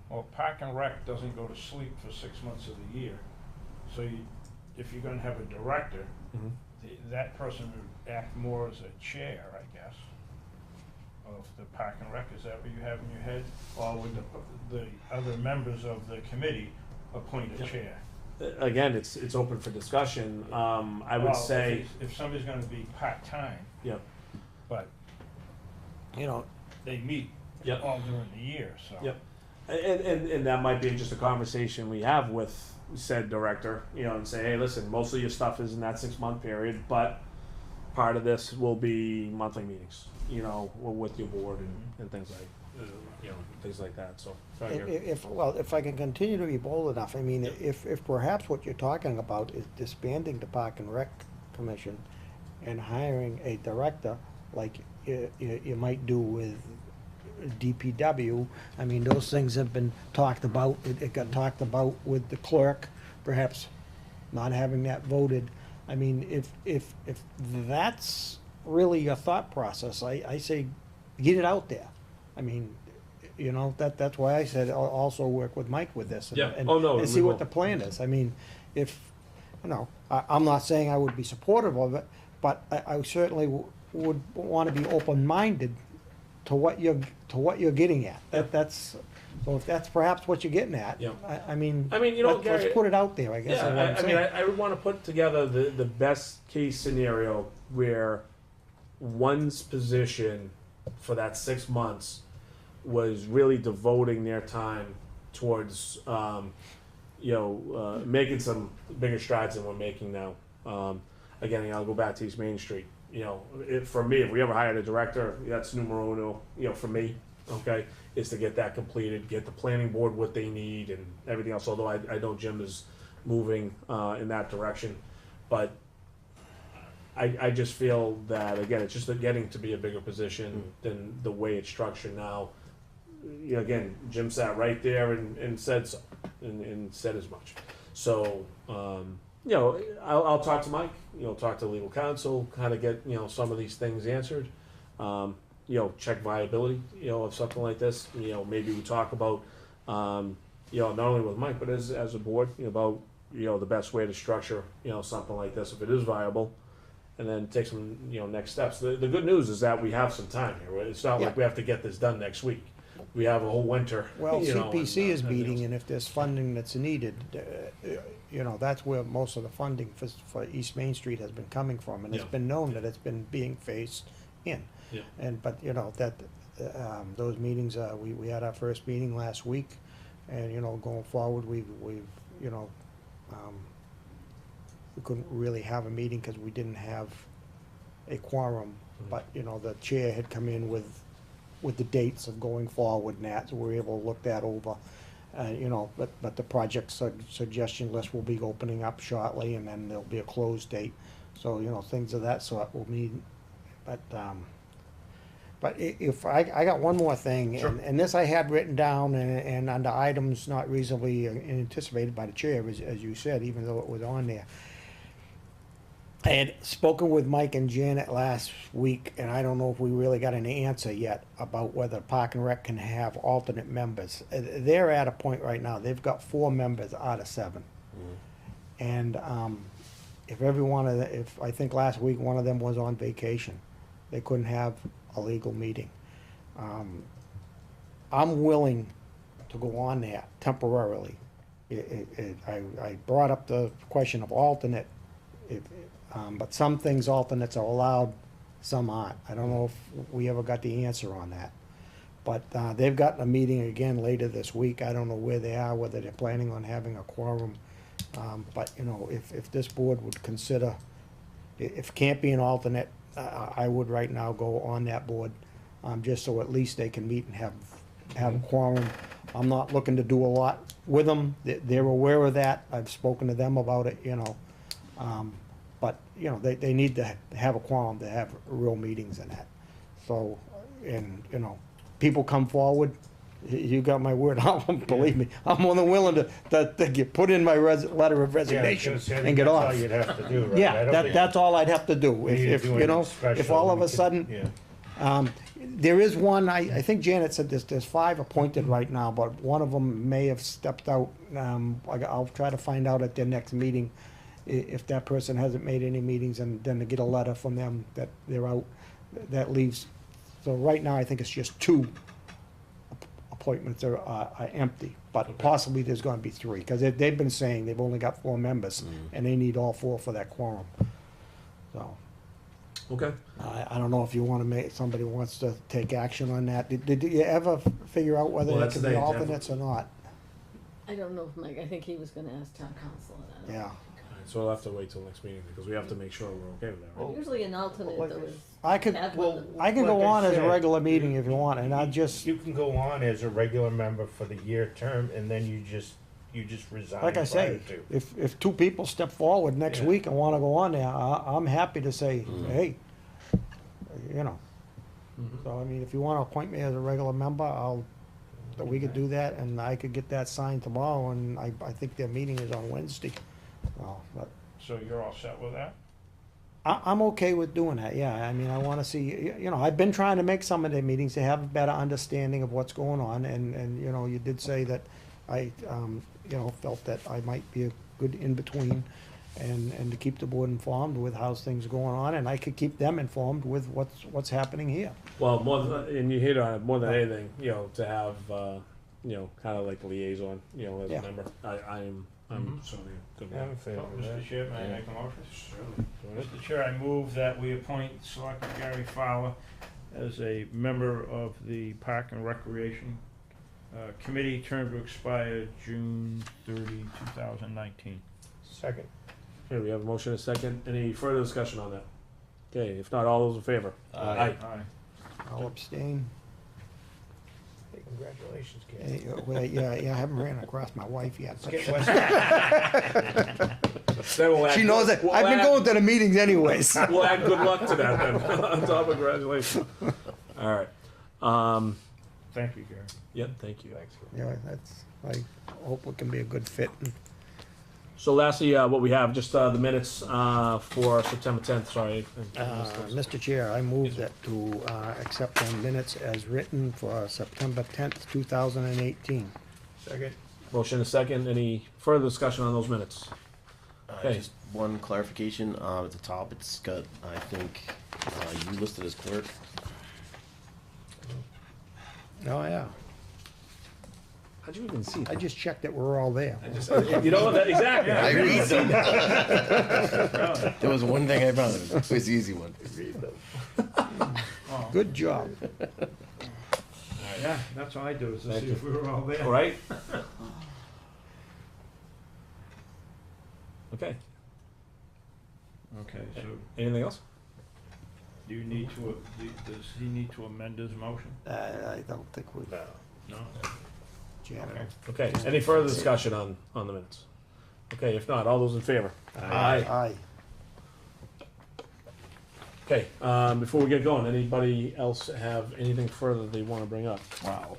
well, Park and Rec doesn't go to sleep for 6 months of the year. So if you're gonna have a director, that person would act more as a chair, I guess, of the Park and Rec. Is that what you have in your head? Or would the other members of the committee appoint a chair? Again, it's open for discussion. I would Well, say, if somebody's gonna be part-time, yeah, but You know, they meet Yep. all during the year, so. Yep. And that might be just a conversation we have with said director, you know, and say, hey, listen, most of your stuff is in that 6 month period, but part of this will be monthly meetings, you know, with your board and things like, you know, things like that, so. sorry, Gary. if I can continue to be bold enough, I mean, if perhaps what you're talking about is disbanding the Park and Rec Commission and hiring a director, like you might do with DPW, I mean, those things have been talked about, it got talked about with the clerk, perhaps not having that voted. I mean, if that's really your thought process, I say, get it out there. I mean, you know, that's why I said also work with Mike with this. Yeah. And, Oh, no, and we see will. what the plan is. I mean, if, you know, I'm not saying I would be supportive of it, but I certainly would want to be open-minded to what you're getting at. That's, so if that's perhaps what you're getting at, Yeah. I mean, you know, let's Gary, put it out there, I guess. is what I'm I mean, saying. I would want to put together the best case scenario where one's position for that 6 months was really devoting their time towards, you know, making some bigger strides than we're making now. Again, I'll go back to East Main Street. You know, for me, if we ever hired a director, that's numero uno, you know, for me, okay, is to get that completed, get the planning board what they need and everything else, although I know Jim is moving in that direction. But I just feel that, again, it's just getting to be a bigger position than the way it's structured now. You know, again, Jim sat right there and said so, and said as much. So, you know, I'll talk to Mike, you know, talk to legal counsel, kind of get, you know, some of these things answered. You know, check viability, you know, of something like this. You know, maybe we talk about, you know, not only with Mike, but as a board, you know, about, you know, the best way to structure, you know, something like this, if it is viable. and then take some, next steps. The good news is that we have some time here. It's not like Yeah. we have to get this done next week. We have a whole winter. Well, CPC is and, meeting, and if there's funding that's needed, that's where most of the funding for East Main Street has been coming from, and it's Yeah. been known that it's been being phased in. Yeah. But those meetings, we had our first meeting last week, and, going forward, we couldn't really have a meeting because we didn't have a quorum, but, the chair had come in with the dates of going forward and that, so we were able to look that over. But the project suggestion list will be opening up shortly, and then there'll be a close date. So, things of that sort will need, but if I got one more thing, and this I had written down, and under items not reasonably anticipated by the chair, as you said, even though it was on there. I had spoken with Mike and Janet last week, and I don't know if we really got an answer yet about whether Park and Rec can have alternate members. They're at a point right now, they've got 4 members out of 7. And if I think last week one of them was on vacation, they couldn't have a legal meeting. I'm willing to go on there temporarily. I brought up the question of alternate, but some things alternates are allowed, some aren't. I don't know if we ever got the answer on that. But they've got a meeting again later this week. I don't know where they are, whether they're planning on having a quorum. But, if this board would consider, if can't be an alternate, I would right now go on that board, just so at least they can meet and have a quorum. I'm not looking to do a lot with them. They're aware of that. I've spoken to them about it, but, they need to have a quorum to have real meetings and that. So, and, people come forward, you got my word, believe me, I'm more than willing to get, put in my letter of resignation and get off. That's all you'd have to do, right? I Yeah, don't think that's all I'd have to do. we need to If, do if anything special. if all of We a could- sudden, yeah. there is one, I think Janet said there's 5 appointed right now, but one of them may have stepped out. I'll try to find out at their next meeting if that person hasn't made any meetings, and then to get a letter from them that they're out. That leaves, so right now I think it's just 2 appointments are empty, but possibly there's gonna be 3, because they've been saying they've only got 4 members, and they need all 4 for that quorum. So, Okay. I don't know if you wanna somebody wants to take action on that. Did you ever figure out whether Well, they that's can the be thing, Jeff. alternates or not? I don't know if Mike, I think he was gonna ask town council, and I don't know. Yeah, So we'll have to wait till next meeting because we have to make sure we're okay with that, right? Usually an alternate Like- though is. I could, have well, one I can go Like I on as a said, regular meeting if you want, and I just, You can go on as a regular member for the year term, and then you just resign like I say, prior to. if 2 people step forward next Yeah. week and wanna go on there, I'm happy to say, hey, So, I mean, if you wanna appoint me as a regular member, we could do that, and I could get that signed tomorrow, and I think their meeting is on Wednesday. But So you're all set with that? I'm okay with doing that, yeah. I mean, I wanna see, I've been trying to make some of their meetings to have a better understanding of what's going on, and, you did say that I, felt that I might be a good in-between, and to keep the board informed with how things are going on, and I could keep them informed with what's happening here. Well, and you hit on it more than anything, to have, kind of like liaison, as Yeah. a member. I'm certainly good with Yeah, that. I'm fair with Mr. that. Chair, may I make a motion? Certainly. Mr. Chair, I move that we appoint Selectman Gary Fowler as a member of the Park and Recreation Committee, term to expire June 30, 2019. Second. Okay, we have a motion and a second. Any further discussion on that? Okay, if not, all those in favor? Aye. Aye. I'll abstain. Hey, congratulations, kid. Hey, well, yeah, I haven't ran across my wife yet. but Get West- Then we'll add She knows that, we'll I've been add- going to the meetings anyways. We'll add good luck to that then, on top of congratulations. All right. Thank you, Gary. Yep, thank you. Thanks. Yeah, I hope it can be a good fit. So lastly, what we have, just the minutes for September 10th, sorry. Mr. Chair, I move that to accept the minutes as written for September 10th, 2018. Second. Motion and a second. Any further discussion on those minutes? Okay. Just one clarification, at the top, it's got, I think, you listed as clerk. Oh, yeah. How'd you even see I just checked that we're all there. You know that exactly. I read them. Really? There was one thing I found, it was the easy one. Oh, Good job. yeah, that's all I do, is to Thank see you. if we were all there. All right. Okay. Okay, so Anything else? do you need to, does he need to amend his motion? I don't think we, No? Janet. Okay. Any further discussion on the minutes? Okay. If not, all those in favor? Aye. Okay. Before we get going, anybody else have anything further they want to bring up? Wow.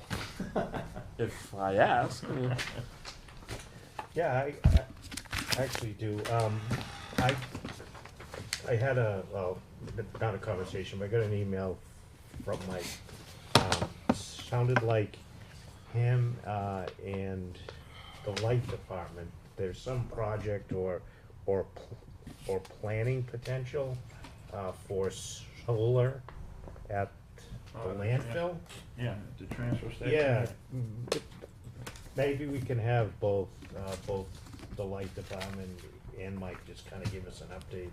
If I ask. Yeah, I actually do. I had not a conversation, but I got an email from Mike. Sounded like him and the light department, there's some project or planning potential for solar at the landfill. Yeah, the transfer station. Yeah, maybe we can have both the light department and Mike just kind of give us an update,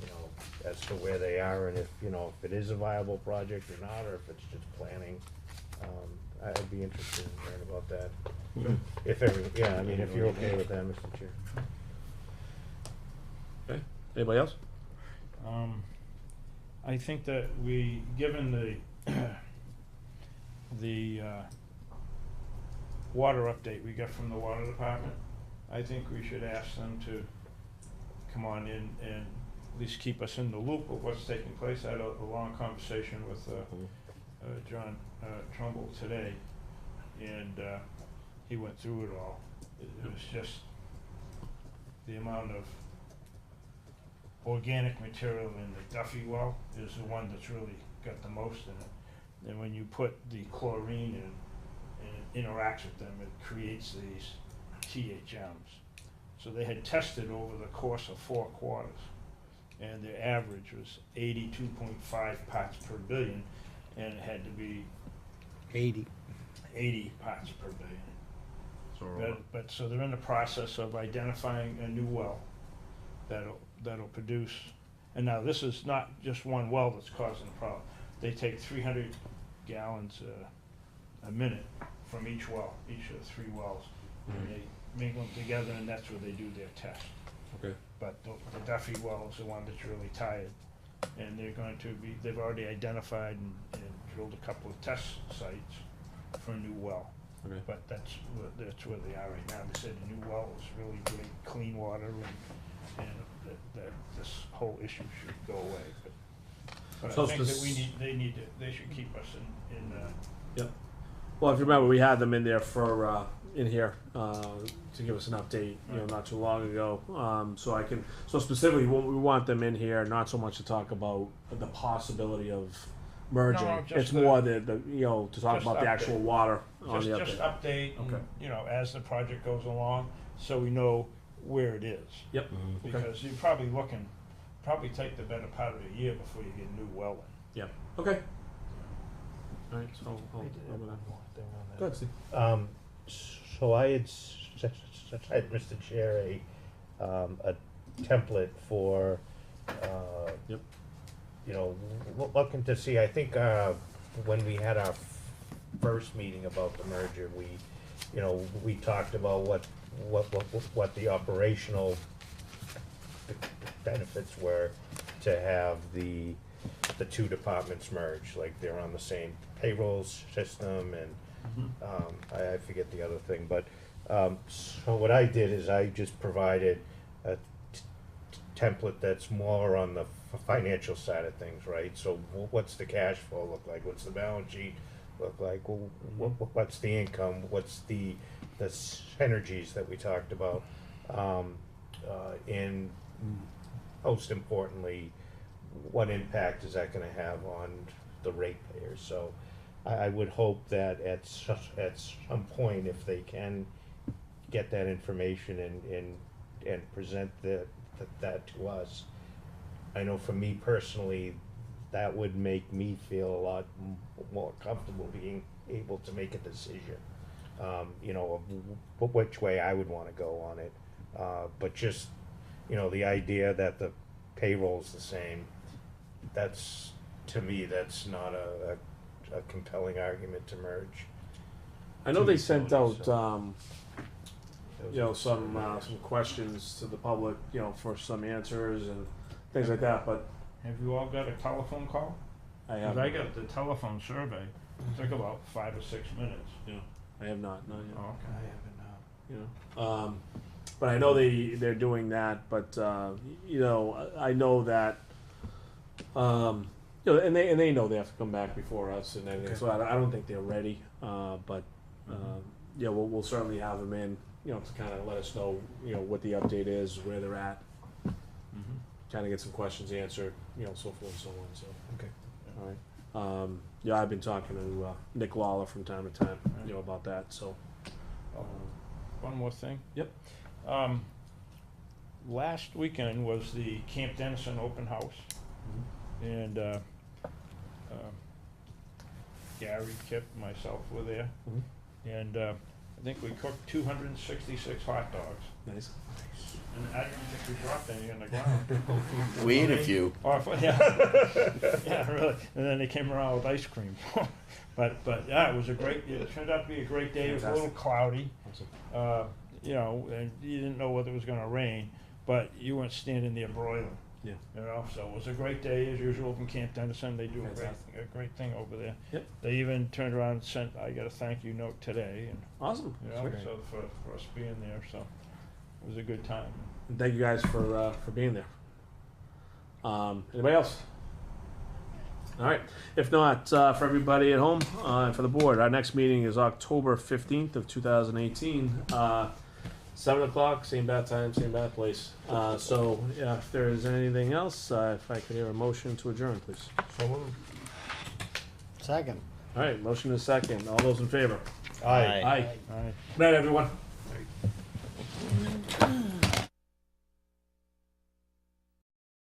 you know, as to where they are and if, you know, if it is a viable project or not, or if it's just planning. I'd be interested in hearing about that. If I mean, if you're okay with that, Mr. Chair. Okay. Anybody else? I think that we, given the water update we got from the water department, I think we should ask them to come on in and at least keep us in the loop of what's taking place. I had a long conversation with John Trumbull today, and he went through it all. It was just the amount of organic material in the Duffy well is the one that's really got the most in it. And when you put the chlorine in and it interacts with them, it creates these THMs. So they had tested over the course of 4 quarters, and their average was 82.5 parts per billion, and it had to be 80. 80 parts per billion. But so they're in the process of identifying a new well that'll produce. And now this is not just one well that's causing the problem. They take 300 gallons a minute from each well, each of the 3 wells, and they mingle them together, and that's where they do their test. Okay. But the Duffy well is the one that's really tired, and they've already identified and drilled a couple of test sites for a new well. Okay. But that's where they are right now. They said the new well is really great, clean water, and that this whole issue should go away. But So I think that they should keep us in Yep. Well, if you remember, we had them in there for in here to give us an update, you know, not too long ago. So specifically, we want them in here, not so much to talk about the possibility of merging. No, just it's the- more the you know, to talk just about the update. actual water on the just update. update, and, Okay. you know, as the project goes along, so we know where it is. Yep. Okay. Because you're probably take the better part of a year before you get a new well in. Yep. Okay. All right. So I'll go ahead, Steve. So I had said, Mr. Chair, a template for, Yep. you know, looking to see, I think, when we had our first meeting about the merger, we talked about what the operational benefits were to have the 2 departments merge, like they're on the same payroll system and I forget the other thing, but so what I did is I just provided a template that's more on the financial side of things, right? So what's the cash flow look like? What's the balance sheet look like? What's the income? What's the synergies that we talked about? And most importantly, what impact is that going to have on the ratepayers? So I would hope that at some point, if they can get that information and present that to us. I know for me personally, that would make me feel a lot more comfortable being able to make a decision, you know, of which way I would wanna go on it. But just, you know, the idea that the payroll's the same, that's, to me, that's not a compelling argument to merge. I know they sent out, So- you know, some questions to the public, you know, for some answers and things like that, but Have you all got a telephone call? I 'Cause have. I got the telephone survey. It took about 5 or 6 minutes. Yeah, I have not yet. Oh, okay. I haven't, You know, but I know they're doing that. But you know, I know that, you know, and they know they have to come back before us and everything. Okay. So I don't think they're ready. But yeah, we'll certainly have them in, you know, to kind of let us know, you know, what the update is, where they're at, kind of get some questions answered, you know, so forth and so on. So Okay. all right. Yeah, I've been talking to Nick Lawler from time to time, you know, about that. So. One more thing. Yep. Last weekend was the Camp Dennison open house, and Gary, Kip, and myself were there, and I think we cooked 266 hot dogs, Nice. and I don't think we dropped any on the ground. We ate a few. Or if- yeah, yeah, really. And then they came around with ice cream. but yeah, it was a great. It turned out to be a great day. It was a little cloudy. Awesome. You know, and you didn't know whether it was going to rain, but you weren't standing there broiling. Yeah. You know, so it was a great day as usual from Camp Dennison. They do a great thing over there. Yep. They even turned around and sent, I got a thank you note today, and Awesome. you know, Sweet. so for us being there, so it was a good time. And thank you guys for being there. Anybody else? All right. If not, for everybody at home, and for the board, our next meeting is October 15th of 2018. 7 o'clock, same bad time, same bad place. So yeah, if there is anything else, if I could hear a motion to adjourn, please. second. All right, motion is second. All those in favor? Aye. Aye. All right. Good night, everyone.